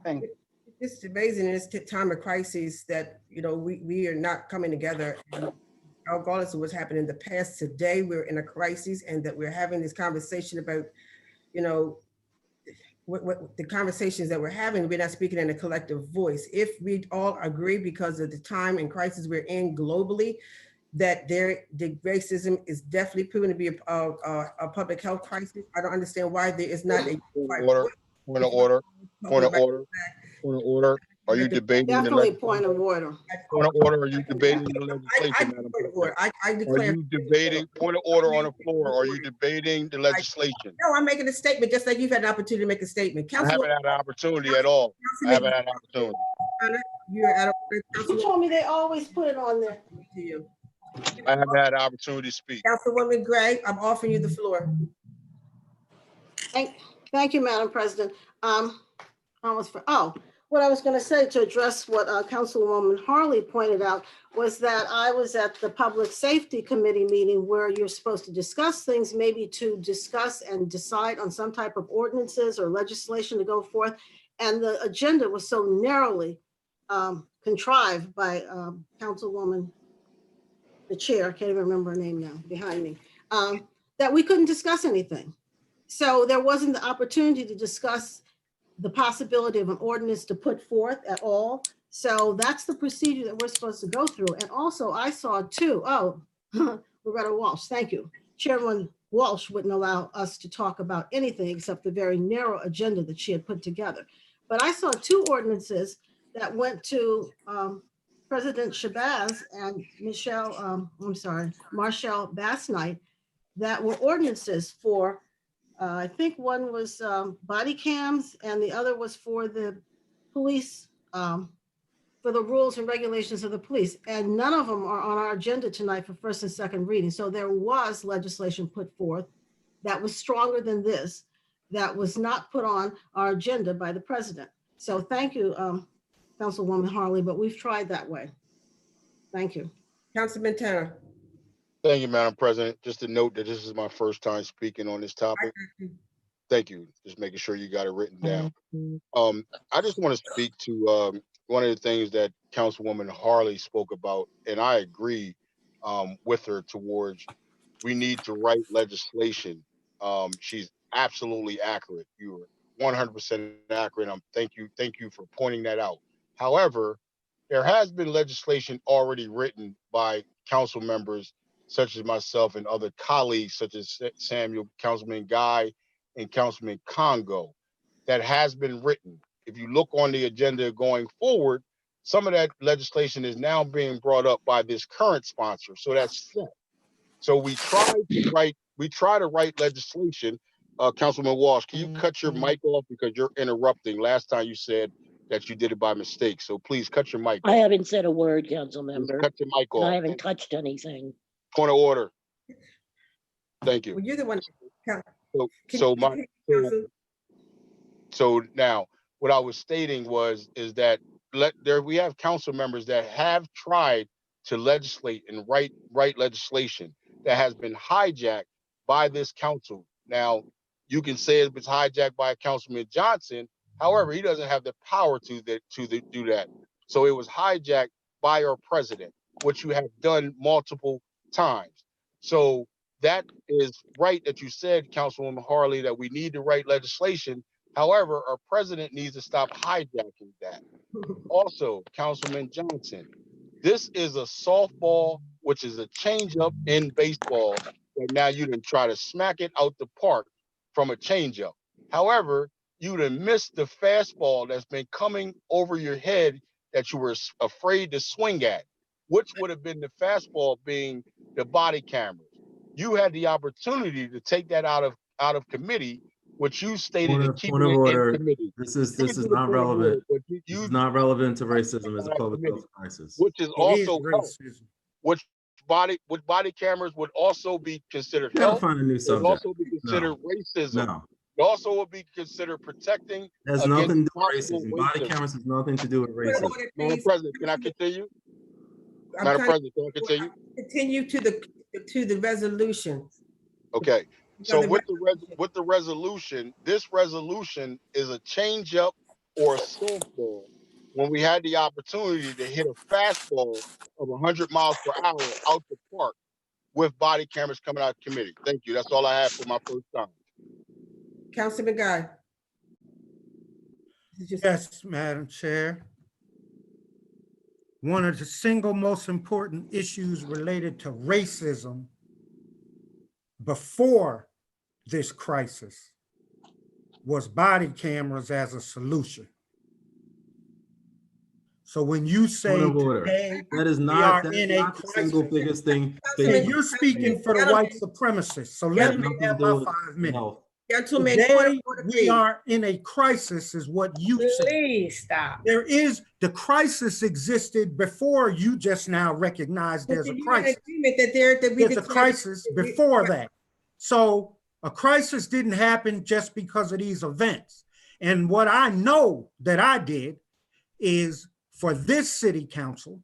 Thank you. It's amazing in this time of crisis that, we are not coming together. And regardless of what's happened in the past, today we're in a crisis and that we're having this conversation about, what the conversations that we're having, we're not speaking in a collective voice. If we all agree because of the time and crisis we're in globally, that the racism is definitely proven to be a public health crisis. I don't understand why there is not a Point of order. Are you debating? Definitely point of order. Point of order. Are you debating the legislation, Madam President? I declare. Are you debating point of order on the floor? Are you debating the legislation? No, I'm making a statement, just like you've had an opportunity to make a statement. I haven't had an opportunity at all. I haven't had an opportunity. You're at You told me they always put it on there. I haven't had an opportunity to speak. Councilwoman Gray, I'm offering you the floor. Thank you, Madam President. What I was going to say to address what Councilwoman Harley pointed out was that I was at the Public Safety Committee meeting where you're supposed to discuss things, maybe to discuss and decide on some type of ordinances or legislation to go forth. And the agenda was so narrowly contrived by Councilwoman, the chair, I can't even remember her name now, behind me, that we couldn't discuss anything. So there wasn't the opportunity to discuss the possibility of an ordinance to put forth at all. So that's the procedure that we're supposed to go through. And also I saw too, Loretta Walsh, thank you. Chairman Walsh wouldn't allow us to talk about anything except the very narrow agenda that she had put together. But I saw two ordinances that went to President Shabazz and Marshall Bass-Knight that were ordinances for I think one was body cams and the other was for the police, for the rules and regulations of the police. And none of them are on our agenda tonight for first and second reading. So there was legislation put forth that was stronger than this, that was not put on our agenda by the president. So thank you, Councilwoman Harley, but we've tried that way. Thank you. Councilman Tanner. Thank you, Madam President. Just to note that this is my first time speaking on this topic. Thank you. Just making sure you got it written down. I just want to speak to one of the things that Councilwoman Harley spoke about, and I agree with her towards we need to write legislation. She's absolutely accurate. You're 100% accurate. Thank you for pointing that out. However, there has been legislation already written by council members such as myself and other colleagues such as Samuel, Councilman Guy, and Councilman Congo that has been written. If you look on the agenda going forward, some of that legislation is now being brought up by this current sponsor. So that's set. So we try to write legislation. Councilman Walsh, can you cut your mic off because you're interrupting? Last time you said that you did it by mistake. So please cut your mic off. I haven't said a word, council member. Cut your mic And off. I haven't touched anything. Point of order. Thank you. Well, you're the one. So now what I was stating is that we have council members that have tried to legislate and write legislation that has been hijacked by this council. Now, you can say it was hijacked by Councilman Johnson. However, he doesn't have the power to do that. So it was hijacked by our president, which you have done multiple times. So that is right that you said, Councilwoman Harley, that we need to write legislation. However, our president needs to stop hijacking that. Also, Councilman Johnson, this is a softball, which is a changeup in baseball, that now you done try to smack it out the park from a changeup. However, you done missed the fastball that's been coming over your head that you were afraid to swing at, which would have been the fastball being the body cameras. You had the opportunity to take that out of committee, which you stated to keep it in committee. This is not relevant. This is not relevant to racism as a public health crisis. Which is also health. Which body cameras would also be considered health. Find a new subject. Would also be considered racism. No. It also would be considered protecting. Has nothing to do with racism. Body cameras has nothing to do with racism. Madam President, can I continue? Madam President, can I continue? Continue to the resolution. Okay. So with the resolution, this resolution is a changeup or a softball when we had the opportunity to hit a fastball of 100 miles per hour out the park with body cameras coming out of committee. Thank you. That's all I have for my first time. Councilman Guy. Yes, Madam Chair. One of the single most important issues related to racism before this crisis was body cameras as a solution. So when you say today that is we not, are in a crisis, the single biggest thing. you're speaking for the white supremacists. So let me have my 5 minutes. Gentlemen, today we are in a crisis is what you said. Please stop. The crisis existed before you just now recognized there's a crisis. There's a crisis before that. So a crisis didn't happen just because of these events. And what I know that I did is for this city council,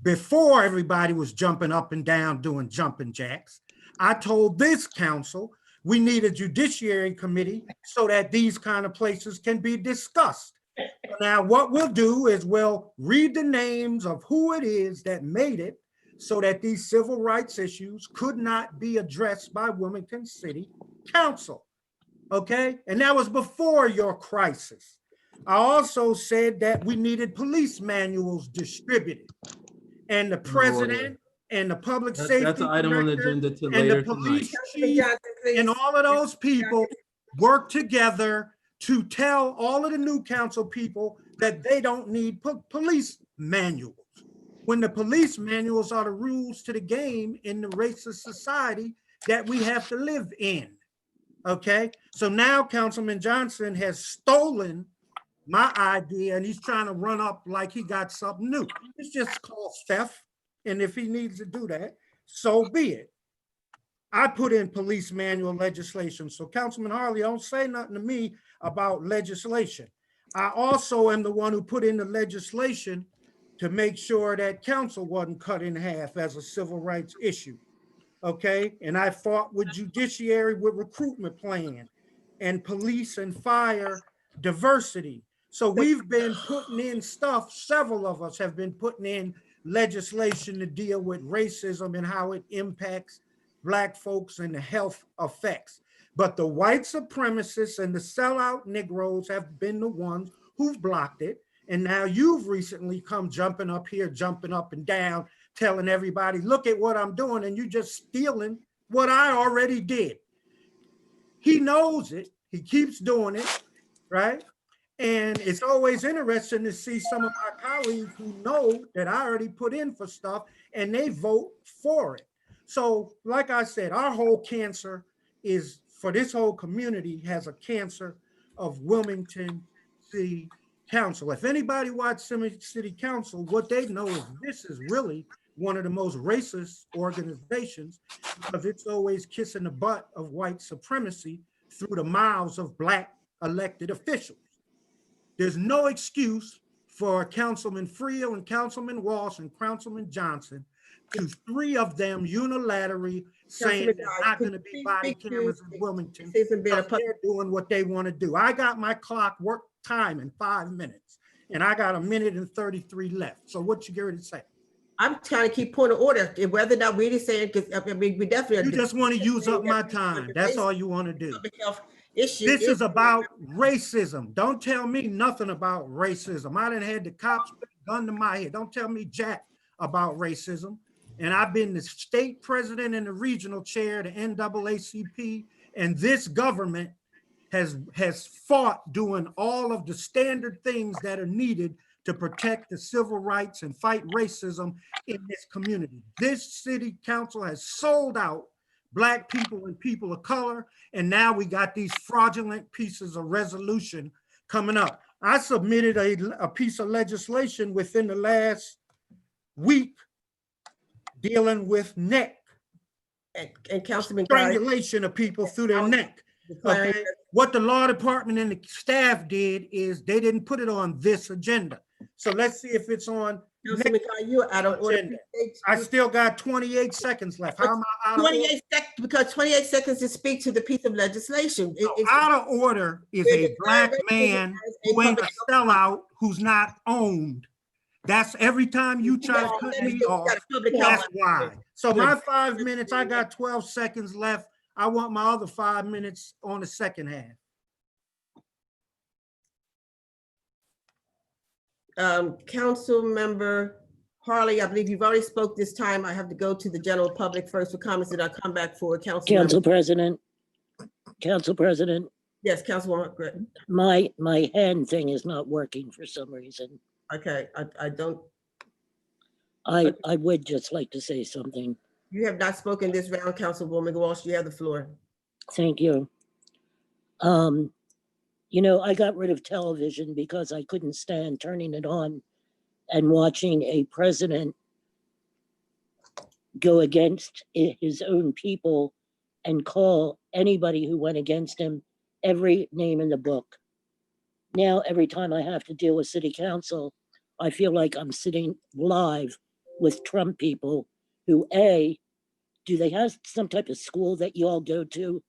before everybody was jumping up and down doing jumping jacks, I told this council we need a judiciary committee so that these kind of places can be discussed. Now, what we'll do is we'll read the names of who it is that made it so that these civil rights issues could not be addressed by Wilmington City Council, okay? And that was before your crisis. I also said that we needed police manuals distributed, and the president and the public safety that's an item on the agenda to later and the police tonight. chief and all of those people work together to tell all of the new council people that they don't need police manuals. When the police manuals are the rules to the game in the racist society that we have to live in, okay? So now Councilman Johnson has stolen my idea and he's trying to run up like he got something new. It's just called theft. And if he needs to do that, so be it. I put in police manual legislation. So Councilman Harley, don't say nothing to me about legislation. I also am the one who put in the legislation to make sure that council wasn't cut in half as a civil rights issue, okay? And I fought with judiciary with recruitment plan and police and fire diversity. So we've been putting in stuff, several of us have been putting in legislation to deal with racism and how it impacts Black folks and the health effects. But the white supremacists and the sellout Negroes have been the ones who've blocked it. And now you've recently come jumping up here, jumping up and down, telling everybody, look at what I'm doing, and you're just stealing what I already did. He knows it. He keeps doing it, right? And it's always interesting to see some of my colleagues who know that I already put in for stuff and they vote for it. So like I said, our whole cancer is, for this whole community, has a cancer of Wilmington City Council. If anybody watched City Council, what they know is this is really one of the most racist organizations because it's always kissing the butt of white supremacy through the mouths of Black elected officials. There's no excuse for Councilman Friel and Councilman Walsh and Councilman Johnson to three of them unilaterally saying there's not going to be body cameras in Wilmington because they're doing what they want to do. I got my clock work time in 5 minutes and I got 1 minute and 33 left. So what you get ready to say? I'm trying to keep point of order, whether or not we're saying, because I mean, we definitely. You just want to use up my time. That's all you want to do. Issue. This is about racism. Don't tell me nothing about racism. I done had the cops put a gun to my head. Don't tell me jack about racism. And I've been the state president and the regional chair, the NAACP, and this government has fought doing all of the standard things that are needed to protect the civil rights and fight racism in this community. This city council has sold out Black people and people of color, and now we got these fraudulent pieces of resolution coming up. I submitted a piece of legislation within the last week dealing with neck and Councilman strangulation of people through their neck. Okay. What the law department and the staff did is they didn't put it on this agenda. So let's see if it's on. You're out of order. I still got 28 seconds left. How am I out of 28 seconds? Because 28 seconds to speak to the piece of legislation. Out of order is a Black man who ain't a sellout, who's not owned. That's every time you try to cut me off, that's why. So my 5 minutes, I got 12 seconds left. I want my other 5 minutes on the second half. Council Member Harley, I believe you've already spoke this time. I have to go to the general public first for comments that I come back for Council President. Yes, Councilwoman Gretton. My hand thing is not working for some reason. Okay, I don't. I would just like to say something. You have not spoken this round, Councilwoman Walsh. You have the floor. Thank you. You know, I got rid of television because I couldn't stand turning it on and watching a president go against his own people and call anybody who went against him every name in the book. Now, every time I have to deal with city council, I feel like I'm sitting live with Trump people who, A, do they have some type of school that you all go to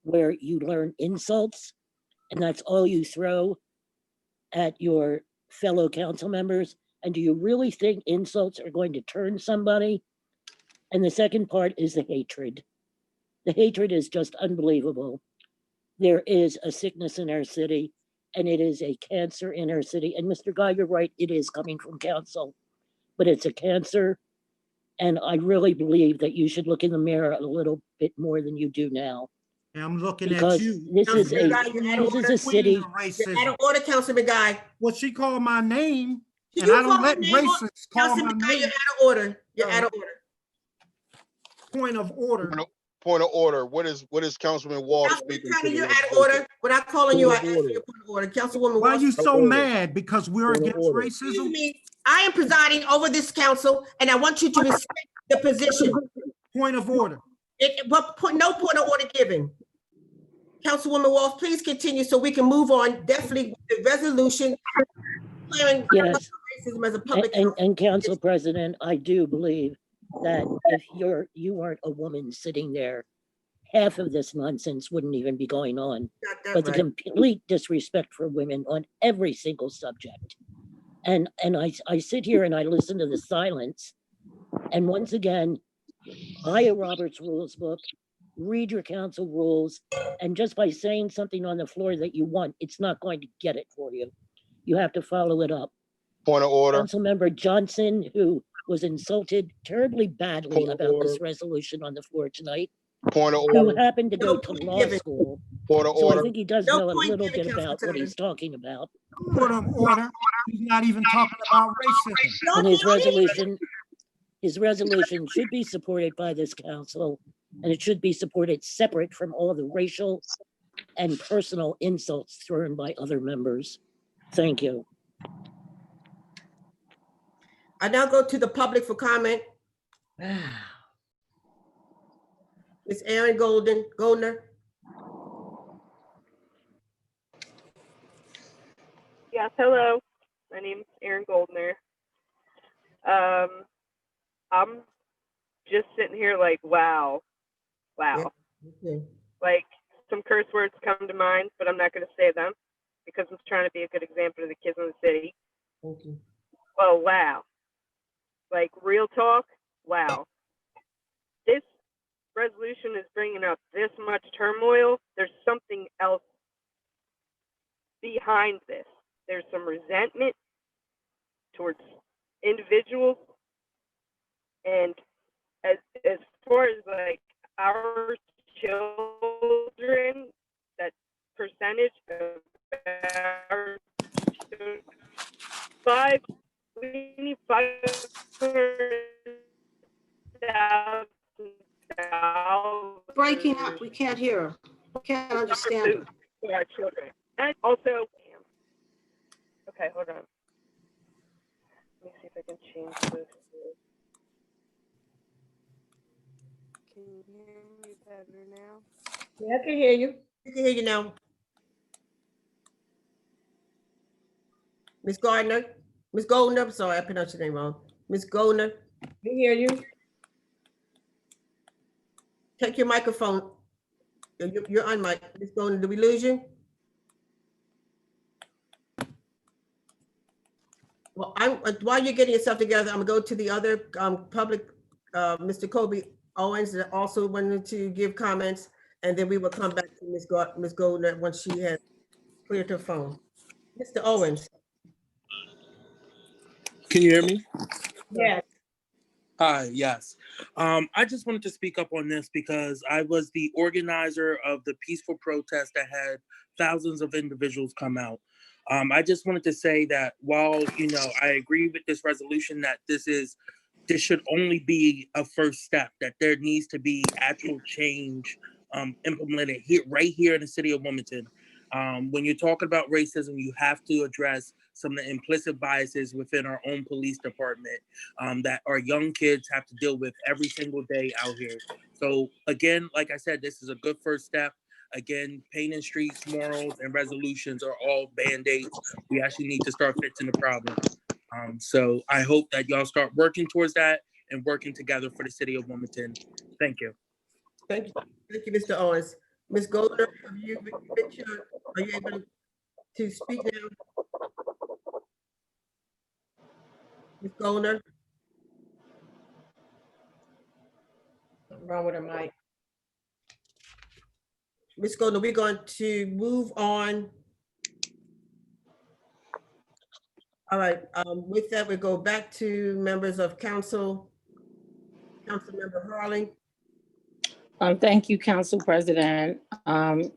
where you learn insults and that's all you throw at your fellow council members? And do you really think insults are going to turn somebody? And the second part is the hatred. The hatred is just unbelievable. There is a sickness in our city, and it is a cancer in our city. And Mr. Guy, you're right, it is coming from council, but it's a cancer. And I really believe that you should look in the mirror a little bit more than you do now. I'm looking because at you. This is a city. You're out of order, Councilman Guy. Well, she called my name, and I don't let racists call my name. You're out of order. You're out of order. Point of order. Point of order. What is Councilman Walsh speaking to? You're out of order. Without calling you, I ask for your point of order. Councilwoman. Why are you so mad? Because we're against racism? Excuse me. I am presiding over this council, and I want you to respect the position. Point of order. No point of order given. Councilwoman Walsh, please continue so we can move on. Definitely the resolution. Yes. As a public and Council President, I do believe that if you weren't a woman sitting there, half of this nonsense wouldn't even be going on. But the complete disrespect for women on every single subject. And I sit here and I listen to the silence. And once again, by a Robert's Rules book, read your council rules, and just by saying something on the floor that you want, it's not going to get it for you. You have to follow it up. Point of order. Councilmember Johnson, who was insulted terribly badly Point of about order. this resolution on the floor tonight, Point of who order. happened to go No to point law given. school. Point of So I order. think he does No know a point little given, bit Councilman about what Turner. he's talking about. Point of order. He's not even talking about racism. No, And his no, resolution should be supported by this council, and it should be supported separate from all the racial and personal insults thrown by other members. Thank you. I now go to the public for comment. Ms. Erin Goldner. Yes, hello. My name's Erin Goldner. I'm just sitting here like, wow. Okay. Like, some curse words come to mind, but I'm not going to say them because I'm trying to be a good example to the kids in the city. Thank you. Oh, wow. Like, real talk, wow. This resolution is bringing up this much turmoil. There's something else behind this. There's some resentment towards individuals, and as far as like our children, that percentage of our children, we need 500,000 Breaking up, we can't hear her. We can't understand her. for our children. And also, okay, hold on. Let me see if I can change this. Can you hear me better now? Yeah, I can hear you. We can hear you now. Ms. Gardner, Ms. Goldner, I'm sorry, I pronounced your name wrong. Ms. Goldner, We hear you. take your microphone. You're on mic. Ms. Goldner, did we lose you? Well, while you're getting yourself together, I'm gonna go to the other public, Mr. Kobe Owens that also wanted to give comments, and then we will come back to Ms. Goldner once she has cleared her phone. Mr. Owens. Can you hear me? Yes. Hi, yes. I just wanted to speak up on this because I was the organizer of the peaceful protest that had thousands of individuals come out. I just wanted to say that while, I agree with this resolution that this should only be a first step, that there needs to be actual change implemented right here in the city of Wilmington. When you're talking about racism, you have to address some of the implicit biases within our own police department that our young kids have to deal with every single day out here. So again, like I said, this is a good first step. Again, painting streets, morals, and resolutions are all Band-Aids. We actually need to start fixing the problem. So I hope that y'all start working towards that and working together for the city of Wilmington. Thank you. Thank you, Mr. Owens. Ms. Goldner, are you able to speak now? Ms. Goldner? Something wrong with her mic. Ms. Goldner, we're going to move on. All right, with that, we go back to members of council. Councilmember Harley. Thank you, Council President. And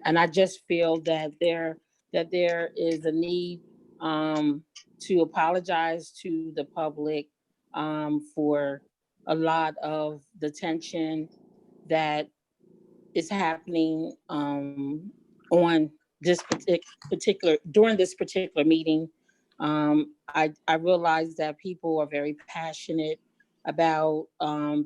I just feel that there is a need to apologize to the public for a lot of the tension that is happening on this during this particular meeting. I realize that people are very passionate about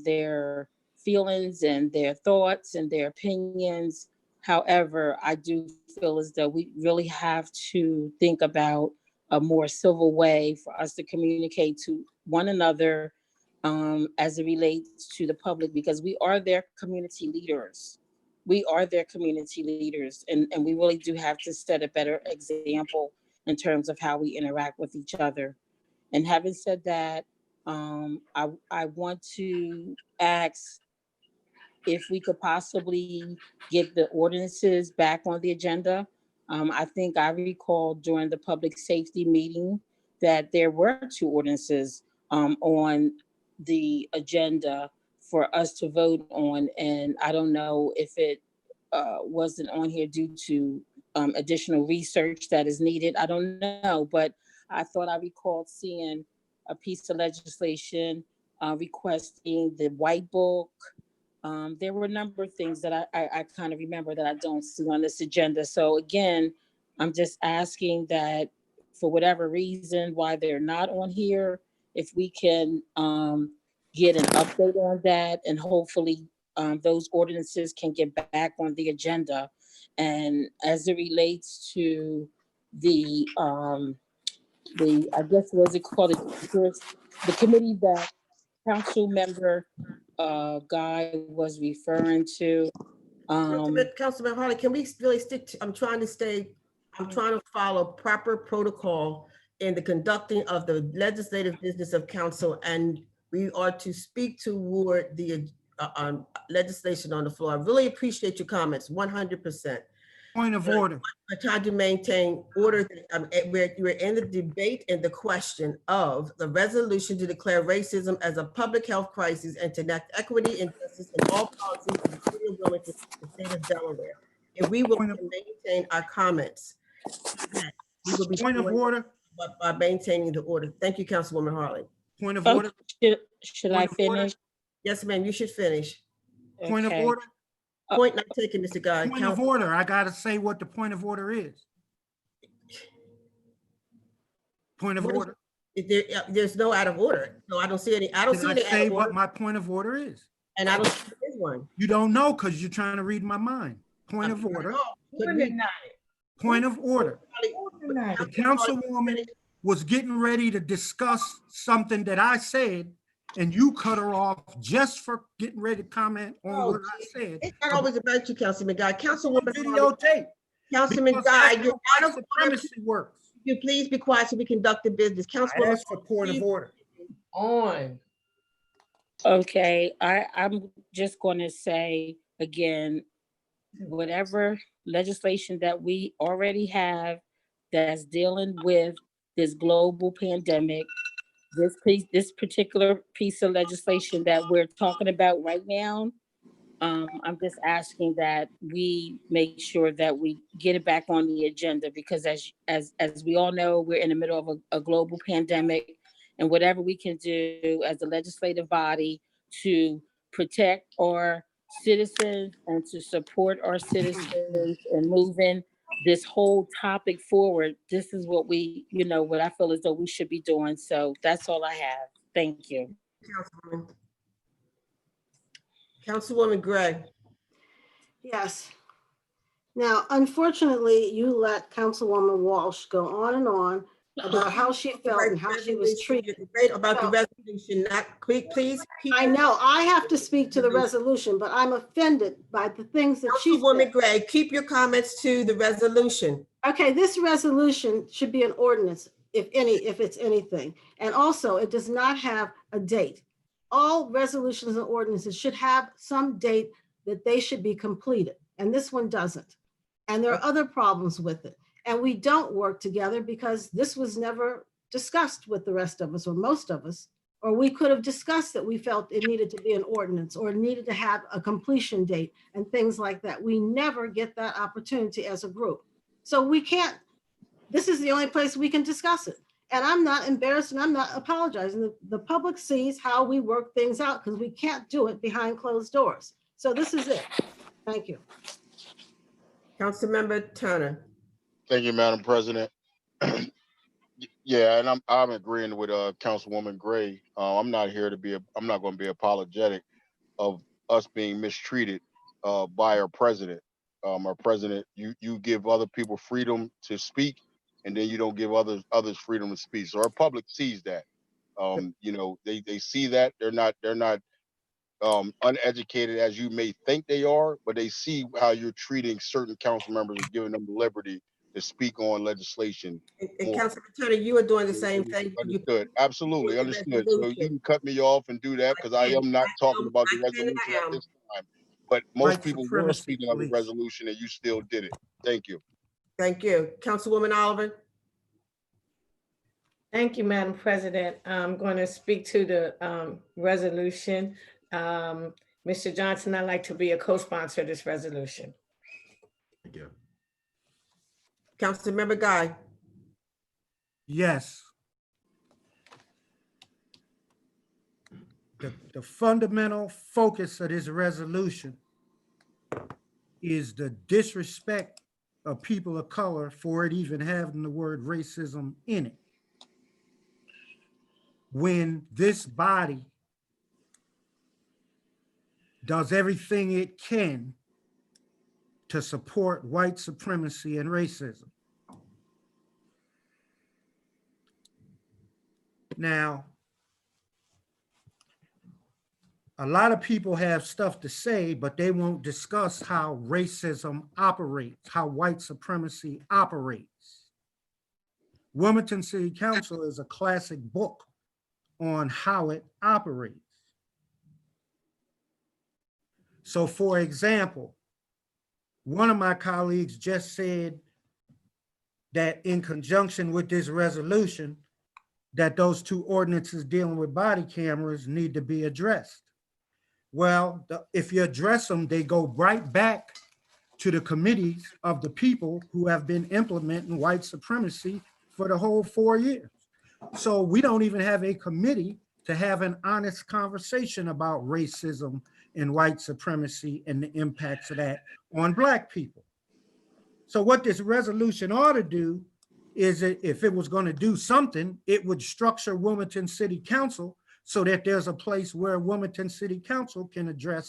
their feelings and their thoughts and their opinions. However, I do feel as though we really have to think about a more civil way for us to communicate to one another as it relates to the public, because we are their community leaders. We are their community leaders, and we really do have to set a better example in terms of how we interact with each other. And having said that, I want to ask if we could possibly get the ordinances back on the agenda. I think I recall during the public safety meeting that there were 2 ordinances on the agenda for us to vote on. And I don't know if it wasn't on here due to additional research that is needed. I don't know, but I thought I recalled seeing a piece of legislation requesting the white book. There were a number of things that I kind of remember that I don't see on this agenda. So again, I'm just asking that for whatever reason why they're not on here, if we can get an update on that, and hopefully those ordinances can get back on the agenda. And as it relates to the I guess what is it called, the committee that council member Guy was referring to. Councilman Harley, can we really stick to, I'm trying to follow proper protocol in the conducting of the legislative business of council, and we are to speak toward the legislation on the floor. I really appreciate your comments, 100%. Point of order. I tried to maintain order. We're in the debate and the question of the resolution to declare racism as a public health crisis and to enact equity and justice in all policies of the city of Wilmington, the state of Delaware. If we will maintain our comments, we will be Point of order. by maintaining the order. Thank you, Councilwoman Harley. Point of order. Should I finish? Yes, ma'am, you should finish. Point of Okay. order. Point not taken, Mr. Guy. Point of order. I gotta say what the point of order is. Point of What is- order. There's no out of order. So I don't see any, I don't see Can I any out say of what order, my point of order is? and I don't see there is one. You don't know because you're trying to read my mind. Point of order. Point of order. The councilwoman was getting ready to discuss something that I said, and you cut her off just for getting ready to comment on what I said. It's not always about you, Councilman Guy. Councilwoman Harley, Videotape. Councilman Because Guy, that's you're how out of white order. supremacy works. You please be quiet so we conduct the business. I Councilwoman. asked for point of order. Okay, I'm just going to say again, whatever legislation that we already have that's dealing with this global pandemic, this particular piece of legislation that we're talking about right now, I'm just asking that we make sure that we get it back on the agenda, because as we all know, we're in the middle of a global pandemic, and whatever we can do as a legislative body to protect our citizens and to support our citizens and moving this whole topic forward, this is what what I feel as though we should be doing. So that's all I have. Thank you. Councilwoman Gray. Yes. Now, unfortunately, you let Councilwoman Walsh go on and on about how she felt and how she was treated. Debate about the resolution, not, please. I know, I have to speak to the resolution, but I'm offended by the things that she Councilwoman said. Gray, keep your comments to the resolution. Okay, this resolution should be an ordinance, if it's anything. And also, it does not have a date. All resolutions and ordinances should have some date that they should be completed, and this one doesn't. And there are other problems with it. And we don't work together because this was never discussed with the rest of us, or most of us, or we could have discussed that we felt it needed to be an ordinance or needed to have a completion date and things like that. We never get that opportunity as a group. So we can't, this is the only place we can discuss it. And I'm not embarrassed and I'm not apologizing. The public sees how we work things out because we can't do it behind closed doors. So this is it. Thank you. Councilmember Turner. Thank you, Madam President. Yeah, and I'm agreeing with Councilwoman Gray. I'm not here to be I'm not going to be apologetic of us being mistreated by our president. Our president, you give other people freedom to speak, and then you don't give others freedom to speak. So our public sees that. They see that they're not uneducated as you may think they are, but they see how you're treating certain council members and giving them the liberty to speak on legislation. And Councilman Turner, you are doing the same thing. Understood. Absolutely understood. So you can cut me off and do that because I am not talking about the resolution at this time. but most White people were supremacy speaking of the police. resolution and you still did it. Thank you. Thank you. Councilwoman Oliver? Thank you, Madam President. I'm going to speak to the resolution. Mr. Johnson, I'd like to be a co-sponsor of this resolution. Thank you. Councilmember Guy? Yes. The fundamental focus of this resolution is the disrespect of people of color for it even having the word racism in it. When this body does everything it can to support white supremacy and racism. Now, a lot of people have stuff to say, but they won't discuss how racism operates, how white supremacy operates. Wilmington City Council is a classic book on how it operates. So for example, one of my colleagues just said that in conjunction with this resolution, that those two ordinances dealing with body cameras need to be addressed. Well, if you address them, they go right back to the committees of the people who have been implementing white supremacy for the whole 4 years. So we don't even have a committee to have an honest conversation about racism and white supremacy and the impacts of that on Black people. So what this resolution ought to do is that if it was going to do something, it would structure Wilmington City Council so that there's a place where Wilmington City Council can address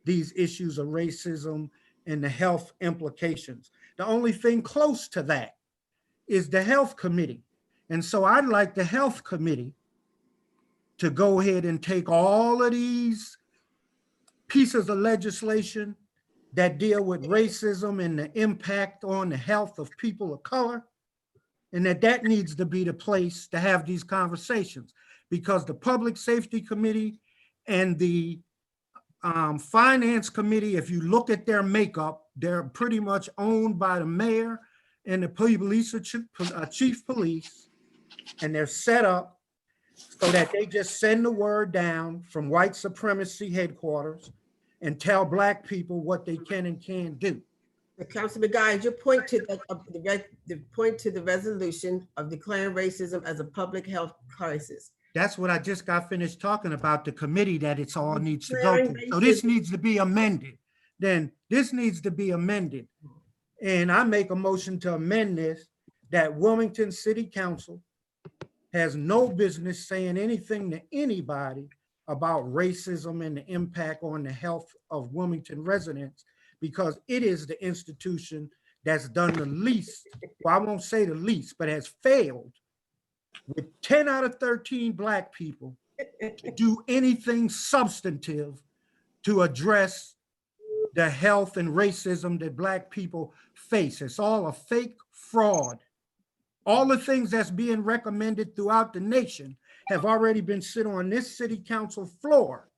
these issues of racism and the health implications. The only thing close to that is the health committee. And so I'd like the health committee to go ahead and take all of these pieces of legislation that deal with racism and the impact on the health of people of color, and that needs to be the place to have these conversations, because the Public Safety Committee and the Finance Committee, if you look at their makeup, they're pretty much owned by the mayor and the police chief police, and they're set up so that they just send the word down from white supremacy headquarters and tell Black people what they can and can't do. Councilman Guy, your point to the point to the resolution of declaring racism as a public health crisis. That's what I just got finished talking about, the committee that it's all needs to go to. So this needs to be amended. Then this needs to be amended. And I make a motion to amend this, that Wilmington City Council has no business saying anything to anybody about racism and the impact on the health of Wilmington residents, because it is the institution that's done the least, well, I won't say the least, but has failed with 10 out of 13 Black people to do anything substantive to address the health and racism that Black people face. It's all a fake fraud. All the things that's being recommended throughout the nation have already been sit on this city council floor.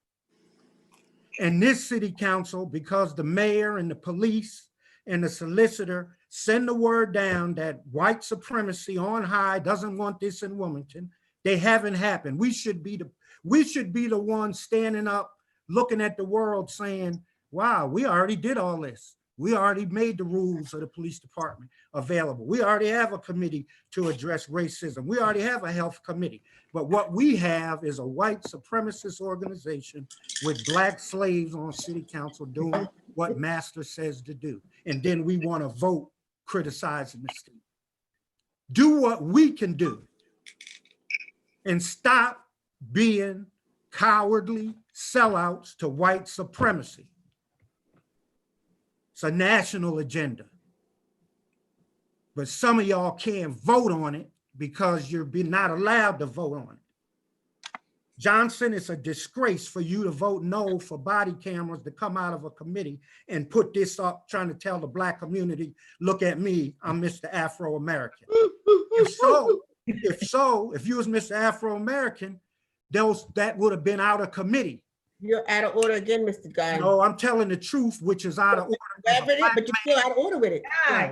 And this city council, because the mayor and the police and the solicitor send the word down that white supremacy on high doesn't want this in Wilmington, they haven't happened. We should be the ones standing up, looking at the world saying, wow, we already did all this. We already made the rules of the police department available. We already have a committee to address racism. We already have a health committee. But what we have is a white supremacist organization with Black slaves on city council doing what master says to do. And then we want to vote criticizing the state. Do what we can do and stop being cowardly sellouts to white supremacy. It's a national agenda. But some of y'all can't vote on it because you're not allowed to vote on it. Johnson, it's a disgrace for you to vote no for body cameras to come out of a committee and put this up trying to tell the Black community, look at me, I'm Mr. Afro-American. If you was Mr. Afro-American, that would have been out of committee. You're out of order again, Mr. Guy. No, I'm telling the truth, which is out of order. Whatever it is, but you're still out of order with it.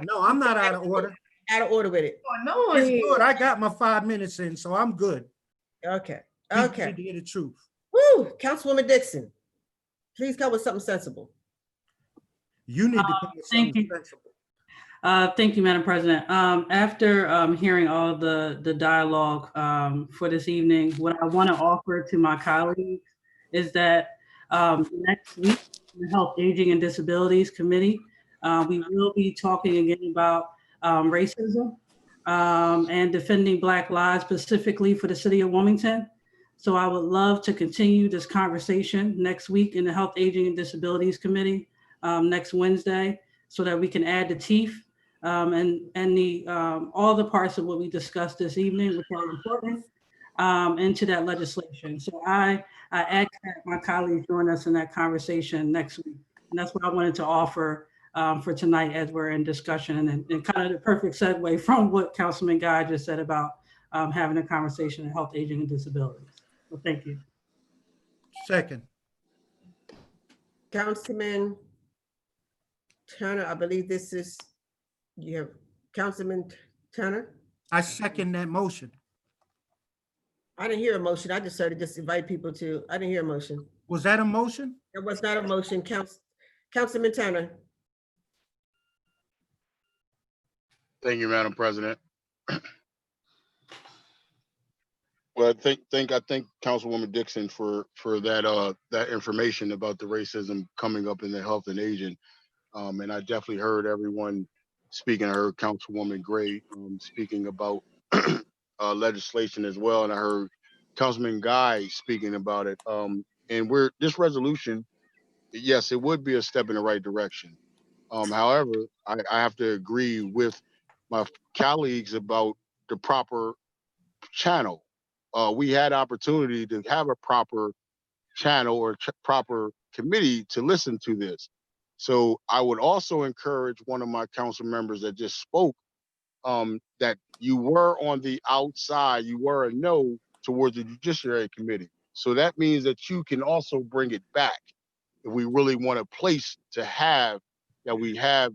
No, I'm not out of order. Out of order with it. It's good. I got my 5 minutes in, so I'm good. Okay, You okay. need to hear the truth. Woo, Councilwoman Dixon, please come with something sensible. You need to come with Thank something you. sensible. Thank you, Madam President. After hearing all the dialogue for this evening, what I want to offer to my colleagues is that next week, the Health, Aging, and Disabilities Committee, we will be talking again about racism and defending Black lives specifically for the city of Wilmington. So I would love to continue this conversation next week in the Health, Aging, and Disabilities Committee next Wednesday, so that we can add the teeth and the all the parts of what we discussed this evening, which are important, into that legislation. So I ask that my colleagues join us in that conversation next week. And that's what I wanted to offer for tonight as we're in discussion, and kind of the perfect segue from what Councilman Guy just said about having a conversation in health, aging, and disabilities. So thank you. Second. Councilman Turner, I believe this is, you have Councilman Turner? I second that motion. I didn't hear a motion. I just heard to just invite people to, I didn't hear a motion. Was that a motion? It was not a motion. Councilman Turner. Thank you, Madam President. Well, I thank Councilwoman Dixon for that that information about the racism coming up in the health and aging. And I definitely heard everyone speaking. I heard Councilwoman Gray speaking about legislation as well, and I heard Councilman Guy speaking about it. And this resolution, yes, it would be a step in the right direction. However, I have to agree with my colleagues about the proper channel. We had opportunity to have a proper channel or proper committee to listen to this. So I would also encourage one of my council members that just spoke that you were on the outside, you were a no towards the Judiciary Committee. So that means that you can also bring it back if we really want a place to have that we have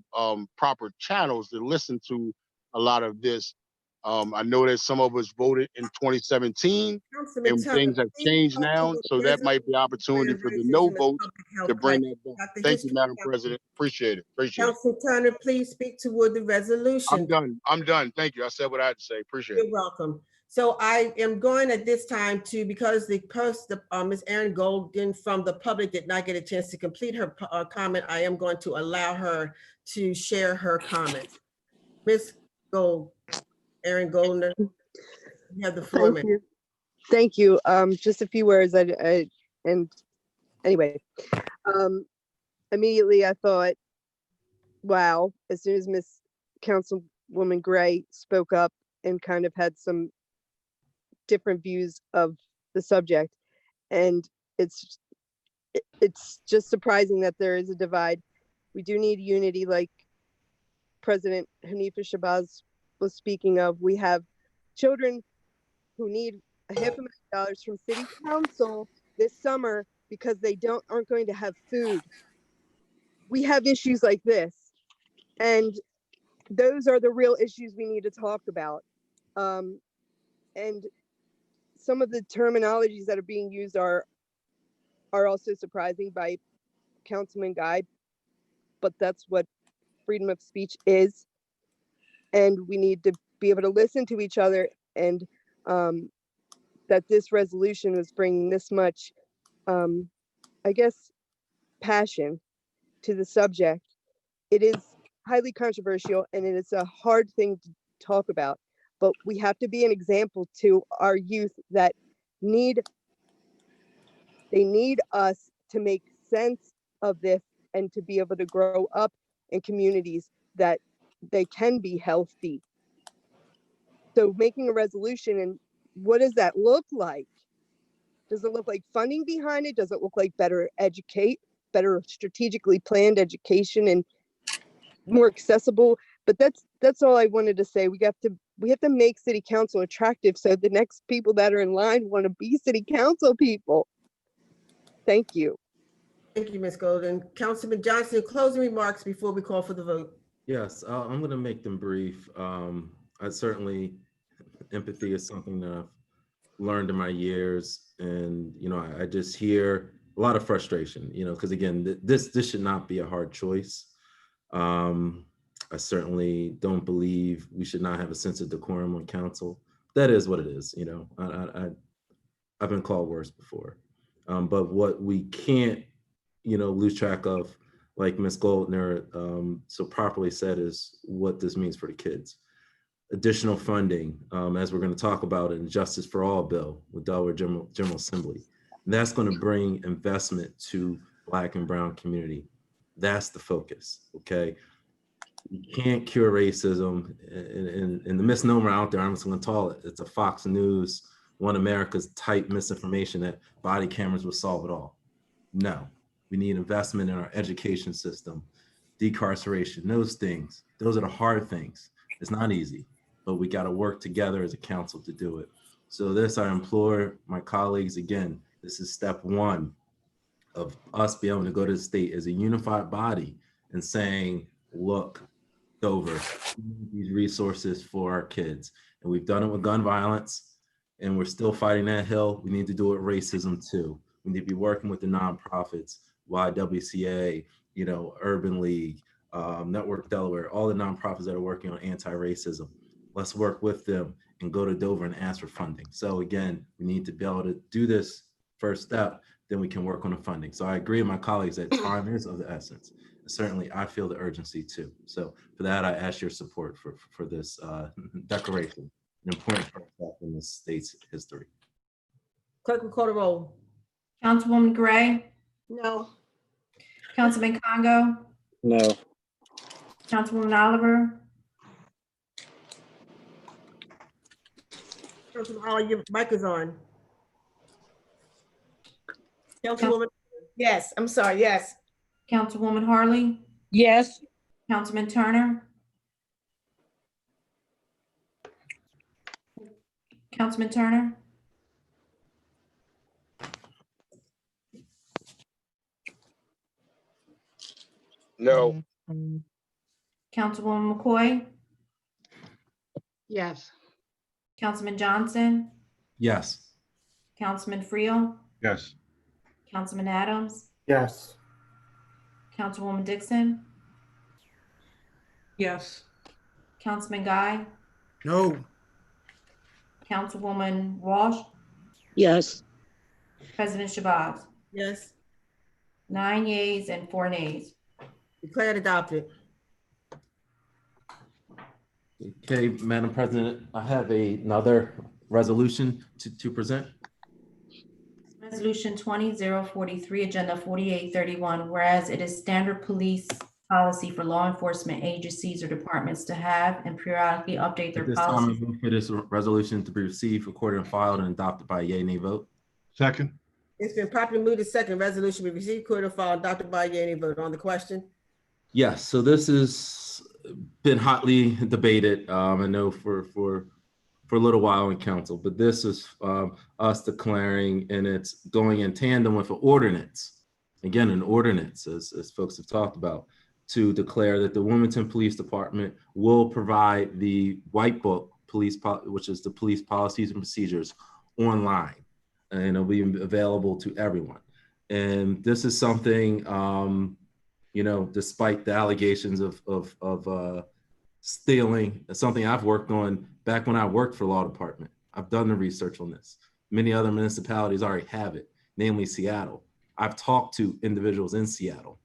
proper channels to listen to a lot of this. I know that some of us voted in 2017 and things have changed now. So that might be opportunity for the no votes to bring that back. Thank you, Madam President. Appreciate it. Appreciate it. Councilman Turner, please speak toward the resolution. I'm done. I'm done. Thank you. I said what I had to say. Appreciate it. You're welcome. So I am going at this time to, because Ms. Erin Golden from the public did not get a chance to complete her comment, I am going to allow her to share her comments. Ms. Erin Goldner, you have the floor. Thank you. Just a few words. And anyway, immediately I thought, wow, as soon as Miss Councilwoman Gray spoke up and kind of had some different views of the subject, and it's just surprising that there is a divide. We do need unity, like President Hanifa Shabazz was speaking of. We have children who need $500,000 from City Council this summer because they aren't going to have food. We have issues like this, and those are the real issues we need to talk about. And some of the terminologies that are being used are also surprising by Councilman Guy, but that's what freedom of speech is. And we need to be able to listen to each other, and that this resolution was bringing this much, I guess, passion to the subject. It is highly controversial and it is a hard thing to talk about, but we have to be an example to our youth that need us to make sense of this and to be able to grow up in communities that they can be healthy. So making a resolution, and what does that look like? Does it look like funding behind it? Does it look like better strategically planned education and more accessible? But that's all I wanted to say. We have to make city council attractive so the next people that are in line want to be city council people. Thank you. Thank you, Ms. Golden. Councilman Johnson, closing remarks before we call for the vote. Yes, I'm going to make them brief. I certainly, empathy is something that I've learned in my years, and I just hear a lot of frustration. Because again, this should not be a hard choice. I certainly don't believe we should not have a sense of decorum on council. That is what it is. I've been called worse before, but what we can't lose track of, like Ms. Goldner so properly said, is what this means for the kids. Additional funding, as we're going to talk about in Justice for All bill with Delaware General Assembly. And that's going to bring investment to Black and Brown community. That's the focus, okay? You can't cure racism, and the misnomer out there, I'm just going to call it, it's a Fox News, One America's type misinformation that body cameras will solve it all. No, we need investment in our education system, decarceration, those things. Those are the hard things. It's not easy, but we got to work together as a council to do it. So this, I implore my colleagues, again, this is step one of us being able to go to the state as a unified body and saying, look, Dover, we need these resources for our kids. And we've done it with gun violence, and we're still fighting that hill. We need to do it with racism too. We need to be working with the nonprofits, YWCA, Urban League, Network Delaware, all the nonprofits that are working on anti-racism. Let's work with them and go to Dover and ask for funding. So again, we need to be able to do this first step, then we can work on the funding. So I agree with my colleagues that time is of the essence. Certainly, I feel the urgency too. So for that, I ask your support for this declaration, an important first step in this state's history. Clerk will call the roll. Councilwoman Gray, No. Councilman Congo, No. Councilwoman Oliver, Councilman Howard, your mic is on. Councilwoman, Yes, I'm sorry, yes. Councilwoman Harley, Yes. Councilman Turner, Councilman Turner, No. Councilwoman McCoy, Yes. Councilman Johnson, Yes. Councilman Friel, Yes. Councilman Adams, Yes. Councilwoman Dixon, Yes. Councilman Guy, No. Councilwoman Walsh, Yes. President Shabazz. yes, 9 yeas and 4 nays. declared adopted. Okay, Madam President, I have another resolution to present. Resolution 20-043, Agenda 4831, whereas it is standard police policy for law enforcement agencies or departments to have and periodically update At their this time, I policies. move for this resolution to be received, recorded, and filed, and adopted by a yea, nay vote. Second. It's been properly moved to second resolution be received, recorded, and filed, adopted by a yea, nay vote. On the question? Yes, so this has been hotly debated, I know for a little while in council, but this is us declaring, and it's going in tandem with an ordinance. Again, an ordinance, as folks have talked about, to declare that the Wilmington Police Department will provide the White Book, which is the police policies and procedures, online, and it'll be available to everyone. And this is something, despite the allegations of stealing, something I've worked on back when I worked for law department. I've done the research on this. Many other municipalities already have it, namely Seattle. I've talked to individuals in Seattle,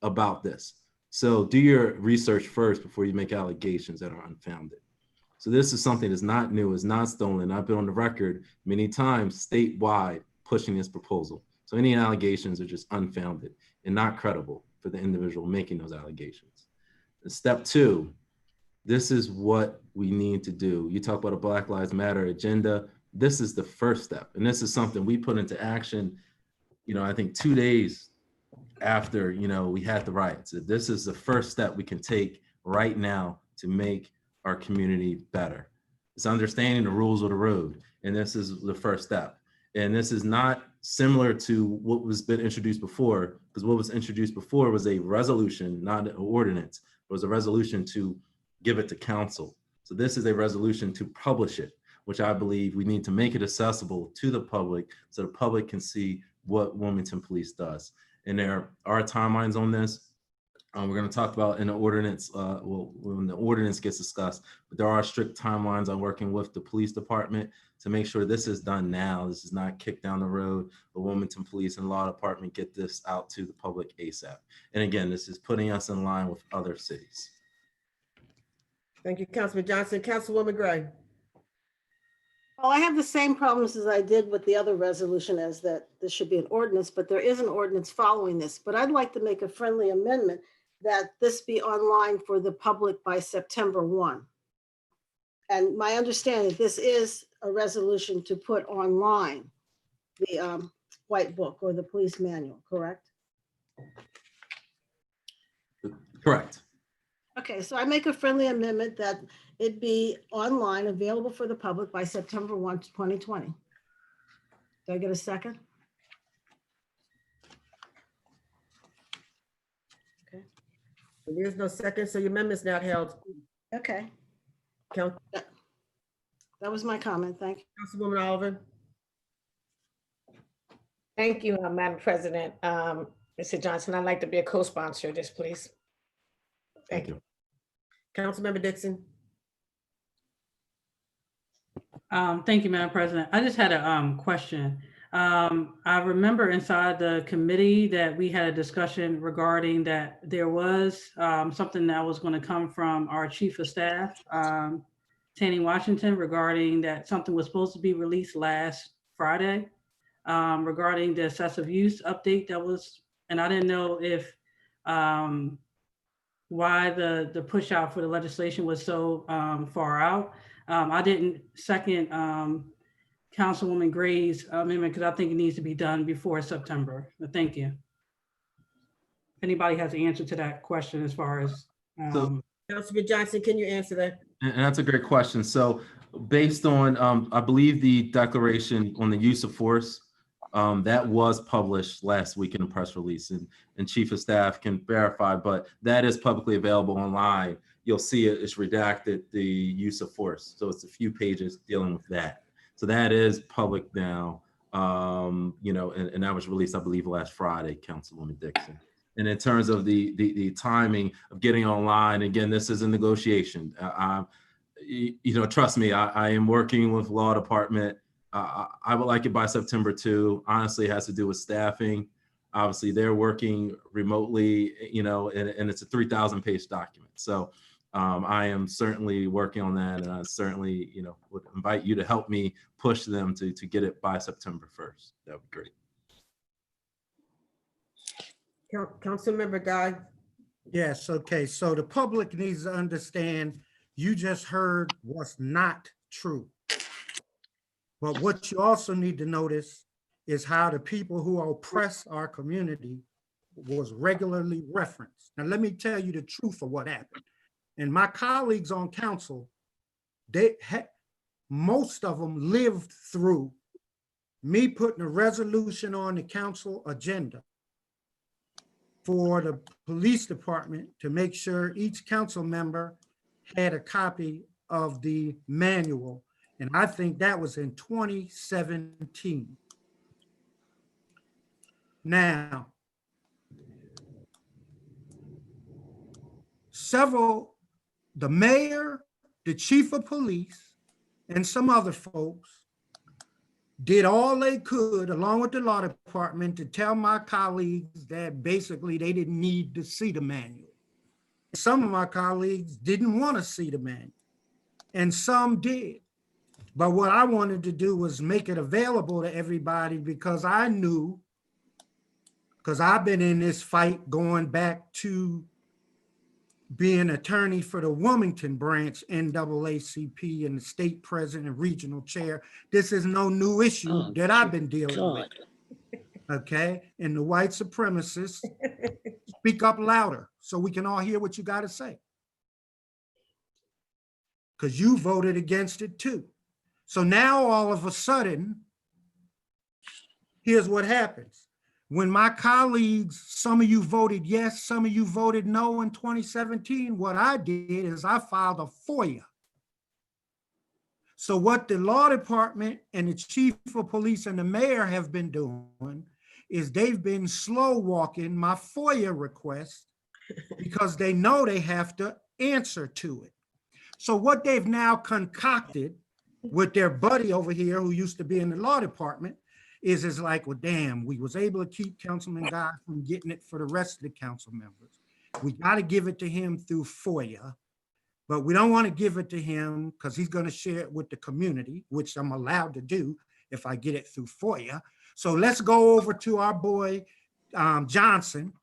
about this. So do your research first before you make allegations that are unfounded. So this is something that's not new, is not stolen. I've been on the record many times statewide pushing this proposal. So any allegations are just unfounded and not credible for the individual making those allegations. And step two, this is what we need to do. You talk about a Black Lives Matter agenda. This is the first step. And this is something we put into action, I think 2 days after, we had the riots. This is the first step we can take right now to make our community better. It's understanding the rules of the road. And this is the first step. And this is not similar to what was been introduced before, because what was introduced before was a resolution, not an ordinance. It was a resolution to give it to council. So this is a resolution to publish it, which I believe we need to make it accessible to the public so the public can see what Wilmington Police does. And there are timelines on this. We're going to talk about in the ordinance, when the ordinance gets discussed, but there are strict timelines on working with the police department to make sure this is done now. This is not kicked down the road. The Wilmington Police and Law Department get this out to the public ASAP. And again, this is putting us in line with other cities. Thank you, Councilman Johnson. Councilwoman Gray. Well, I have the same problems as I did with the other resolution, as that this should be an ordinance, but there is an ordinance following this. But I'd like to make a friendly amendment that this be online for the public by September 1. And my understanding, this is a resolution to put online the white book or the police manual, correct? Correct. Okay, so I make a friendly amendment that it be online, available for the public by September 1, 2020. Do I get a second? Okay. There is no second, so your amendment's not held. Okay, Councilwoman that was my comment. Thank you. Oliver. Thank you, Madam President. Mr. Johnson, I'd like to be a co-sponsor of this, please. Thank you. Councilmember Dixon. Thank you, Madam President. I just had a question. I remember inside the committee that we had a discussion regarding that there was something that was going to come from our chief of staff, Tanny Washington, regarding that something was supposed to be released last Friday regarding the excessive use update that was, and I didn't know if why the push out for the legislation was so far out. I didn't second Councilwoman Gray's amendment because I think it needs to be done before September. But thank you. If anybody has an answer to that question as far as. Councilman Johnson, can you answer that? And that's a great question. So based on, I believe the declaration on the use of force, that was published last week in a press release, and Chief of Staff can verify, but that is publicly available online. You'll see it, it's redacted, the use of force. So it's a few pages dealing with that. So that is public now, you know, and that was released, I believe, last Friday, Councilwoman Dixon. And in terms of the timing of getting online, again, this is a negotiation. You know, trust me, I am working with law department. I would like it by September 2. Honestly, it has to do with staffing. Obviously, they're working remotely, you know, and it's a 3,000-page document. So I am certainly working on that, and I certainly, you know, would invite you to help me push them to get it by September 1st. That would be great. Councilmember Guy. Yes, okay, so the public needs to understand, you just heard what's not true. But what you also need to notice is how the people who oppress our community was regularly referenced. Now, let me tell you the truth of what happened. And my colleagues on council, most of them lived through me putting a resolution on the council agenda for the police department to make sure each council member had a copy of the manual. And I think that was in 2017. Now, the mayor, the chief of police, and some other folks did all they could, along with the law department, to tell my colleagues that basically they didn't need to see the manual. Some of my colleagues didn't want to see the manual, and some did. But what I wanted to do was make it available to everybody, because I knew, because I've been in this fight going back to being attorney for the Wilmington branch, NAACP, and the state president and regional chair. This is no new issue that I've been dealing with. Okay, and the white supremacists, speak up louder so we can all hear what you got to say. Because you voted against it too. So now all of a sudden, here's what happens. When my colleagues, some of you voted yes, some of you voted no in 2017, what I did is I filed a FOIA. So what the law department and the chief of police and the mayor have been doing is they've been slow walking my FOIA request because they know they have to answer to it. So what they've now concocted with their buddy over here who used to be in the law department is like, well, damn, we was able to keep Councilman Guy from getting it for the rest of the council members. We got to give it to him through FOIA, but we don't want to give it to him because he's going to share it with the community, which I'm allowed to do if I get it through FOIA. So let's go over to our boy Johnson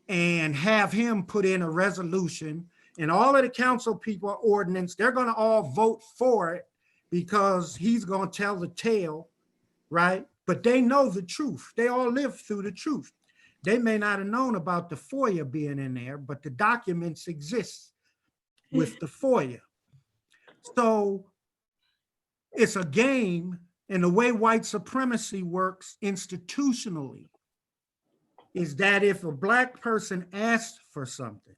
and have him put in a resolution, and all of the council people ordinance, they're going to all vote for it because he's going to tell the tale, right? But they know the truth. They all live through the truth. They may not have known about the FOIA being in there, but the documents exist with the FOIA. So it's a game, and the way white supremacy works institutionally is that if a Black person asks for something,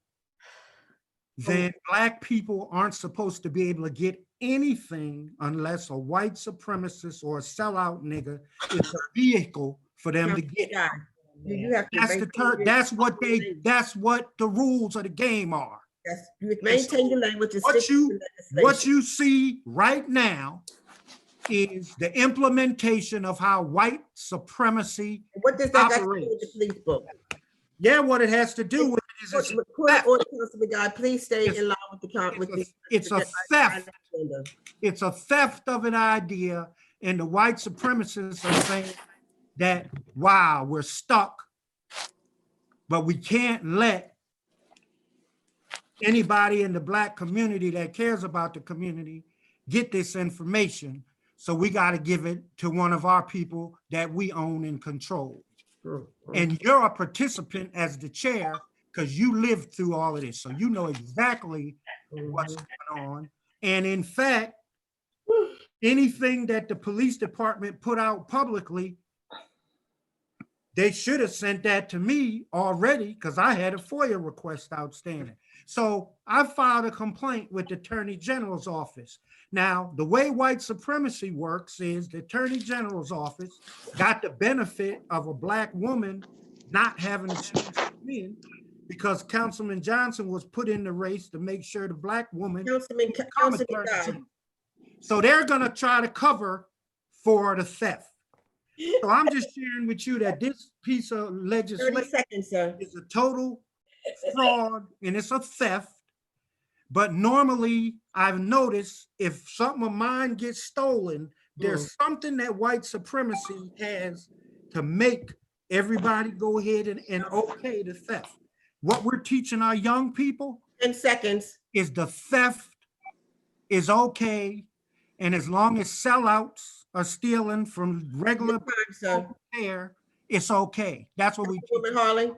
then Black people aren't supposed to be able to get anything unless a white supremacist or a sellout nigga is a vehicle for them to get. You have to That's what the rules of the game are. Yes, you maintain your language. What you see right now is the implementation of how white supremacy What does that got to do operates. with the police book? Yeah, what it has to do with it is please stay in line with the count. It's a theft. It's a theft of an idea, and the white supremacists are saying that, wow, we're stuck, but we can't let anybody in the Black community that cares about the community get this information. So we got to give it to one of our people that we own and control. And you're a participant as the chair because you lived through all of this. So you know exactly what's going on. And in fact, anything that the police department put out publicly, they should have sent that to me already because I had a FOIA request outstanding. So I filed a complaint with the Attorney General's office. Now, the way white supremacy works is the Attorney General's office got the benefit of a Black woman not having a chance to win because Councilman Johnson was put in the race to make sure the Black woman. So they're going to try to cover for the theft. So I'm just sharing with you that this piece of legislation is a total fraud and it's a theft. But normally I've noticed if something of mine gets stolen, there's something that white supremacy has to make everybody go ahead and okay the theft. What we're teaching our young people 10 seconds is the theft is okay. And as long as sellouts are stealing from regular air, it's okay. That's what we teach. Harley.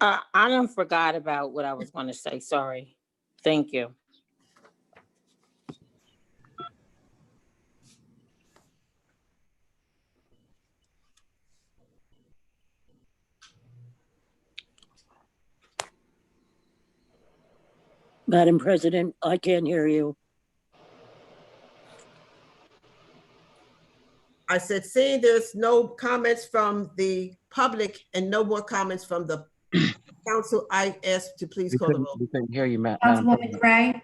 I done forgot about what I was going to say. Sorry. Thank you. Madam President, I can't hear you. I said, see, there's no comments from the public and no more comments from the council. I asked to please call the roll. We couldn't hear you, Madam Councilwoman Gray,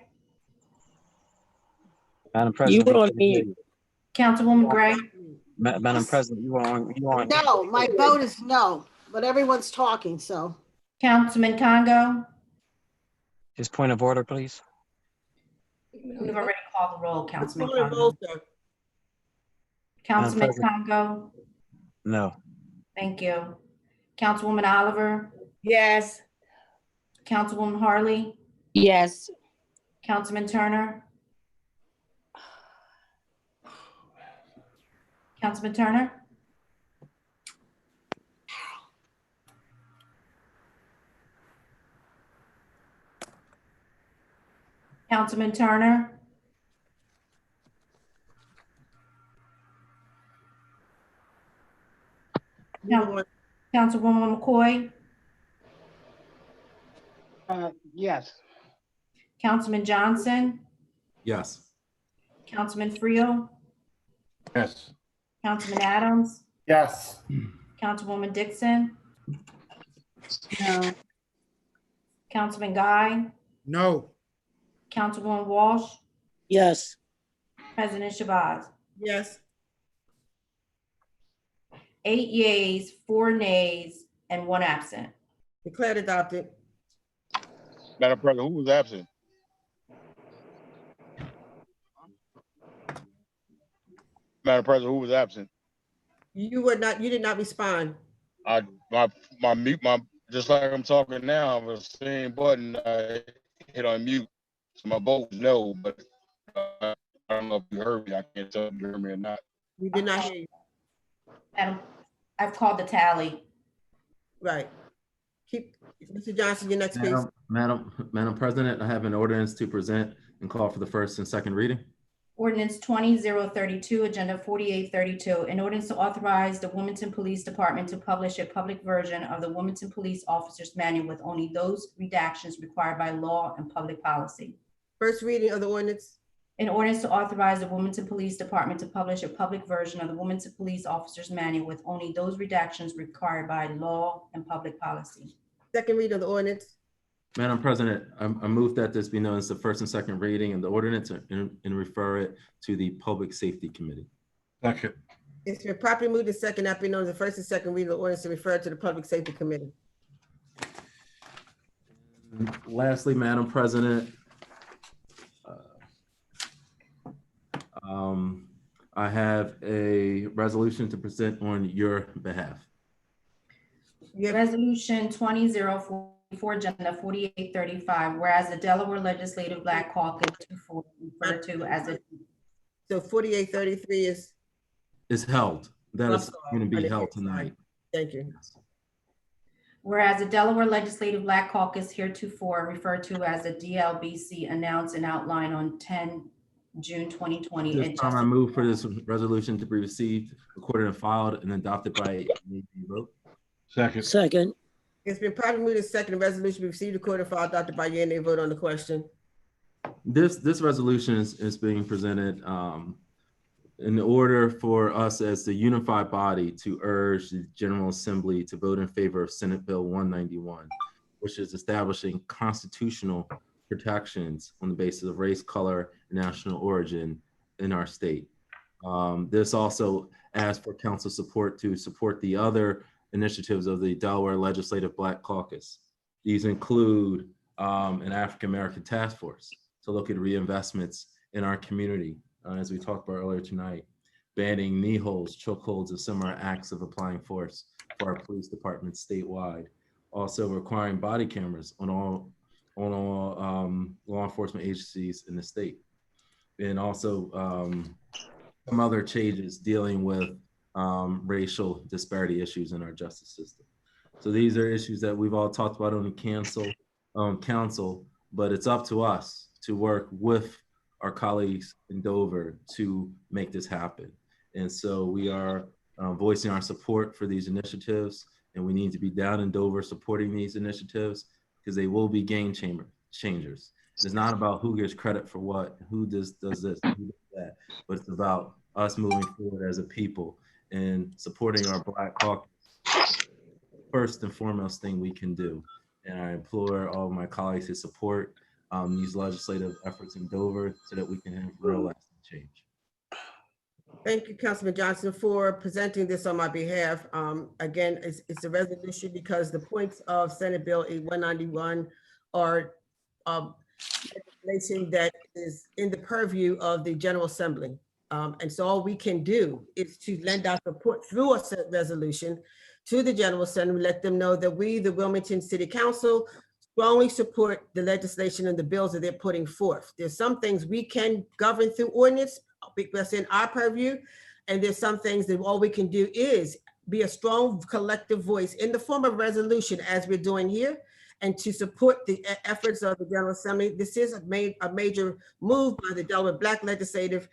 Madam President. You were on we couldn't hear mute. you. Councilwoman Gray, Madam President, you were on. No, my vote is no, but everyone's talking, so. Councilman Congo. Just point of order, please. We've already called the roll, Councilman Call the Congo. roll, sir. Councilman President. Congo, No. thank you. Councilwoman Oliver, Yes. Councilwoman Harley, Yes. Councilman Turner. Councilman Turner? Councilman Turner? Councilwoman McCoy, Yes. Councilman Johnson, Yes. Councilman Friel, Yes. Councilman Adams, Yes. Councilwoman Dixon, No. Councilman Guy, No. Councilwoman Walsh, yes, President Shabazz. Yes. 8 yeas, 4 nays, and 1 absent. Declared adopted. Madam President, who was absent? Madam President, who was absent? You did not respond. My just like I'm talking now, the same button hit on mute. So my vote was no, but I don't know if you heard me. I can't tell if you heard me or not. We did not hear you. Madam, I've called the tally. Right. Keep, Mr. Johnson, your next piece. Madam President, I have an ordinance to present and call for the first and second reading. Ordinance 20032, Agenda 4832, an ordinance to authorize the Wilmington Police Department to publish a public version of the Wilmington Police Officers Manual with only those redactions required by law and public policy. First reading of the ordinance. An ordinance to authorize the Wilmington Police Department to publish a public version of the Wilmington Police Officers Manual with only those redactions required by law and public policy. Second reading of the ordinance. Madam President, I move that this be known as the first and second reading of the ordinance and refer it to the Public Safety Committee. Second. It's been properly moved and second, that be known as the first and second reading of the ordinance to refer to the Public Safety Committee. And lastly, Madam President, I have a resolution to present on your behalf. Resolution 20044, Agenda 4835, whereas the Delaware Legislative Black Caucus referred to as a. So 4833 is held. That I'm is sorry, going to I be didn't held hear you. tonight. Thank you. Whereas the Delaware Legislative Black Caucus heretofore referred to as the DLBC announced and outlined on 10 June 2020. This time I move for this resolution to be received, recorded and filed and adopted by a vote. Second. second, It's been properly moved and second, the resolution be received, recorded, filed, adopted by unanimous vote on the question. This resolution is being presented in order for us as the unified body to urge the General Assembly to vote in favor of Senate Bill 191, which is establishing constitutional protections on the basis of race, color, and national origin in our state. This also asks for council support to support the other initiatives of the Delaware Legislative Black Caucus. These include an African American task force to look at reinvestments in our community, as we talked about earlier tonight, banning knee holds, chokeholds, and similar acts of applying force for our police departments statewide. Also requiring body cameras on all law enforcement agencies in the state. And also some other changes dealing with racial disparity issues in our justice system. So these are issues that we've all talked about on the council, but it's up to us to work with our colleagues in Dover to make this happen. And so we are voicing our support for these initiatives, and we need to be down in Dover supporting these initiatives because they will be game changers. It's not about who gets credit for what, who does this, who does that, but it's about us moving forward as a people and supporting our Black Caucus. First and foremost thing we can do. And I implore all of my colleagues to support these legislative efforts in Dover so that we can have real lasting change. Thank you, Councilman Johnson, for presenting this on my behalf. Again, it's a resolution because the points of Senate Bill 191 are legislation that is in the purview of the General Assembly. And so all we can do is to lend our support through a resolution to the General Assembly, let them know that we, the Wilmington City Council, strongly support the legislation and the bills that they're putting forth. There's some things we can govern through ordinance, that's in our purview, and there's some things that all we can do is be a strong collective voice in the form of resolution as we're doing here, and to support the efforts of the General Assembly. This is a major move by the Delaware Black Legislative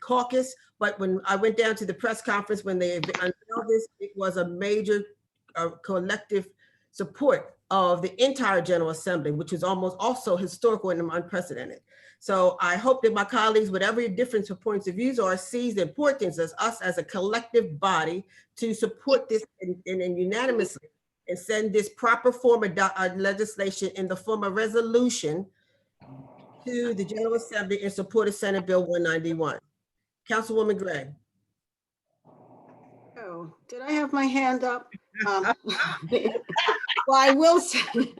Caucus, but when I went down to the press conference when they unveiled this, it was a major collective support of the entire General Assembly, which is almost also historical and unprecedented. So I hope that my colleagues, whatever your difference of points of views are, sees the importance as us as a collective body to support this and unanimously and send this proper form of legislation in the form of resolution to the General Assembly in support of Senate Bill 191. Councilwoman Gray. Oh, did I have my hand up? Well, I will say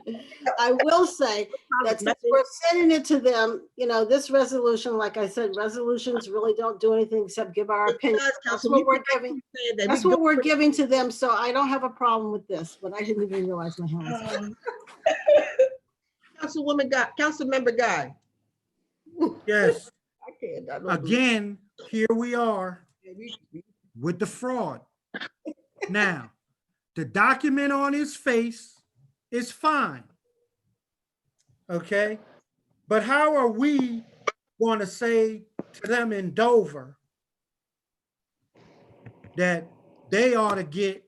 that since we're sending it to them, you know, this resolution, like I said, resolutions really don't do anything except give our opinion. That's what we're giving. That's what we're giving to them. So I don't have a problem with this, but I didn't even realize my hand was up. Councilmember Guy. Yes. I can't. Again, here we are with the fraud. Now, the document on his face is fine. Okay? But how are we going to say to them in Dover that they ought to get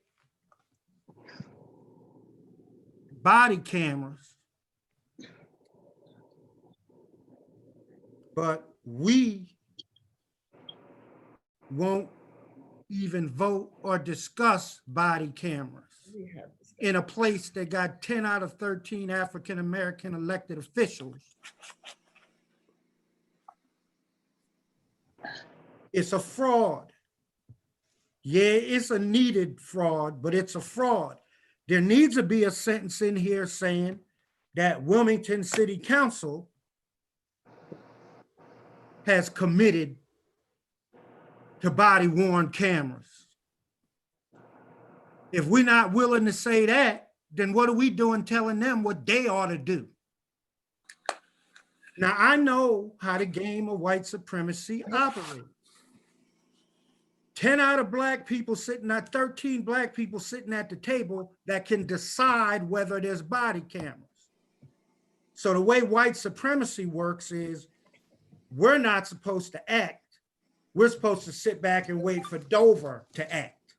body cameras, but we won't even vote or discuss body cameras in a place that got 10 out of 13 African-American elected officials? It's a fraud. Yeah, it's a needed fraud, but it's a fraud. There needs to be a sentence in here saying that Wilmington City Council has committed to body-worn cameras. If we're not willing to say that, then what are we doing telling them what they ought to do? Now, I know how the game of white supremacy operates. 10 out of black people sitting at 13 black people sitting at the table that can decide whether there's body cameras. So the way white supremacy works is we're not supposed to act. We're supposed to sit back and wait for Dover to act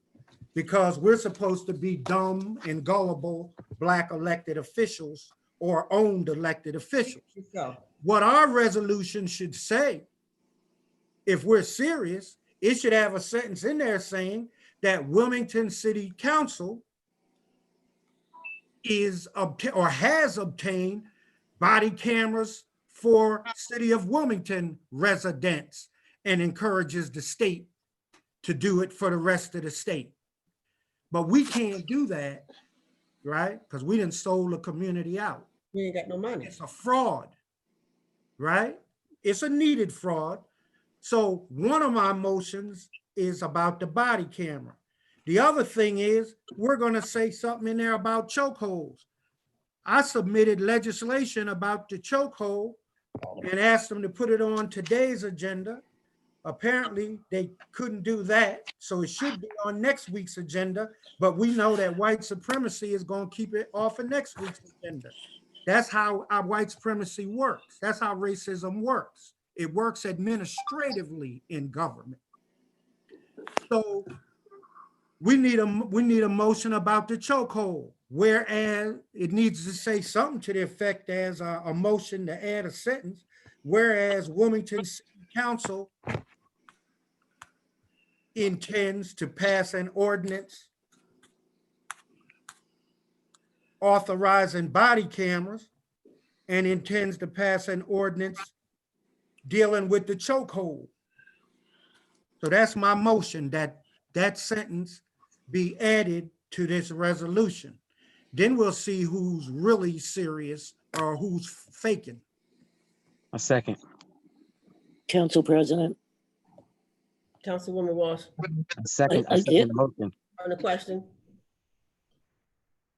because we're supposed to be dumb and gullible black elected officials or owned elected officials. What our resolution should say, if we're serious, it should have a sentence in there saying that Wilmington City Council is or has obtained body cameras for City of Wilmington residents and encourages the state to do it for the rest of the state. But we can't do that, right? Because we didn't sold the community out. We ain't got no money. It's a fraud, right? It's a needed fraud. So one of my motions is about the body camera. The other thing is we're gonna say something in there about chokeholds. I submitted legislation about the chokehold and asked them to put it on today's agenda. Apparently they couldn't do that. So it should be on next week's agenda, but we know that white supremacy is gonna keep it off of next week's agenda. That's how our white supremacy works. That's how racism works. It works administratively in government. So we need a motion about the chokehold, whereas it needs to say something to the effect as a motion to add a sentence, whereas Wilmington City Council intends to pass an ordinance authorizing body cameras and intends to pass an ordinance dealing with the chokehold. So that's my motion, that that sentence be added to this resolution. Then we'll see who's really serious or who's faking. A second. Council President. Councilwoman Walsh, A second. I I second did. the motion. on the question.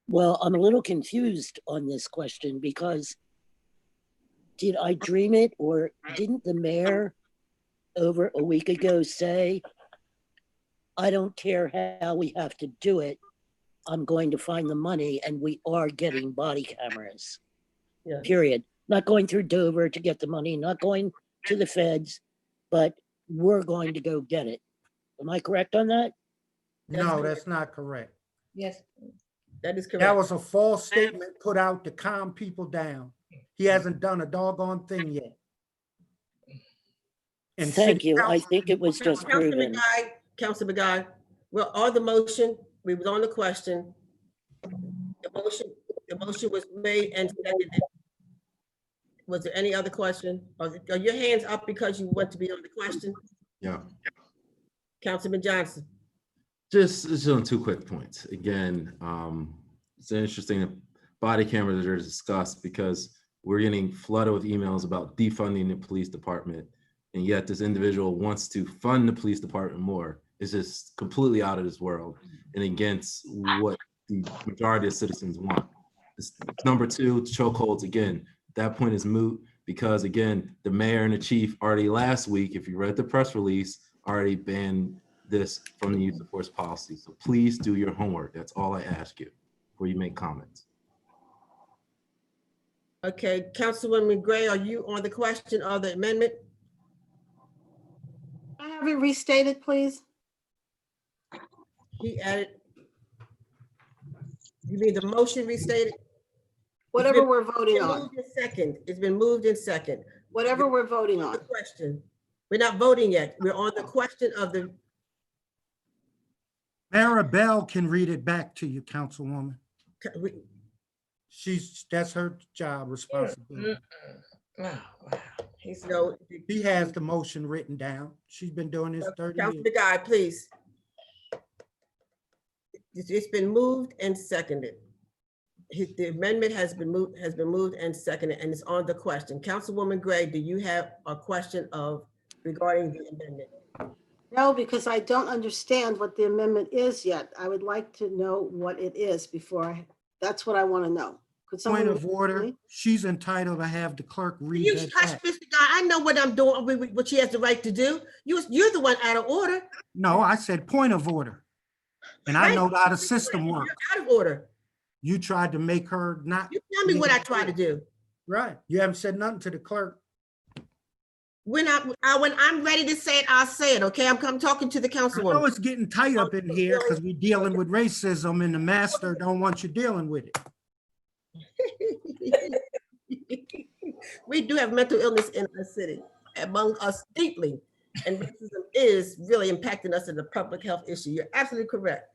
Well, I'm a little confused on this question because did I dream it, or didn't the mayor over a week ago say, I don't care how we have to do it, I'm going to find the money, and we are getting body cameras, Yeah. period. Not going through Dover to get the money, not going to the feds, but we're going to go get it. Am I correct on that? No, that's not correct. Yes. That is That correct. was a false statement put out to calm people down. He hasn't done a doggone thing yet. And Thank city you. I council- think it was just Councilman proven. Guy, Councilman Guy, well, on the motion, we was on the question. The motion was made and seconded. Was there any other question? Are your hands up because you want to be on the question? Yeah. Councilman Johnson? Just on 2 quick points. Again, it's interesting that body cameras are discussed because we're getting flooded with emails about defunding the police department. And yet this individual wants to fund the police department more. It's just completely out of this world and against what the majority of citizens want. Number 2, chokeholds. Again, that point is moot because again, the mayor and the chief already last week, if you read the press release, already banned this from the use of force policy. So please do your homework. That's all I ask you before you make comments. Okay, Councilwoman Gray, are you on the question of the amendment? I have it restated, please. He added. You mean the motion restated? Whatever we're voting It's been on, moved in second. It's been moved in second. whatever we're voting On the on. question. We're not voting yet. We're on the question of the, Maribel can read it back to you, Councilwoman. That's her job responsibility. Oh, wow. He's no, She has the motion written down. She's been doing this 30 years. Councilman Guy, please. It's been moved and seconded. The amendment has been moved and seconded, and it's on the question. Councilwoman Gray, do you have a question regarding the amendment? No, because I don't understand what the amendment is yet. I would like to know what it is that's what I want to know. Could someone Point of read it to order, me? she's entitled to have the clerk read You that hush, back. Mr. Guy. I know what I'm doing, what she has the right to do. You're the one out of order. No, I said point of order. And I know how the system You're works. out of order. You tried to make her not. You tell me what I try to do. Right. You haven't said nothing to the clerk. When I'm ready to say it, I'll say it, okay? I'm talking to the I know councilwoman. it's getting tight up in here because we're dealing with racism and the master don't want you dealing with it. We do have mental illness in our city, among us deeply, and racism is really impacting us as a public health issue. You're absolutely correct.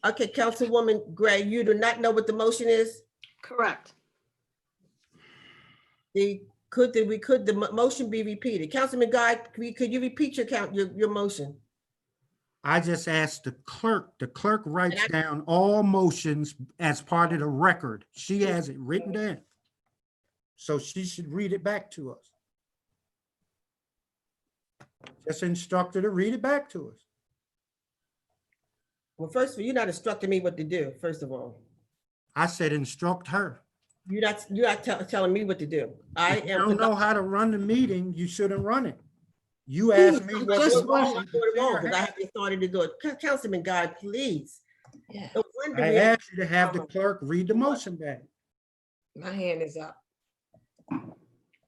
Okay, Councilwoman Gray, you do not know what the motion is? Correct. Could the motion be repeated? Councilman Guy, could you repeat your motion? I just asked the clerk. The clerk writes down all motions as part of the record. She has it written down. So she should read it back to us. Just instruct her to read it back to us. Well, first of all, you're not instructing me what to do, first of all. I said instruct her. You're not telling me what to do. I If you am. don't know how to run the meeting, you shouldn't run it. You asked me what Just the wrong, motion. because I have the authority to do it. Councilman Guy, please. Yeah. No wonder I we- asked you to have the clerk read the motion back. My hand is up.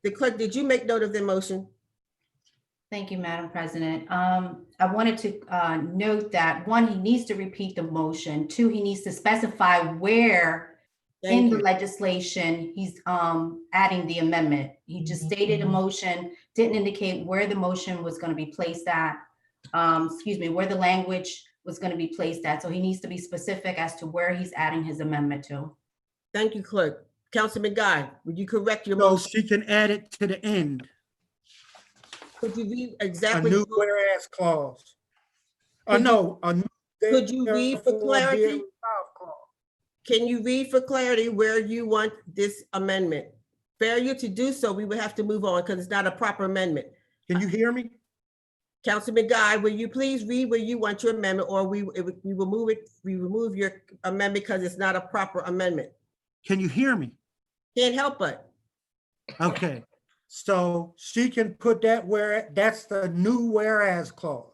The clerk, did you make note of the motion? Thank you, Madam President. I wanted to note that 1, he needs to repeat the motion. 2, he needs to specify where in the legislation he's adding the amendment. He just stated a motion, didn't indicate where the motion was going to be placed at, where the language was going to be placed at. So he needs to be specific as to where he's adding his amendment to. Thank you, clerk. Councilman Guy, would you correct your So motion? she can add it to the end, Could you read a exactly? new whereas clause. No, a new. Could you read for therefore be it clarity? resolved clause. Can you read for clarity where you want this amendment? Failure to do so, we would have to move on because it's not a proper amendment. Can you hear me? Councilman Guy, will you please read where you want your amendment, or we remove your amendment because it's not a proper amendment? Can you hear me? Can't help but. Okay, so she can put that where, that's the new whereas clause.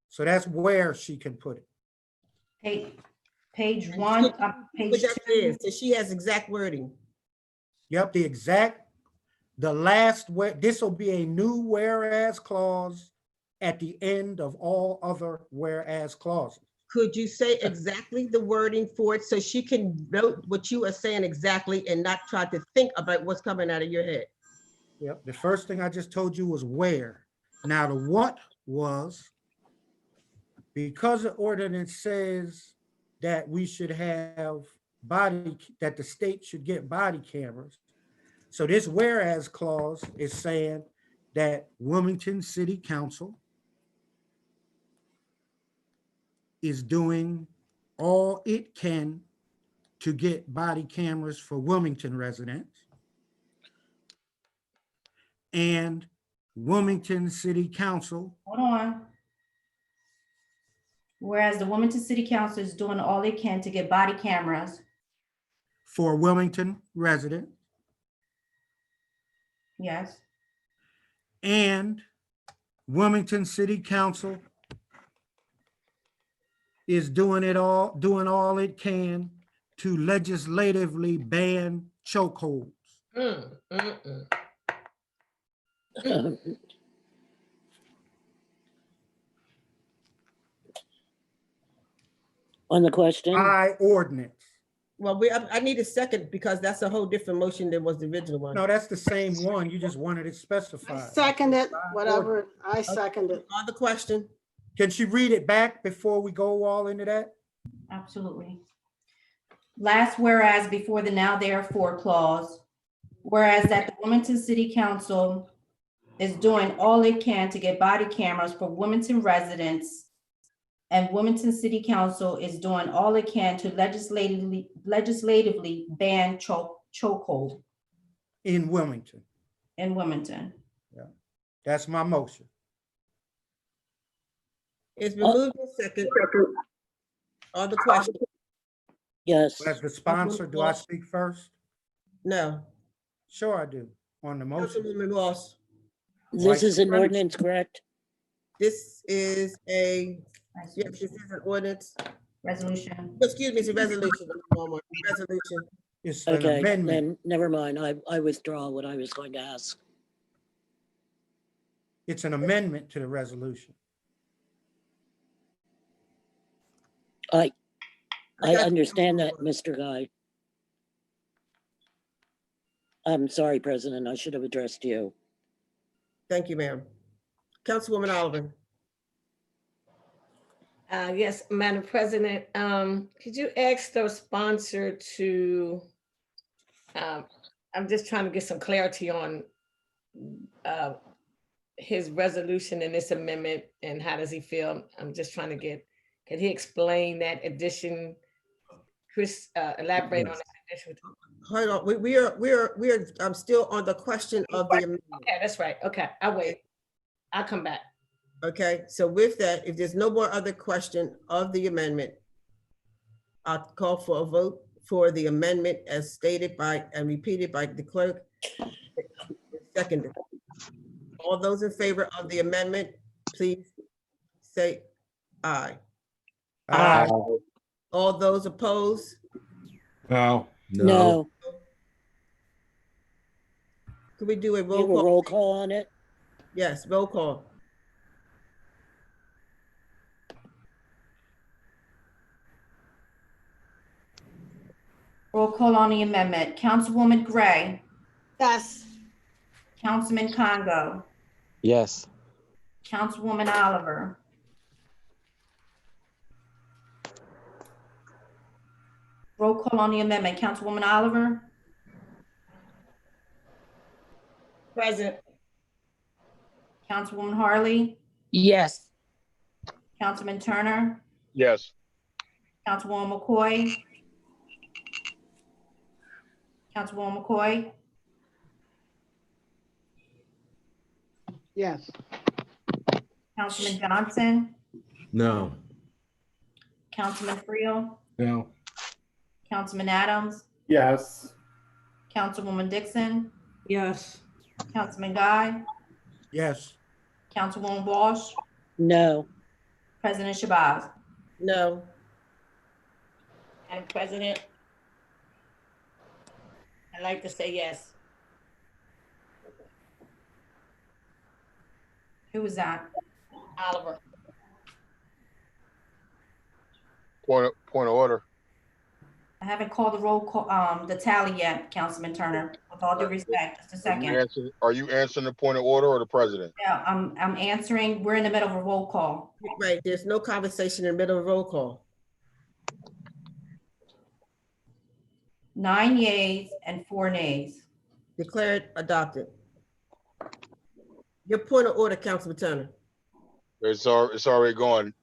So that's where she can put it. Page one, What page that 2. is, so she has exact wording. Yep, the last, this will be a new whereas clause at the end of all other whereas clauses. Could you say exactly the wording for it so she can note what you are saying exactly and not try to think about what's coming out of your head? Yep, the first thing I just told you was where. Now the what was, because the ordinance says that we should have that the state should get body cameras. So this whereas clause is saying that Wilmington City Council is doing all it can to get body cameras for Wilmington residents. And Wilmington City Council. Hold on. Whereas the Wilmington City Council is doing all they can to get body cameras. For Wilmington residents. Yes. And Wilmington City Council is doing all it can to legislatively ban chokeholds. On the question? By ordinance. Well, I need a second because that's a whole different motion than was the original one. No, that's the same one. You just wanted it I specified. second it, whatever. I second it. On the question, Can she read it back before we go all into that? Absolutely. Last whereas before the now therefore clause, whereas that the Wilmington City Council is doing all it can to get body cameras for Wilmington residents, and Wilmington City Council is doing all it can to legislatively ban chokehold In Wilmington. in Wilmington. That's my motion. it's been moved in second. On the question, Yes. As the sponsor, do I speak first? no. Sure I do, on the motion. Councilwoman Ross, This is an ordinance, correct? this is yes, this is an ordinance. Resolution. Excuse me, it's a resolution. Resolution. It's an Okay, amendment. then never mind. I withdraw what I was going to ask. It's an amendment to the resolution. I understand that, Mr. Guy. I'm sorry, President. I should have addressed you. Thank you, ma'am. Councilwoman Oliver. Yes, Madam President, could you ask the sponsor to, I'm just trying to get some clarity on his resolution and this amendment and how does he feel? I'm just trying to get, can he explain that addition? Chris, elaborate on that addition. Hold on, we are I'm still on the question of the amendment. Okay, that's right. Okay, I'll wait. I'll come back. Okay, so with that, if there's no more other question of the amendment, I'll call for a vote for the amendment as stated by and repeated by the clerk. Seconded. All those in favor of the amendment, please say aye. Aye. All those opposed? No. No. Could we do a You roll have a call? roll call on it? Yes, roll call. Roll call on the amendment. Councilwoman Gray, Yes. Councilman Congo, Yes. Councilwoman Oliver, roll call on the amendment. Councilwoman Oliver, Present. Councilwoman Harley, Yes. Councilman Turner, Yes. Councilwoman McCoy, Councilwoman McCoy, Yes. Councilman Johnson, No. Councilman Friel, No. Councilman Adams, Yes. Councilwoman Dixon, Yes. Councilman Guy, Yes. Councilwoman Walsh, No. President Shabazz. No. Madam President, I'd like to say yes. Who was that? Oliver. Point of order. I haven't called the roll call, the tally yet, Councilman Turner. With all due respect, just a second. Are you answering the point of order or the president? Yeah, I'm answering. We're in the middle of a roll call. Right, there's no conversation in the middle of roll call. 9 yeas and 4 nays. Declared adopted. Your point of order, Councilman Turner. It's already gone.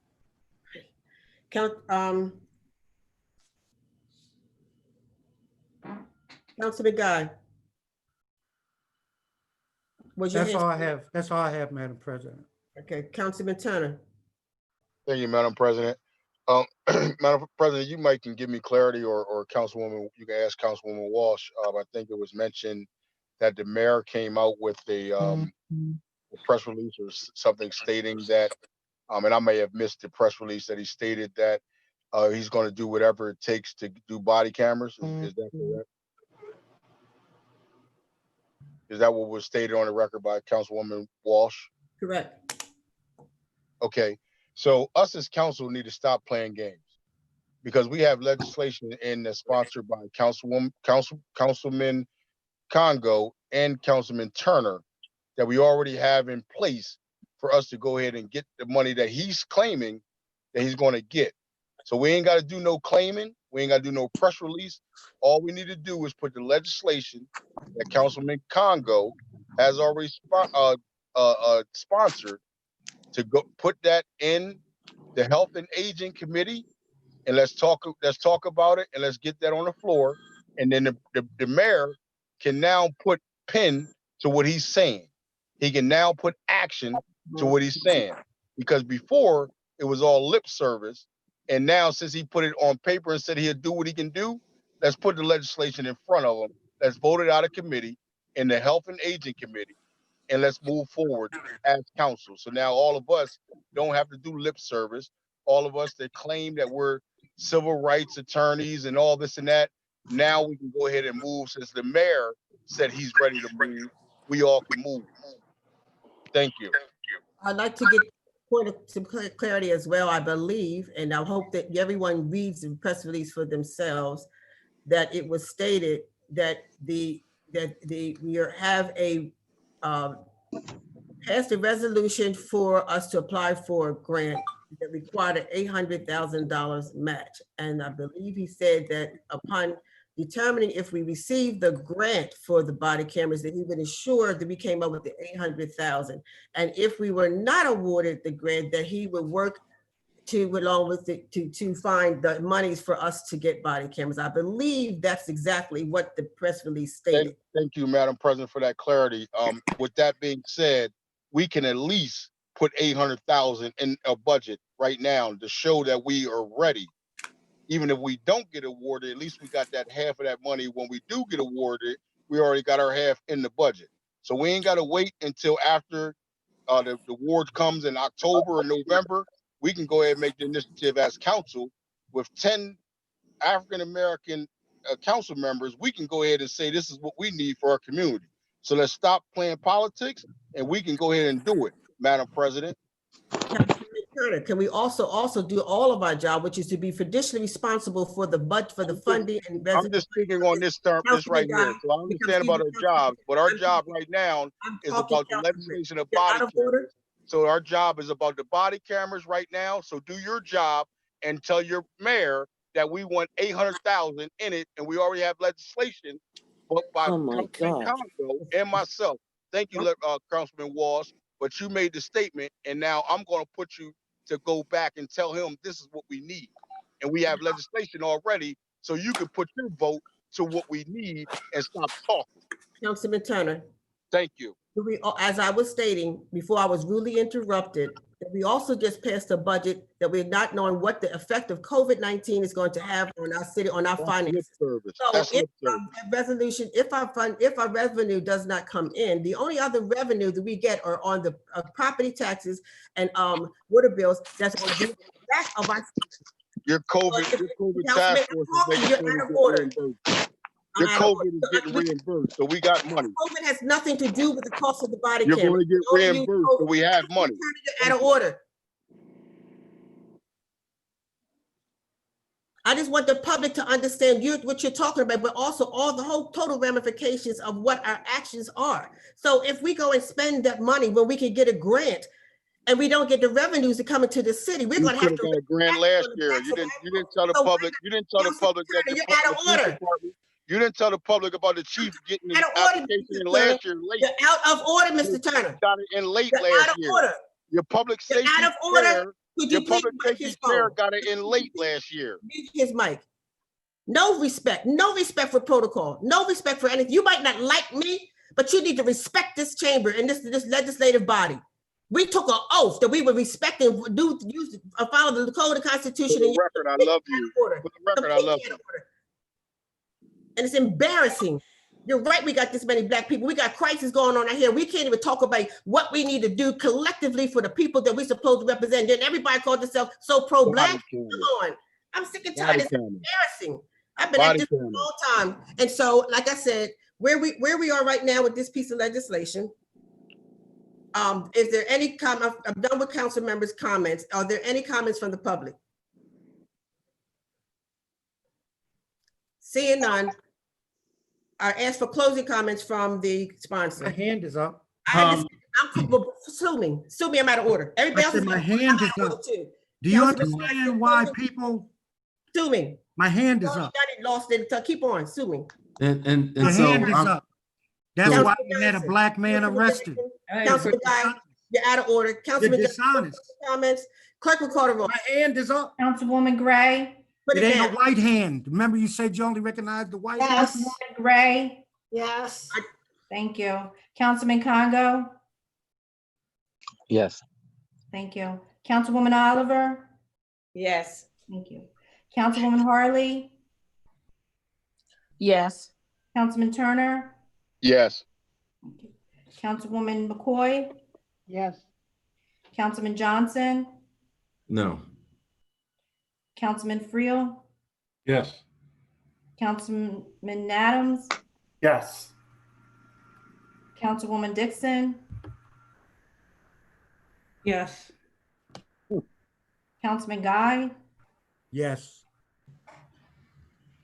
Councilman Guy. That's all I have. That's all I have, Madam President. Okay, Councilman Turner. Thank you, Madam President. Madam President, you might can give me clarity, or Councilwoman, you can ask Councilwoman Walsh. I think it was mentioned that the mayor came out with a press release or something stating that, and I may have missed the press release, that he stated that he's going to do whatever it takes to do body cameras. Is that correct? Is that what was stated on the record by Councilwoman Walsh? Correct. Okay, so us as council need to stop playing games, because we have legislation that's sponsored by Councilman CONGO and Councilman Turner that we already have in place for us to go ahead and get the money that he's claiming that he's going to get. So we ain't got to do no claiming. We ain't got to do no press release. All we need to do is put the legislation that Councilman CONGO has already sponsored to go put that in the Health and Aging Committee, and let's talk about it, and let's get that on the floor. And then the mayor can now put pen to what he's saying. He can now put action to what he's saying, because before it was all lip service. And now, since he put it on paper and said he'll do what he can do, let's put the legislation in front of him. Let's vote it out of committee in the Health and Aging Committee, and let's move forward as council. So now all of us don't have to do lip service. All of us that claim that we're civil rights attorneys and all this and that, now we can go ahead and move. Since the mayor said he's ready to move, we all can move. Thank you. I'd like to get some clarity as well. I believe, and I hope that everyone reads the press release for themselves, that it was stated that we have passed a resolution for us to apply for a grant that required an $800,000 match. And I believe he said that upon determining if we receive the grant for the body cameras, that he would ensure that we came up with the $800,000. And if we were not awarded the grant, that he would work along with it to find the monies for us to get body cameras. I believe that's exactly what the press release stated. Thank you, Madam President, for that clarity. With that being said, we can at least put $800,000 in a budget right now to show that we are ready. Even if we don't get awarded, at least we got that half of that money. When we do get awarded, we already got our half in the budget. So we ain't got to wait until after the award comes in October or November. We can go ahead and make the initiative as council with 10 African-American council members. We can go ahead and say, this is what we need for our community. So let's stop playing politics, and we can go ahead and do it, Madam President. Can we also do all of our job, which is to be traditionally responsible for the budget, for the funding and I'm just speaking on this term, this right here. So I understand about our jobs, but our job right now is about the legislation of body cameras. So our job is about the body cameras right now. So do your job and tell your mayor that we want $800,000 in it, and we already have legislation by Councilman CONGO and myself. Thank you, Councilman Walsh. But you made the statement, and now I'm going to put you to go back and tell him this is what we need. And we have legislation already, so you can put your vote to what we need and stop talking. Councilman Turner. Thank you. As I was stating before I was rudely interrupted, we also just passed a budget that we're not knowing what the effect of COVID-19 is going to have on our city, on our finances. So if our revenue does not come in, the only other revenue that we get are on the property taxes and water bills. That's on the back of our Your COVID task force is making sure You're out we of get order. reimbursed. Your COVID is getting reimbursed, so we got money. COVID has nothing to do with the cost of the body You're cam. going to get reimbursed, so we have money. You're out of order. I just want the public to understand what you're talking about, but also all the whole total ramifications of what our actions are. So if we go and spend that money when we can get a grant and we don't get the revenues to come into the city, we're going to have to got a grant last year. You didn't tell the public. You didn't tell the public that you're out of order. You didn't tell the public about the chief getting the application in last year late. You're out of order, Mr. Turner. Got it in late You're last out of year. order. Your public safety out of order. your public safety chair got it in late last year. Mute his mic. No respect for protocol, no respect for anything. You might not like me, but you need to respect this chamber and this legislative body. We took an oath that we would respect and follow the code of the Constitution. For the record, I love you. For the record, I love you. And it's embarrassing. You're right, we got this many Black people. We got crisis going on out here. We can't even talk about what we need to do collectively for the people that we're supposed to represent. Then everybody called themselves so pro-Black. Come on. I'm sick and tired. It's embarrassing. I've been at this for a long time. And so, like I said, where we are right now with this piece of legislation, is there any comment? I'm done with council members' comments. Are there any comments from the public? Seeing none, I ask for closing comments from the sponsor. My hand is up. Sue me, I'm out of order. Everybody else is my hand is up. Do you understand why people? Sue me. My hand is up. Lost it. Keep on, sue me. And Your so hand is up. That's why we had a Black man arrested. Councilman Guy, you're out of order. Councilman, you're dishonest. Comments. Clerk will call the roll. My hand is up. Councilwoman Gray. Put It it ain't down. a white hand. Remember you said you only recognized the white hand? Councilwoman Gray. Yes. Thank you. Councilman Congo. Yes. Thank you. Councilwoman Oliver. Yes. Thank you. Councilwoman Harley. Yes. Councilman Turner. Yes. Thank you. Councilwoman McCoy. Yes. Councilman Johnson. no. Councilman Friel. Yes. Councilman Adams. Yes. Councilwoman Dixon. Yes. Councilman Guy. Yes.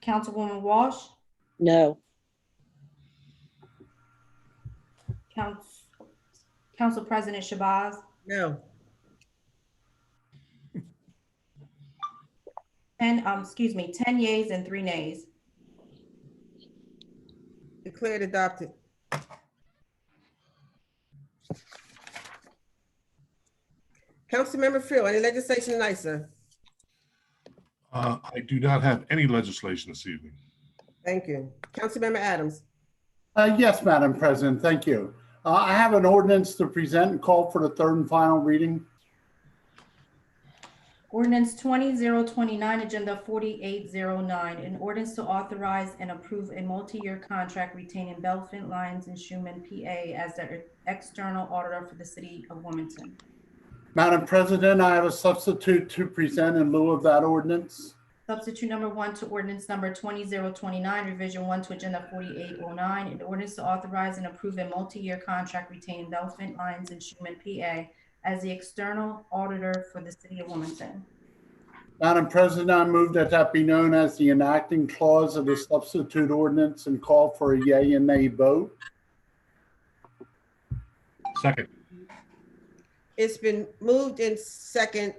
Councilwoman Walsh. No. Council President Shabazz. No. 10 yeas and 3 nays. Declared adopted. Councilmember Friel, any legislation tonight, sir? I do not have any legislation this evening. Thank you. Councilmember Adams. Yes, Madam President, thank you. I have an ordinance to present and call for the third and final reading. Ordinance 20-029, Agenda 4809, an ordinance to authorize and approve a multi-year contract retaining Belfin, Lyons, and Schuman, PA as the external auditor for the city of Wilmington. Madam President, I have a substitute to present in lieu of that ordinance. Substitute number 1 to ordinance number 20-029, revision 1 to agenda 4809, an ordinance to authorize and approve a multi-year contract retaining Belfin, Lyons, and Schuman, PA as the external auditor for the city of Wilmington. Madam President, I move that that be known as the enacting clause of the substitute ordinance and call for a yea and nay vote. Second. It's been moved in second.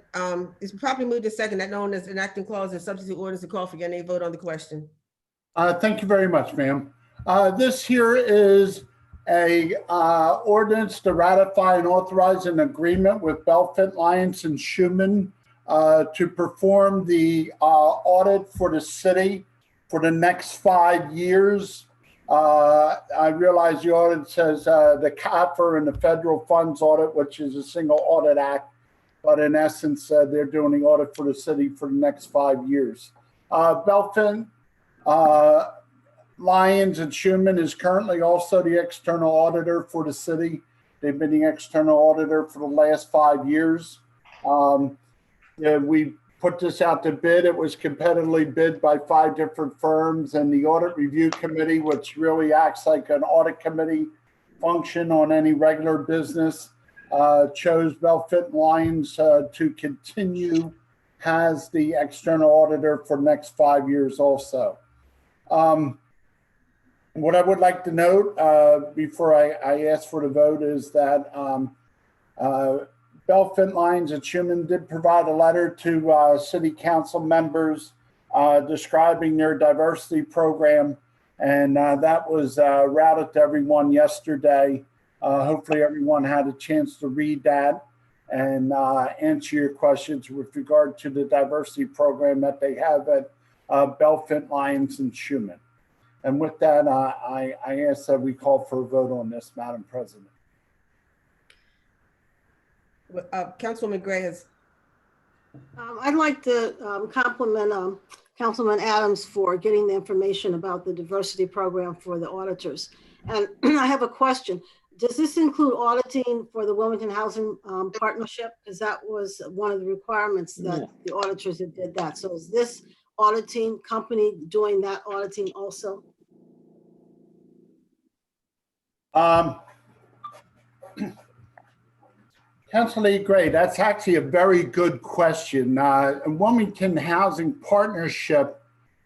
It's probably moved in second, that known as enacting clause and substitute ordinance to call for your nay vote on the question. Thank you very much, ma'am. This here is a ordinance to ratify and authorize an agreement with Belfin, Lyons, and Schuman to perform the audit for the city for the next 5 years. I realize the audit says the CAFR and the federal funds audit, which is a single audit act, but in essence, they're doing the audit for the city for the next 5 years. Belfin, Lyons, and Schuman is currently also the external auditor for the city. They've been the external auditor for the last 5 years. We put this out to bid. It was competitively bid by 5 different firms, and the audit review committee, which really acts like an audit committee function on any regular business, chose Belfit Lyons to continue as the external auditor for the next 5 years also. What I would like to note before I ask for the vote is that Belfit Lyons and Schuman did provide a letter to city council members describing their diversity program, and that was routed to everyone yesterday. Hopefully everyone had a chance to read that and answer your questions with regard to the diversity program that they have at Belfit Lyons and Schuman. And with that, I ask that we call for a vote on this, Madam President. Councilwoman Gray has. I'd like to compliment Councilman Adams for getting the information about the diversity program for the auditors. And I have a question. Does this include auditing for the Wilmington Housing Partnership? Because that was one of the requirements that the auditors that did that. So is this auditing company doing that auditing also? Councilor Lee Gray, that's actually a very good question. Wilmington Housing Partnership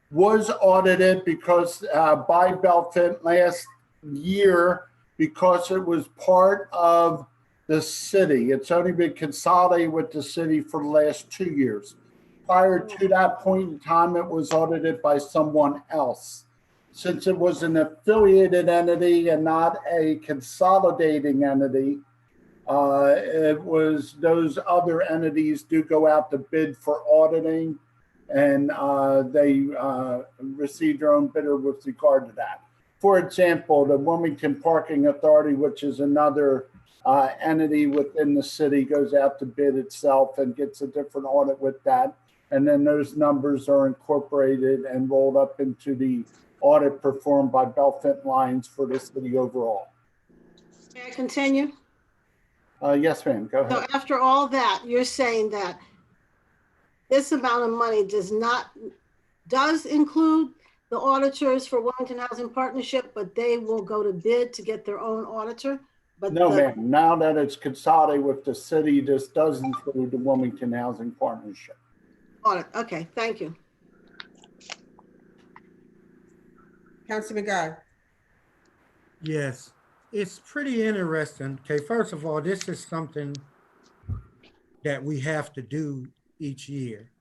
was audited because by Belfit last year because it was part of the city. It's only been consolidated with the city for the last 2 years. Prior to that point in time, it was audited by someone else. Since it was an affiliated entity and not a consolidating entity, it was those other entities do go out to bid for auditing, and they receive their own bidder with regard to that. For example, the Wilmington Parking Authority, which is another entity within the city, goes out to bid itself and gets a different audit with that. And then those numbers are incorporated and rolled up into the audit performed by Belfit Lyons for the city overall. May I continue? Yes, ma'am, go ahead. So after all that, you're saying that this amount of money does include the auditors for Wilmington Housing Partnership, but they will go to bid to get their own auditor? But no, ma'am. Now that it's consolidated with the city, this does include the Wilmington Housing Partnership. Audit. Okay, thank you. Councilman Guy. Yes, it's pretty interesting. Okay, first of all, this is something that we have to do each year.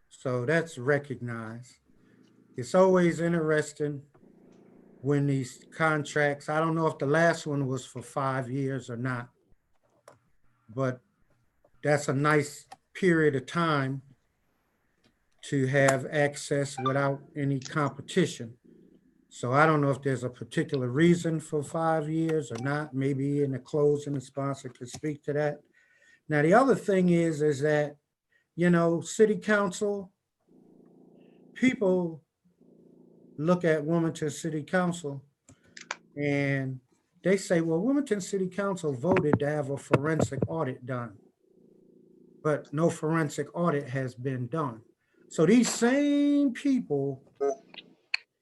So that's recognized. It's always interesting when these contracts, I don't know if the last one was for 5 years or not, but that's a nice period of time to have access without any competition. So I don't know if there's a particular reason for 5 years or not. Maybe in the closing, the sponsor could speak to that. Now, the other thing is that, you know, city council, people look at Wilmington City Council and they say, well, Wilmington City Council voted to have a forensic audit done, but no forensic audit has been done. So these same people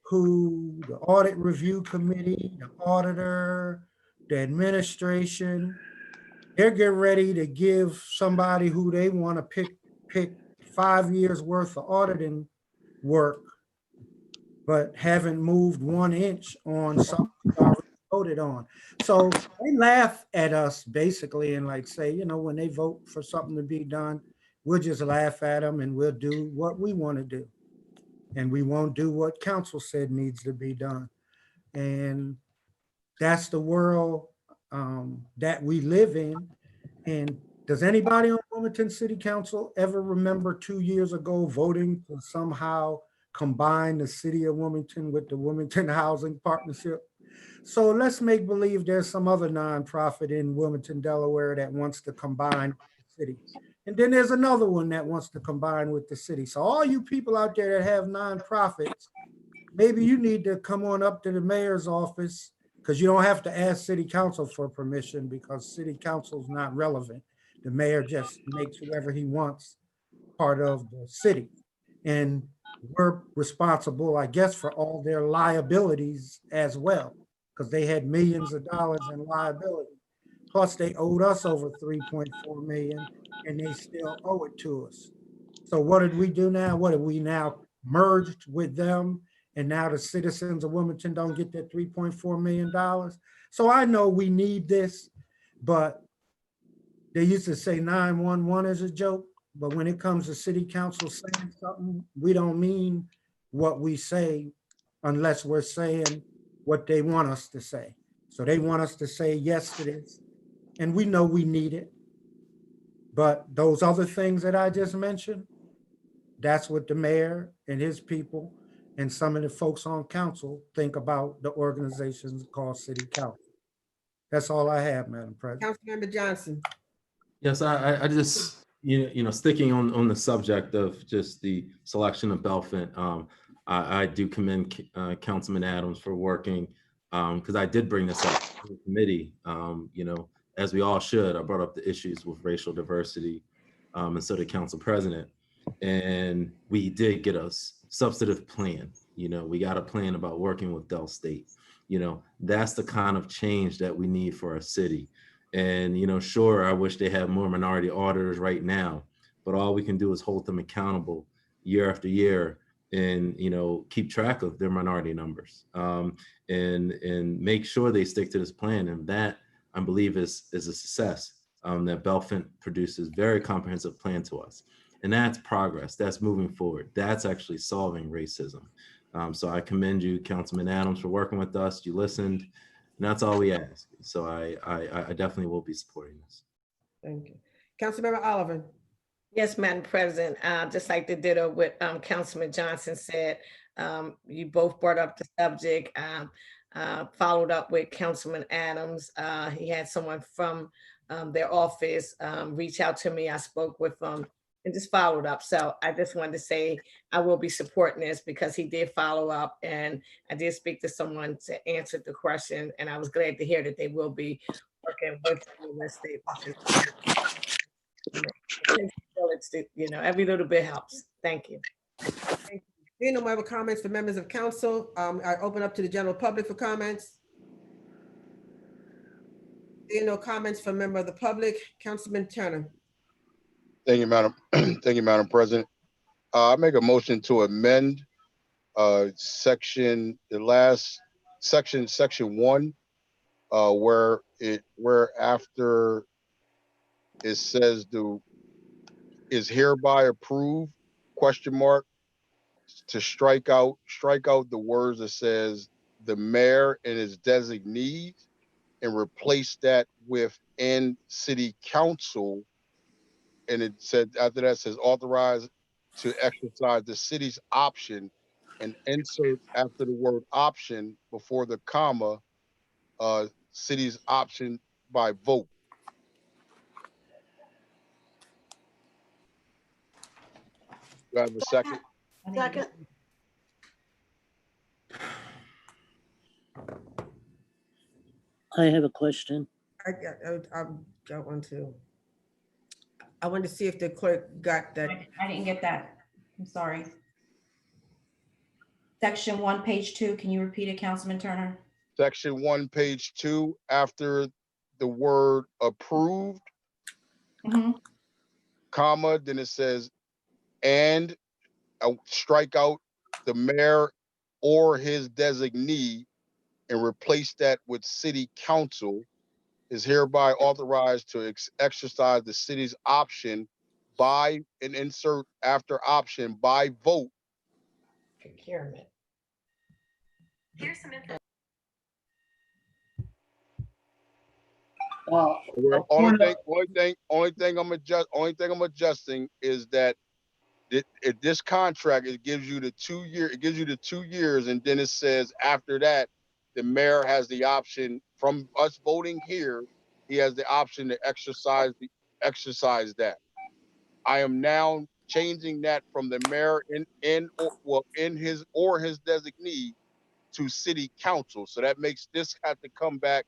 who the audit review committee, the auditor, the administration, they're getting ready to give somebody who they want to pick 5 years worth of auditing work, but haven't moved 1 inch on something already voted on. So they laugh at us basically and like say, you know, when they vote for something to be done, we'll just laugh at them and we'll do what we want to do. And we won't do what council said needs to be done. And that's the world that we live in. And does anybody on Wilmington City Council ever remember 2 years ago voting to somehow combine the city of Wilmington with the Wilmington Housing Partnership? So let's make believe there's some other nonprofit in Wilmington, Delaware that wants to combine with the city. And then there's another one that wants to combine with the city. So all you people out there that have nonprofits, maybe you need to come on up to the mayor's office, because you don't have to ask city council for permission because city council is not relevant. The mayor just makes whoever he wants part of the city. And we're responsible, I guess, for all their liabilities as well, because they had millions of dollars in liability. Plus, they owed us over 3.4 million, and they still owe it to us. So what did we do now? What have we now merged with them? And now the citizens of Wilmington don't get that $3.4 million. So I know we need this, but they used to say 911 is a joke. But when it comes to city council saying something, we don't mean what we say unless we're saying what they want us to say. So they want us to say yes to this. And we know we need it. But those other things that I just mentioned, that's what the mayor and his people and some of the folks on council think about the organizations called city council. That's all I have, Madam President. Councilmember Johnson. Yes, I just, sticking on the subject of just the selection of Belfont, I do commend Councilman Adams for working, because I did bring this up to the committee, as we all should. I brought up the issues with racial diversity, and so did Council President. And we did get a substantive plan. We got a plan about working with Del State. That's the kind of change that we need for our city. And, sure, I wish they had more minority auditors right now, but all we can do is hold them accountable year after year and, keep track of their minority numbers, and make sure they stick to this plan. And that, I believe, is a success, that Belfont produces very comprehensive plan to us. And that's progress. That's moving forward. That's actually solving racism. So I commend you, Councilman Adams, for working with us. You listened, and that's all we ask. So I definitely will be supporting this. Thank you. Councilmember Oliver. Yes, Madam President, just like the ditto what Councilman Johnson said, you both brought up the subject, followed up with Councilman Adams. He had someone from their office reach out to me. I spoke with them and just followed up. So I just wanted to say I will be supporting this because he did follow up, and I did speak to someone to answer the question, and I was glad to hear that they will be working with the real estate. Every little bit helps. Thank you. Thank you. Seeing no more comments for members of council, I open up to the general public for comments. Seeing no comments from member of the public, Councilman Turner. Thank you, Madam. Thank you, Madam President. I make a motion to amend section 1, where after it says is hereby approved ? To strike out the words that says the mayor and his designees, and replace that with and city council. And it said after that says authorize to exercise the city's option, and insert after the word option before the comma, city's option by vote. Do I have a second? Second. I have a question. I've got one too. I wanted to see if the clerk got that. I didn't get that. I'm sorry. Section 1, page 2. Can you repeat it, Councilman Turner? Section 1, page 2, after the word approved, comma, then it says, and strike out the mayor or his designee and replace that with city council, is hereby authorized to exercise the city's option by, and insert after option by vote. Procurement. Here's some info. Only thing I'm adjusting is that this contract, it gives you the 2 years, and then it says after that, the mayor has the option from us voting here. He has the option to exercise that. I am now changing that from the mayor in his or his designee to city council. So that makes this have to come back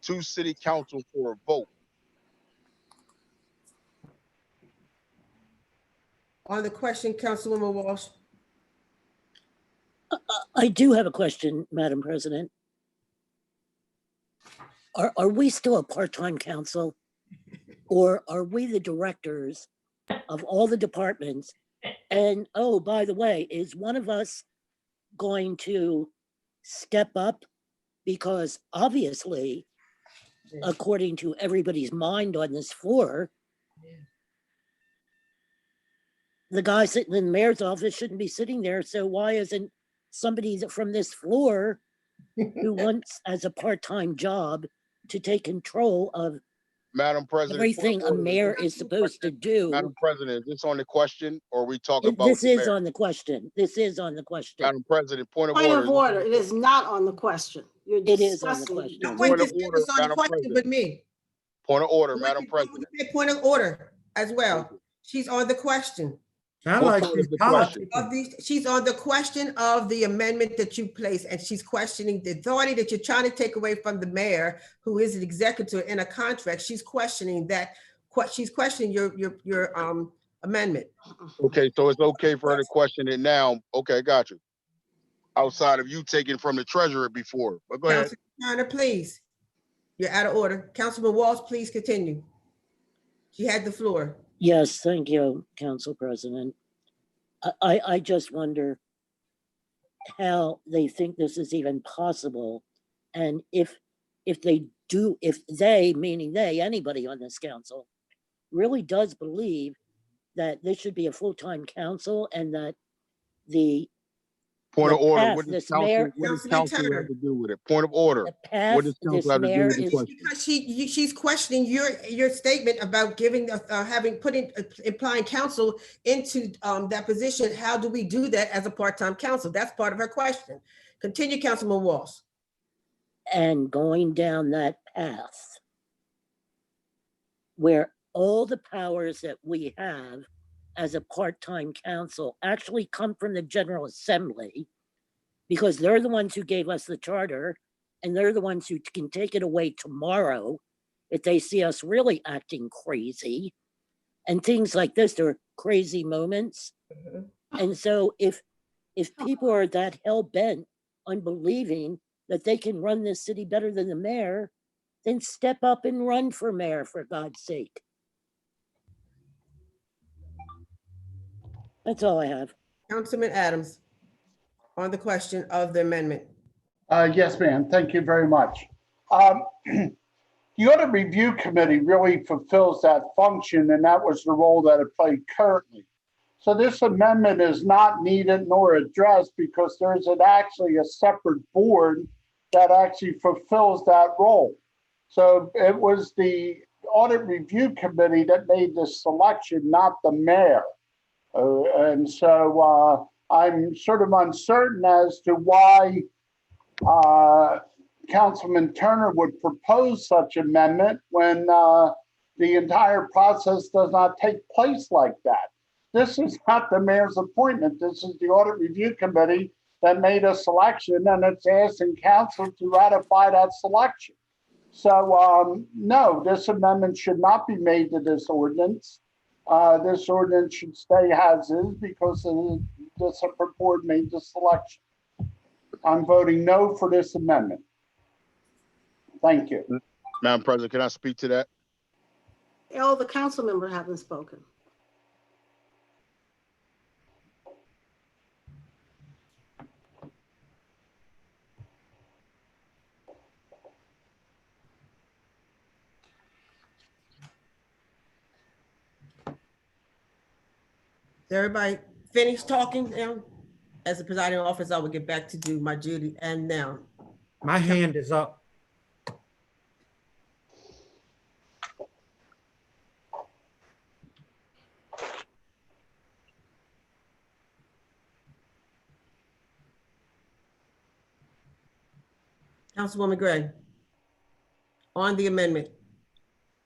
to city council for a vote. On the question, Councilwoman Walsh. I do have a question, Madam President. Are we still a part-time council? Or are we the directors of all the departments? And, oh, by the way, is one of us going to step up? Because obviously, according to everybody's mind on this floor, the guy sitting in the mayor's office shouldn't be sitting there. So why isn't somebody from this floor who wants as a part-time job to take control of Madam President. everything a mayor is supposed to do? Madam President, is this on the question or are we talking about? This the is mayor? on the question. This is on the question. Madam President, point of Point order. of order. It is not on the question. You're It is on the discussing. question. No Point one of discussed order, this on the Madam question President. with me. Point of order, You Madam can President. say Point of order as well. She's on the question. Sound What like part she's of the question? politicking. She's on the question of the amendment that you placed, and she's questioning the authority that you're trying to take away from the mayor, who is an executor in a contract. She's questioning that. She's questioning your amendment. Okay, so it's okay for her to question it now. Okay, got you. Outside of you taking from the treasurer before, but go ahead. Councilman Turner, please. You're out of order. Councilman Walsh, please continue. She had the floor. Yes, thank you, Council President. I just wonder how they think this is even possible. And if they, meaning they, anybody on this council, really does believe that this should be a full-time council and that the Point of order. path What does this council, mayor- what does Councilman council Turner. have to do with it? Point of order. the path What does this council have to do mayor with the is question? Because she's questioning your statement about giving, implying counsel into that position. How do we do that as a part-time council? That's part of her question. Continue, Councilman Walsh. and going down that path where all the powers that we have as a part-time council actually come from the General Assembly, because they're the ones who gave us the charter and they're the ones who can take it away tomorrow if they see us really acting crazy. And things like this, they're crazy moments. And so if people are that hell-bent on believing that they can run this city better than the mayor, then step up and run for mayor, for God's sake. That's all I have. Councilman Adams, on the question of the amendment. Yes, ma'am. Thank you very much. The Audit Review Committee really fulfills that function, and that was the role that it played currently. So this amendment is not needed nor addressed because there's actually a separate board that actually fulfills that role. So it was the Audit Review Committee that made this selection, not the mayor. And so I'm sort of uncertain as to why Councilman Turner would propose such amendment when the entire process does not take place like that. This is not the mayor's appointment. This is the Audit Review Committee that made a selection, and it's asking council to ratify that selection. So no, this amendment should not be made to this ordinance. This ordinance should stay as is because the separate board made the selection. I'm voting no for this amendment. Thank you. Madam President, can I speak to that? All the council members haven't spoken. Is everybody finished talking now? As the presiding officer, I will get back to do my duty and now. My hand is up. Councilwoman Gray, on the amendment.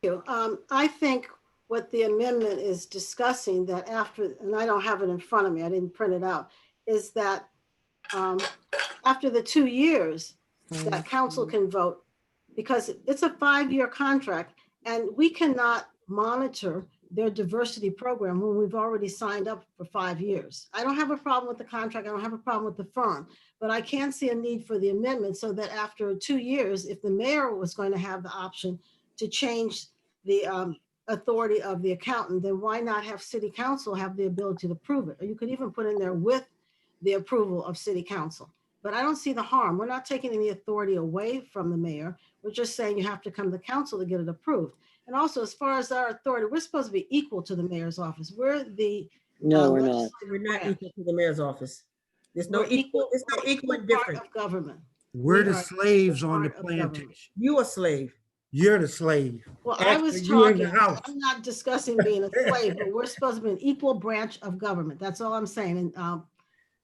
Thank you. I think what the amendment is discussing that after, and I don't have it in front of me, I didn't print it out, is that after the 2 years that council can vote, because it's a 5-year contract and we cannot monitor their diversity program when we've already signed up for 5 years. I don't have a problem with the contract. I don't have a problem with the firm, but I can see a need for the amendment so that after 2 years, if the mayor was going to have the option to change the authority of the accountant, then why not have city council have the ability to approve it? Or you could even put in there with the approval of city council. But I don't see the harm. We're not taking any authority away from the mayor. We're just saying you have to come to council to get it approved. And also, as far as our authority, we're supposed to be equal to the mayor's office. We're the No, we're not. We're not equal to the mayor's office. There's no we're equal, there's no we're equal and part different. of government. We're We the are slaves on the part of government. plantation. You a slave. You're the slave. Well, I was Actually, you in talking, the house. I'm not discussing being a slave, but we're supposed to be an equal branch of government. That's all I'm saying. And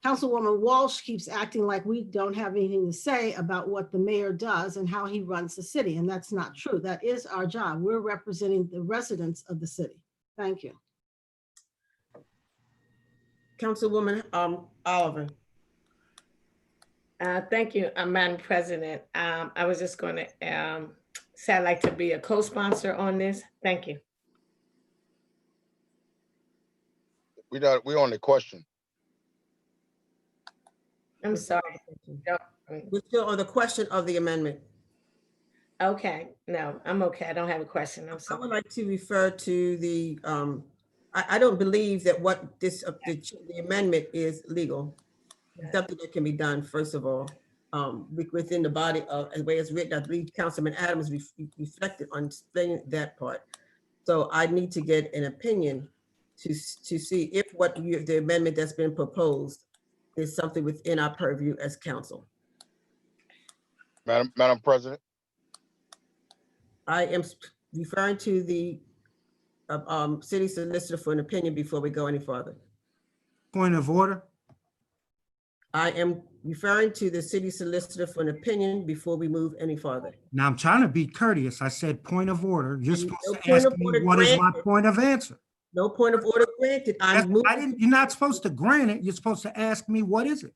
Councilwoman Walsh keeps acting like we don't have anything to say about what the mayor does and how he runs the city. And that's not true. That is our job. We're representing the residents of the city. Thank you. Councilwoman Oliver. Thank you, Madam President. I was just going to say I'd like to be a co-sponsor on this. Thank you. We're on the question. I'm sorry. We're still on the question of the amendment. Okay, no, I'm okay. I don't have a question. I'm I sorry. would like to refer to the, I don't believe that what this, the amendment is legal. It's something that can be done, first of all, within the body of, the way it's written. I believe Councilman Adams reflected on explaining that part. So I need to get an opinion to see if the amendment that's been proposed is something within our purview as council. Madam President, I am referring to the city solicitor for an opinion before we go any further. Point of order. I am referring to the city solicitor for an opinion before we move any further. Now I'm trying to be courteous. I said point of order. You're No supposed to point ask of me order what is my granted. point of answer. No point of order granted. You're not supposed to grant it. You're supposed to ask me what is it.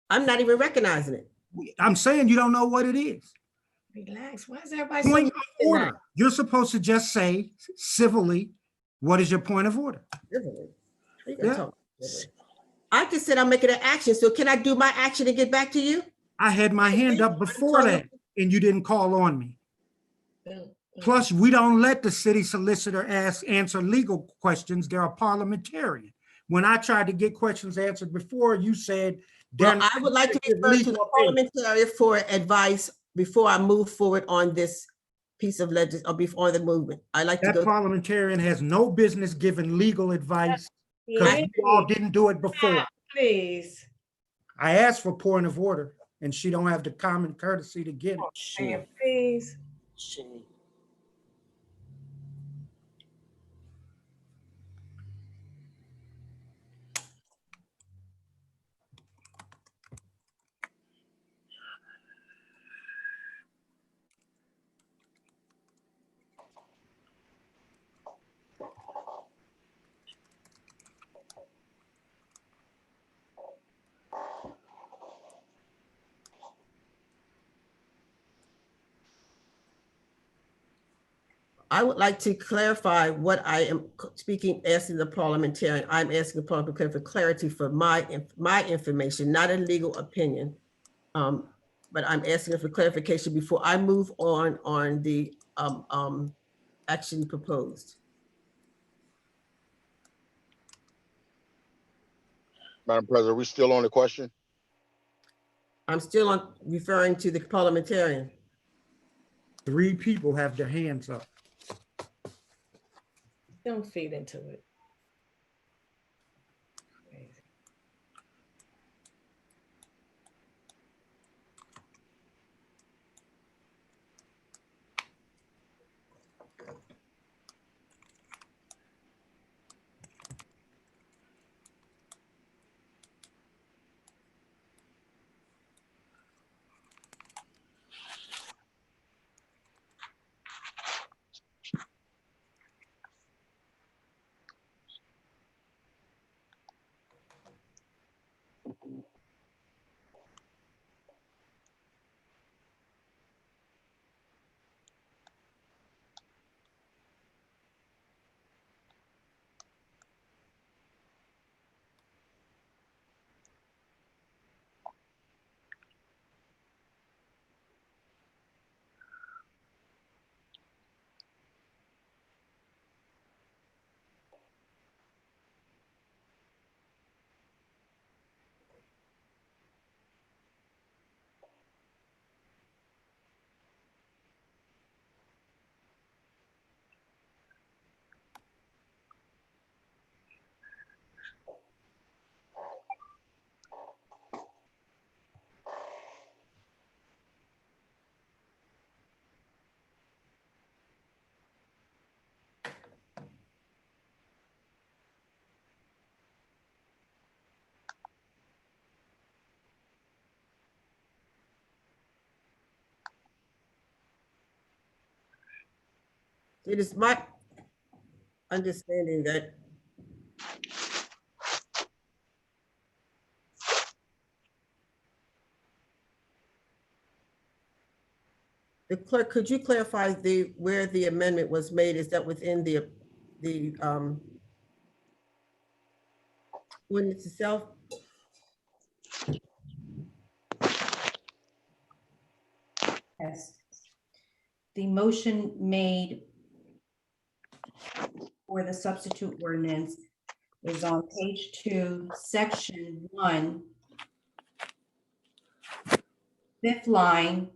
I'm not even recognizing it. I'm saying you don't know what it is. Relax. Why is everybody Point so of order. You're supposed to just say civilly, what is your point of order? Civilly. How you Yeah. gonna talk civilly? I just said I'm making an action. So can I do my action and get back to you? I had my hand up before that and you didn't call on me. Plus, we don't let the city solicitor answer legal questions. They're a parliamentarian. When I tried to get questions answered before, you said, well, I would like to refer to the parliamentarian for advice before I move forward on this piece of legislation or before the movement. I like to that parliamentarian has no business giving legal advice because you all didn't do it before. Please. I asked for point of order and she don't have the common courtesy to get it. Please. I would like to clarify what I am speaking, asking the parliamentarian. I'm asking the parliamentarian for clarity for my information, not a legal opinion. But I'm asking for clarification before I move on the action proposed. Madam President, are we still on the question? I'm still referring to the parliamentarian. 3 people have their hands up. Don't feed into it. It is my understanding that the clerk, could you clarify where the amendment was made? Is that within the ordinance itself? Yes. The motion made for the substitute ordinance is on page 2, section 1, 5th line,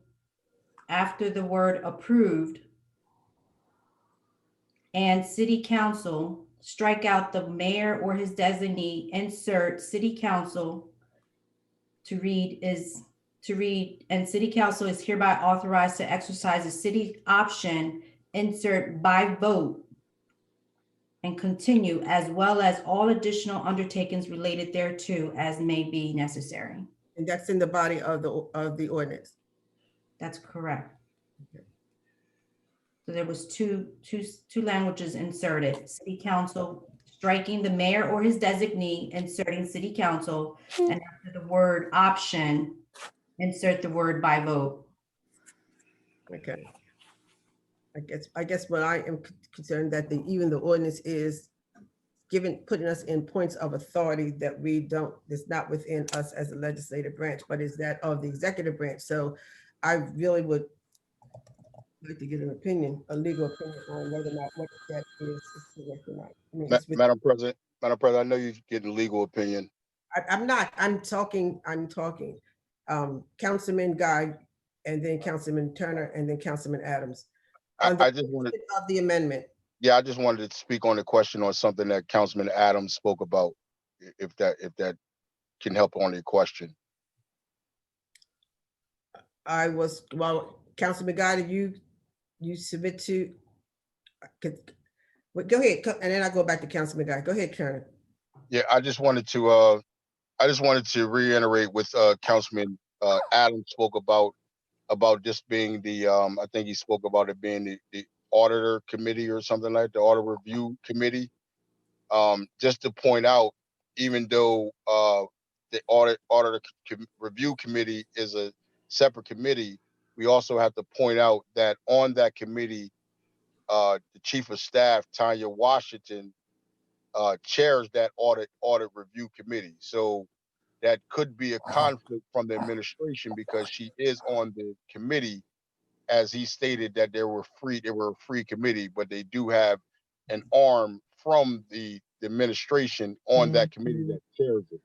after the word approved, and city council, strike out the mayor or his designee, insert city council to read, and city council is hereby authorized to exercise the city option, insert by vote, and continue, as well as all additional undertakings related thereto as may be necessary. And that's in the body of the ordinance. That's correct. So there was two languages inserted: city council, striking the mayor or his designee, inserting city council, and after the word option, insert the word by vote. Okay. I guess what I am concerned that even the ordinance is putting us in points of authority that we don't, it's not within us as a legislative branch, but is that of the executive branch. So I really would like to get an opinion, a legal opinion on whether or not what that is correct or not. I mean, Madam President, I know you're getting legal opinion. I'm not, I'm talking, Councilman Guy, and then Councilman Turner, and then Councilman Adams. I just wanted of the amendment. Yeah, I just wanted to speak on the question on something that Councilman Adams spoke about, if that can help on your question. Councilman Guy, you submit to, go ahead, and then I go back to Councilman Guy. Go ahead, Turner. Yeah, I just wanted to reiterate with Councilman Adams spoke about this being the I think he spoke about it being the auditor committee or something like the audit review committee. Just to point out, even though the auditor review committee is a separate committee, we also have to point out that on that committee, the chief of staff, Tanya Washington, chairs that audit review committee. So that could be a conflict from the administration because she is on the committee, as he stated that they were a free committee, but they do have an arm from the administration on that committee that chairs it.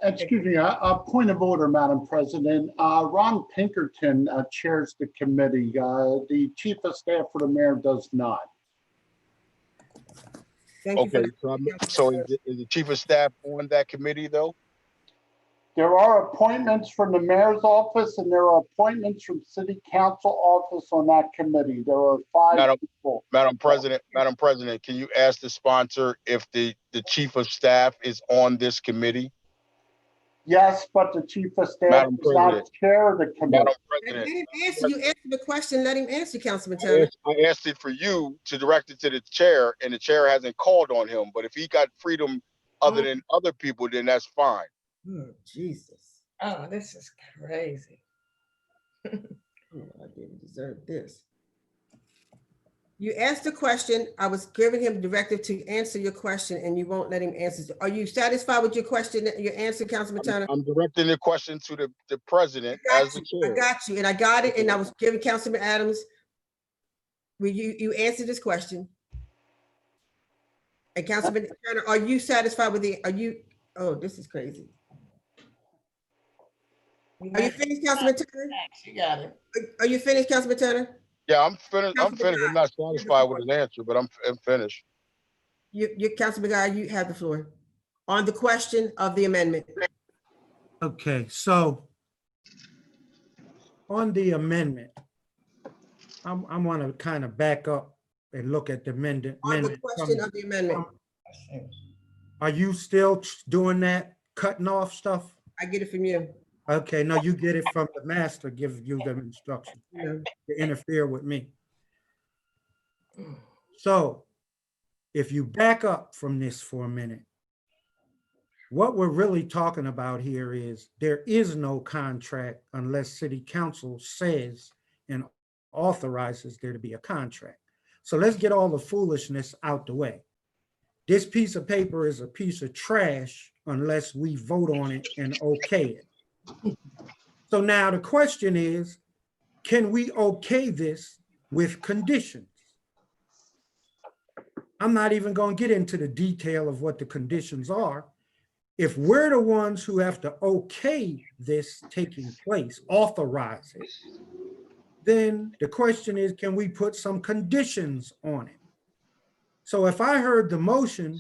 Excuse me, a point of order, Madam President. Ron Pinkerton chairs the committee. The chief of staff for the mayor does not. Okay, so is the chief of staff on that committee though? There are appointments from the mayor's office and there are appointments from city council office on that committee. There are 5 people. Madam President, can you ask the sponsor if the chief of staff is on this committee? Yes, but the chief of staff is not chair of the committee. Madam President, Let him answer. You answer the question. Let him answer, Councilman Turner. I asked it for you to direct it to the chair, and the chair hasn't called on him. But if he got freedom other than other people, then that's fine. Oh, Jesus. Oh, this is crazy. I didn't deserve this. You asked a question. I was giving him directive to answer your question, and you won't let him answer. Are you satisfied with your question, your answer, Councilman Turner? I'm directing the question to the president as the chair. I got you, and I got it, and I was giving Councilman Adams. You answered this question. And Councilman Turner, are you satisfied with oh, this is crazy. Are you finished, Councilman Turner? You got it. Are you finished, Councilman Turner? Yeah, I'm finished. I'm not satisfied with his answer, but I'm finished. You Councilman Guy, you have the floor on the question of the amendment. Okay, so on the amendment, I want to kind of back up and look at the amendment. On the question of the amendment. Are you still doing that, cutting off stuff? I get it from you. Okay, no, you get it from the master, give you the instruction to interfere with me. So if you back up from this for a minute, what we're really talking about here is there is no contract unless city council says and authorizes there to be a contract. So let's get all the foolishness out the way. This piece of paper is a piece of trash unless we vote on it and okay it. So now the question is, can we okay this with conditions? I'm not even going to get into the detail of what the conditions are. If we're the ones who have to okay this taking place, authorize it, then the question is, can we put some conditions on it? So if I heard the motion,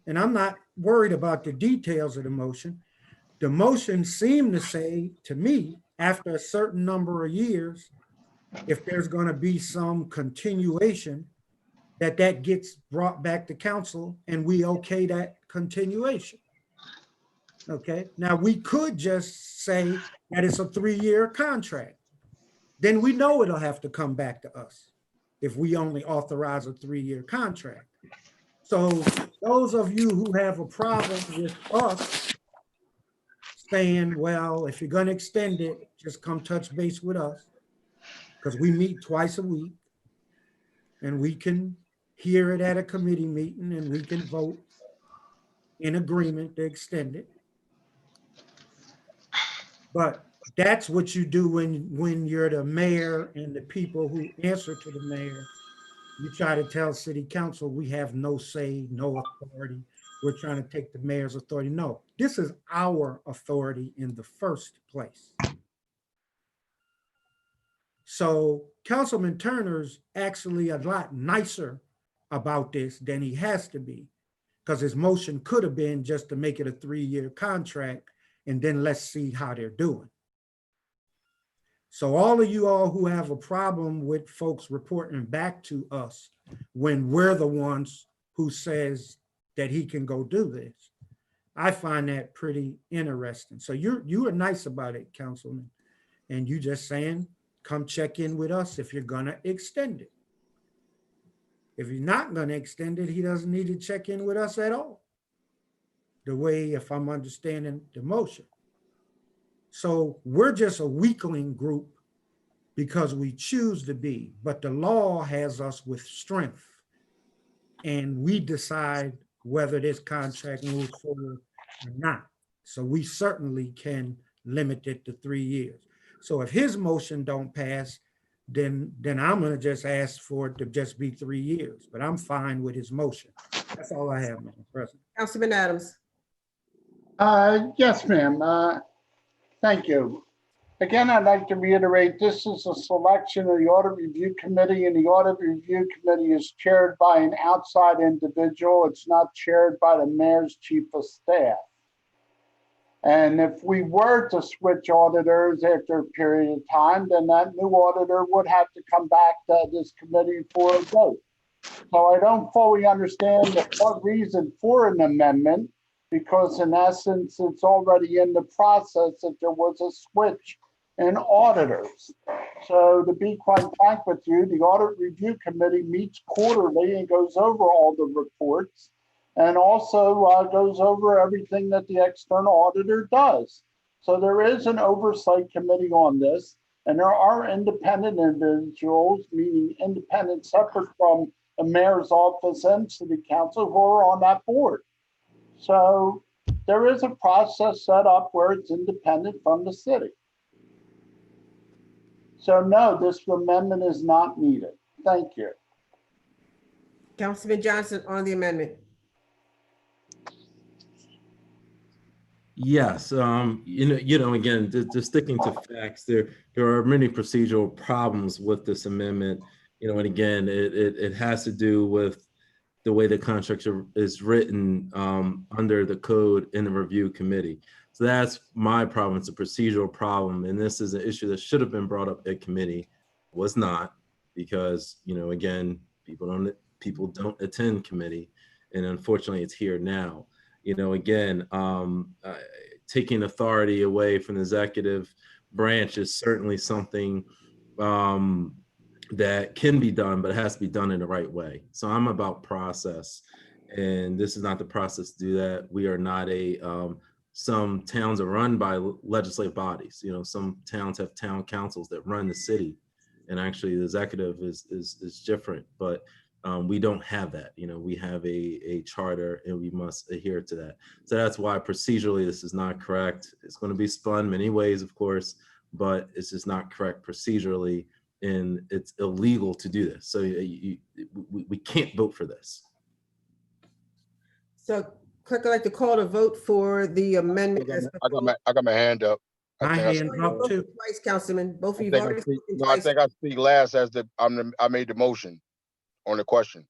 and I'm not worried about the details of the motion seemed to say to me, after a certain number of years, if there's going to be some continuation, that gets brought back to council and we okay that continuation. Okay, now we could just say that it's a 3-year contract. Then we know it'll have to come back to us if we only authorize a 3-year contract. So those of you who have a problem with us saying, well, if you're going to extend it, just come touch base with us, because we meet twice a week and we can hear it at a committee meeting and we can vote in agreement to extend it. But that's what you do when you're the mayor and the people who answer to the mayor. You try to tell city council, we have no say, no authority. We're trying to take the mayor's authority. No, this is our authority in the first place. So Councilman Turner's actually a lot nicer about this than he has to be, because his motion could have been just to make it a 3-year contract and then let's see how they're doing. So all of you all who have a problem with folks reporting back to us when we're the ones who says that he can go do this, I find that pretty interesting. So you are nice about it, Councilman, and you just saying, come check in with us if you're gonna extend it. If he's not gonna extend it, he doesn't need to check in with us at all. The way, if I'm understanding the motion. So we're just a weakling group because we choose to be, but the law has us with strength. And we decide whether this contract moves forward or not. So we certainly can limit it to 3 years. So if his motion don't pass, then I'm gonna just ask for it to just be 3 years, but I'm fine with his motion. That's all I have, Madam President. Councilman Adams. Yes, ma'am. Thank you. Again, I'd like to reiterate, this is a selection of the Audit Review Committee, and the Audit Review Committee is chaired by an outside individual. It's not chaired by the mayor's chief of staff. And if we were to switch auditors after a period of time, then that new auditor would have to come back to this committee for a vote. So I don't fully understand the reason for an amendment, because in essence, it's already in the process that there was a switch in auditors. So to be quite frank with you, the Audit Review Committee meets quarterly and goes over all the reports, and also goes over everything that the external auditor does. So there is an oversight committee on this, and there are independent individuals, meaning independent separate from the mayor's office and city council, who are on that board. So there is a process set up where it's independent from the city. So no, this amendment is not needed. Thank you. Councilman Johnson on the amendment. Yes, again, just sticking to facts, there are many procedural problems with this amendment, and again, it has to do with the way the contract is written under the code in the review committee. So that's my problem. It's a procedural problem, and this is an issue that should have been brought up at committee, was not, because again, people don't attend committee, and unfortunately, it's here now. Again, taking authority away from the executive branch is certainly something that can be done, but it has to be done in the right way. So I'm about process, and this is not the process to do that. We are not some towns are run by legislative bodies. You know, some towns have town councils that run the city, and actually the executive is different, but we don't have that. You know, we have a charter and we must adhere to that. So that's why procedurally this is not correct. It's going to be spun many ways, of course, but it's just not correct procedurally, and it's illegal to do this. So we can't vote for this. So Clerk, I'd like to call the vote for the amendment. I got my hand up. My hand up too. Twice, Councilman, both of I you think I already speak, spoken no, I twice. think I speak last as I made the motion on the question.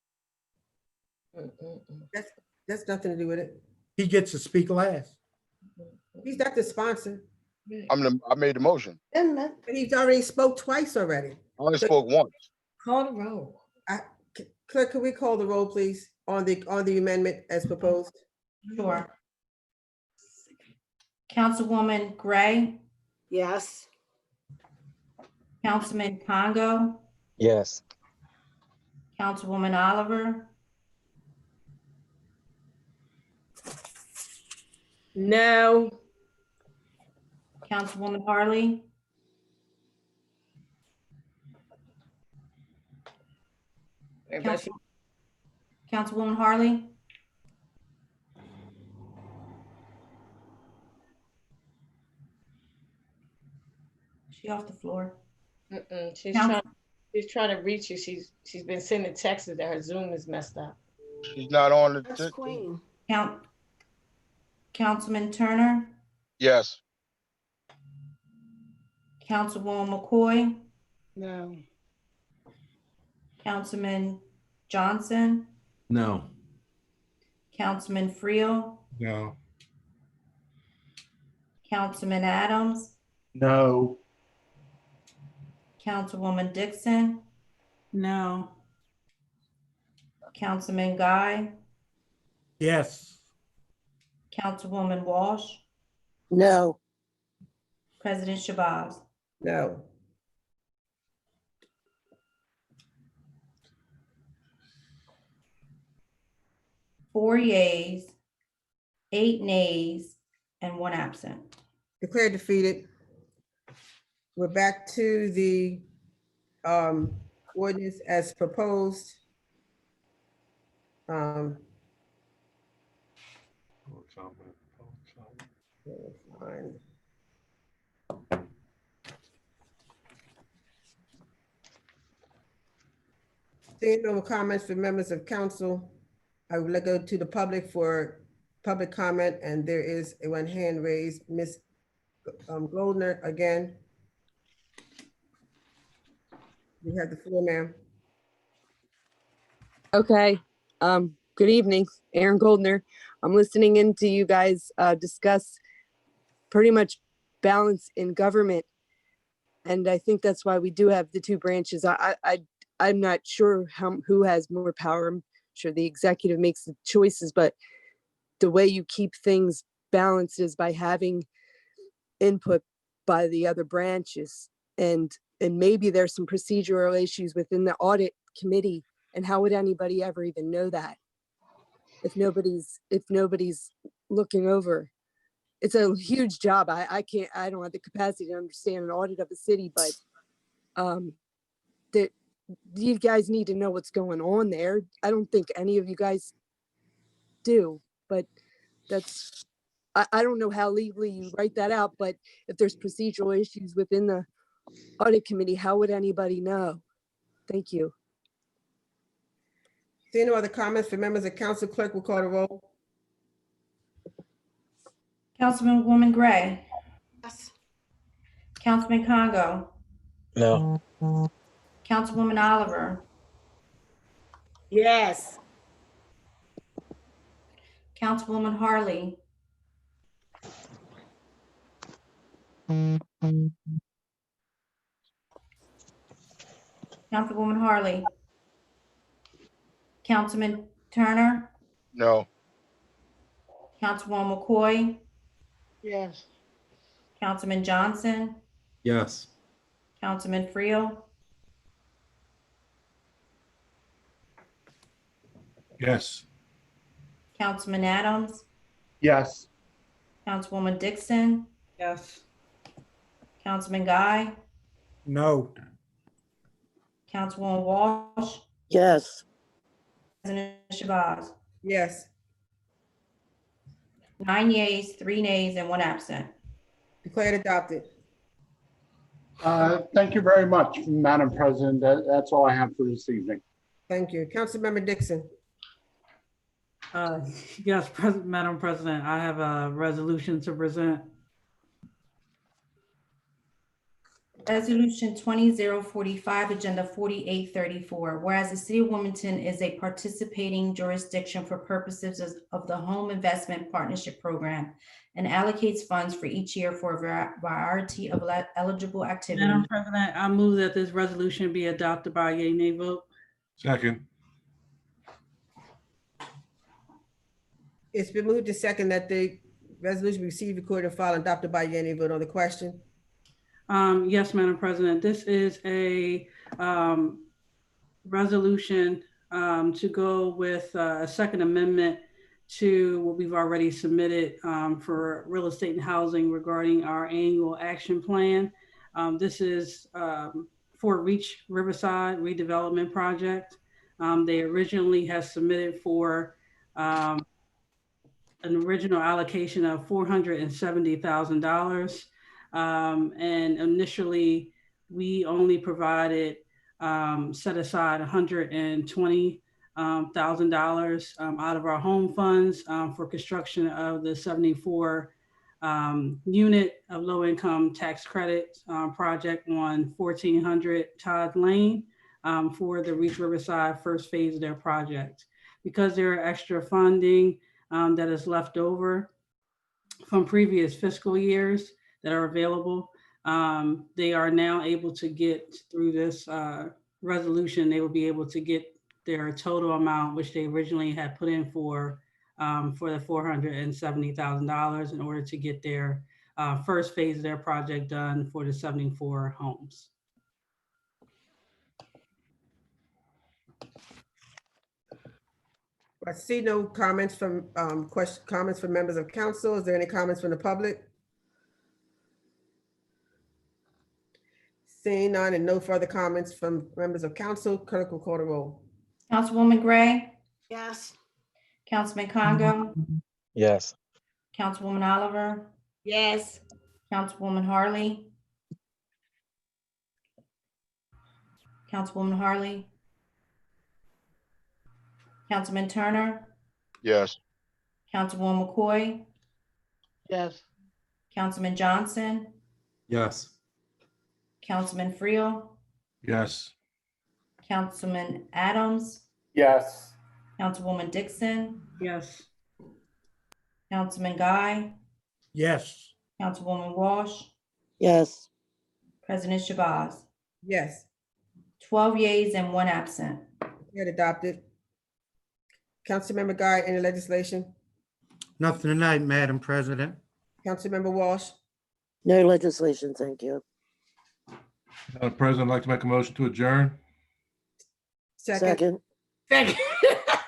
That's nothing to do with it. He gets to speak last. He's not the sponsor. I made the motion. But he's already spoke twice already. I only spoke once. Call the roll. Clerk, can we call the roll, please, on the amendment as proposed? Sure. Councilwoman Gray, Yes. Councilman Congo, Yes. Councilwoman Oliver, No. Councilwoman Harley, Everybody- Councilwoman Harley, she off the floor. She's Council- trying to reach you. She's been sending texts that her Zoom is messed up. She's not on the. That's Queen. Councilman Turner, Yes. Councilwoman McCoy, No. Councilman Johnson, No. Councilman Friel, No. Councilman Adams, No. Councilwoman Dixon, No. Councilman Guy, Yes. Councilwoman Walsh, No. President Shabazz. No. Four yeas, 8 nays, and 1 absent. Declared defeated. We're back to the ordinance as proposed. Fine. Seeing no comments from members of council, I will go to the public for public comment, and there is one hand raised. Ms. Goldner again. You have the floor, ma'am. Okay, good evening, Aaron Goldner. I'm listening in to you guys discuss pretty much balance in government. And I think that's why we do have the two branches. I'm not sure who has more power. I'm sure the executive makes the choices, but the way you keep things balanced is by having input by the other branches. And maybe there's some procedural issues within the audit committee. And how would anybody ever even know that if nobody's looking over? It's a huge job. I don't have the capacity to understand an audit of a city, but that you guys need to know what's going on there. I don't think any of you guys do, but that's, I don't know how legally you write that out, but if there's procedural issues within the audit committee, how would anybody know? Thank you. Seeing no other comments from members of council, clerk will call the roll. Councilwoman Gray, Yes. Councilman Congo, No. Councilwoman Oliver, Yes. Councilwoman Harley, Councilwoman Harley, Councilman Turner, No. Councilwoman McCoy, Yes. Councilman Johnson, Yes. Councilman Friel, Yes. Councilman Adams, Yes. Councilwoman Dixon, Yes. Councilman Guy, No. Councilwoman Walsh, Yes. President Shabazz. Yes. 9 yeas, 3 nays, and 1 absent. Declared adopted. Thank you very much, Madam President. That's all I have for this evening. Thank you. Councilmember Dixon. Yes, Madam President, I have a resolution to present. Resolution 20045, Agenda 4834. Whereas the City of Wilmington is a participating jurisdiction for purposes of the Home Investment Partnership Program and allocates funds for each year for a variety of eligible activities. Madam President, I move that this resolution be adopted by a yea nay vote. Second. It's been moved to second that the resolution received, recorded, and filed, and adopted by unanimous vote on the question. Yes, Madam President, this is a resolution to go with a second amendment to what we've already submitted for real estate and housing regarding our annual action plan. This is for Reach Riverside redevelopment project. They originally had submitted for an original allocation of $470,000. And initially, we only provided set aside $120,000 out of our home funds for construction of the 74 unit of low income tax credit project on 1400 Todd Lane for the Reach Riverside first phase of their project. Because there are extra funding that is left over from previous fiscal years that are available, they are now able to get through this resolution. They will be able to get their total amount, which they originally had put in for the $470,000 in order to get their first phase of their project done for the 74 homes. I see no comments from comments from members of council. Is there any comments from the public? Seeing none and no further comments from members of council, clerk will call the roll. Councilwoman Gray, Yes. Councilman Congo, Yes. Councilwoman Oliver, Yes. Councilwoman Harley, Councilwoman Harley, Councilman Turner, Yes. Councilwoman McCoy, Yes. Councilman Johnson, Yes. Councilman Friel, Yes. Councilman Adams, Yes. Councilwoman Dixon, Yes. Councilman Guy, Yes. Councilwoman Walsh, Yes. President Shabazz. Yes, 12 yeas and 1 absent. declared adopted. Councilmember Guy, any legislation? Nothing tonight, Madam President. Councilmember Walsh, No legislation, thank you. Madam President, I'd like to make a motion to adjourn. second. Second. Second.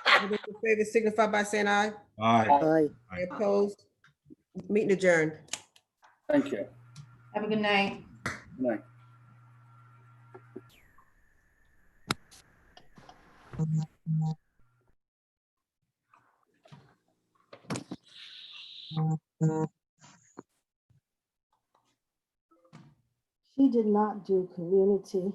All those in favor signify by saying aye. Aye. Aye. Any opposed? Meeting adjourned. Thank you. Have a good night. Good night. She did not do community.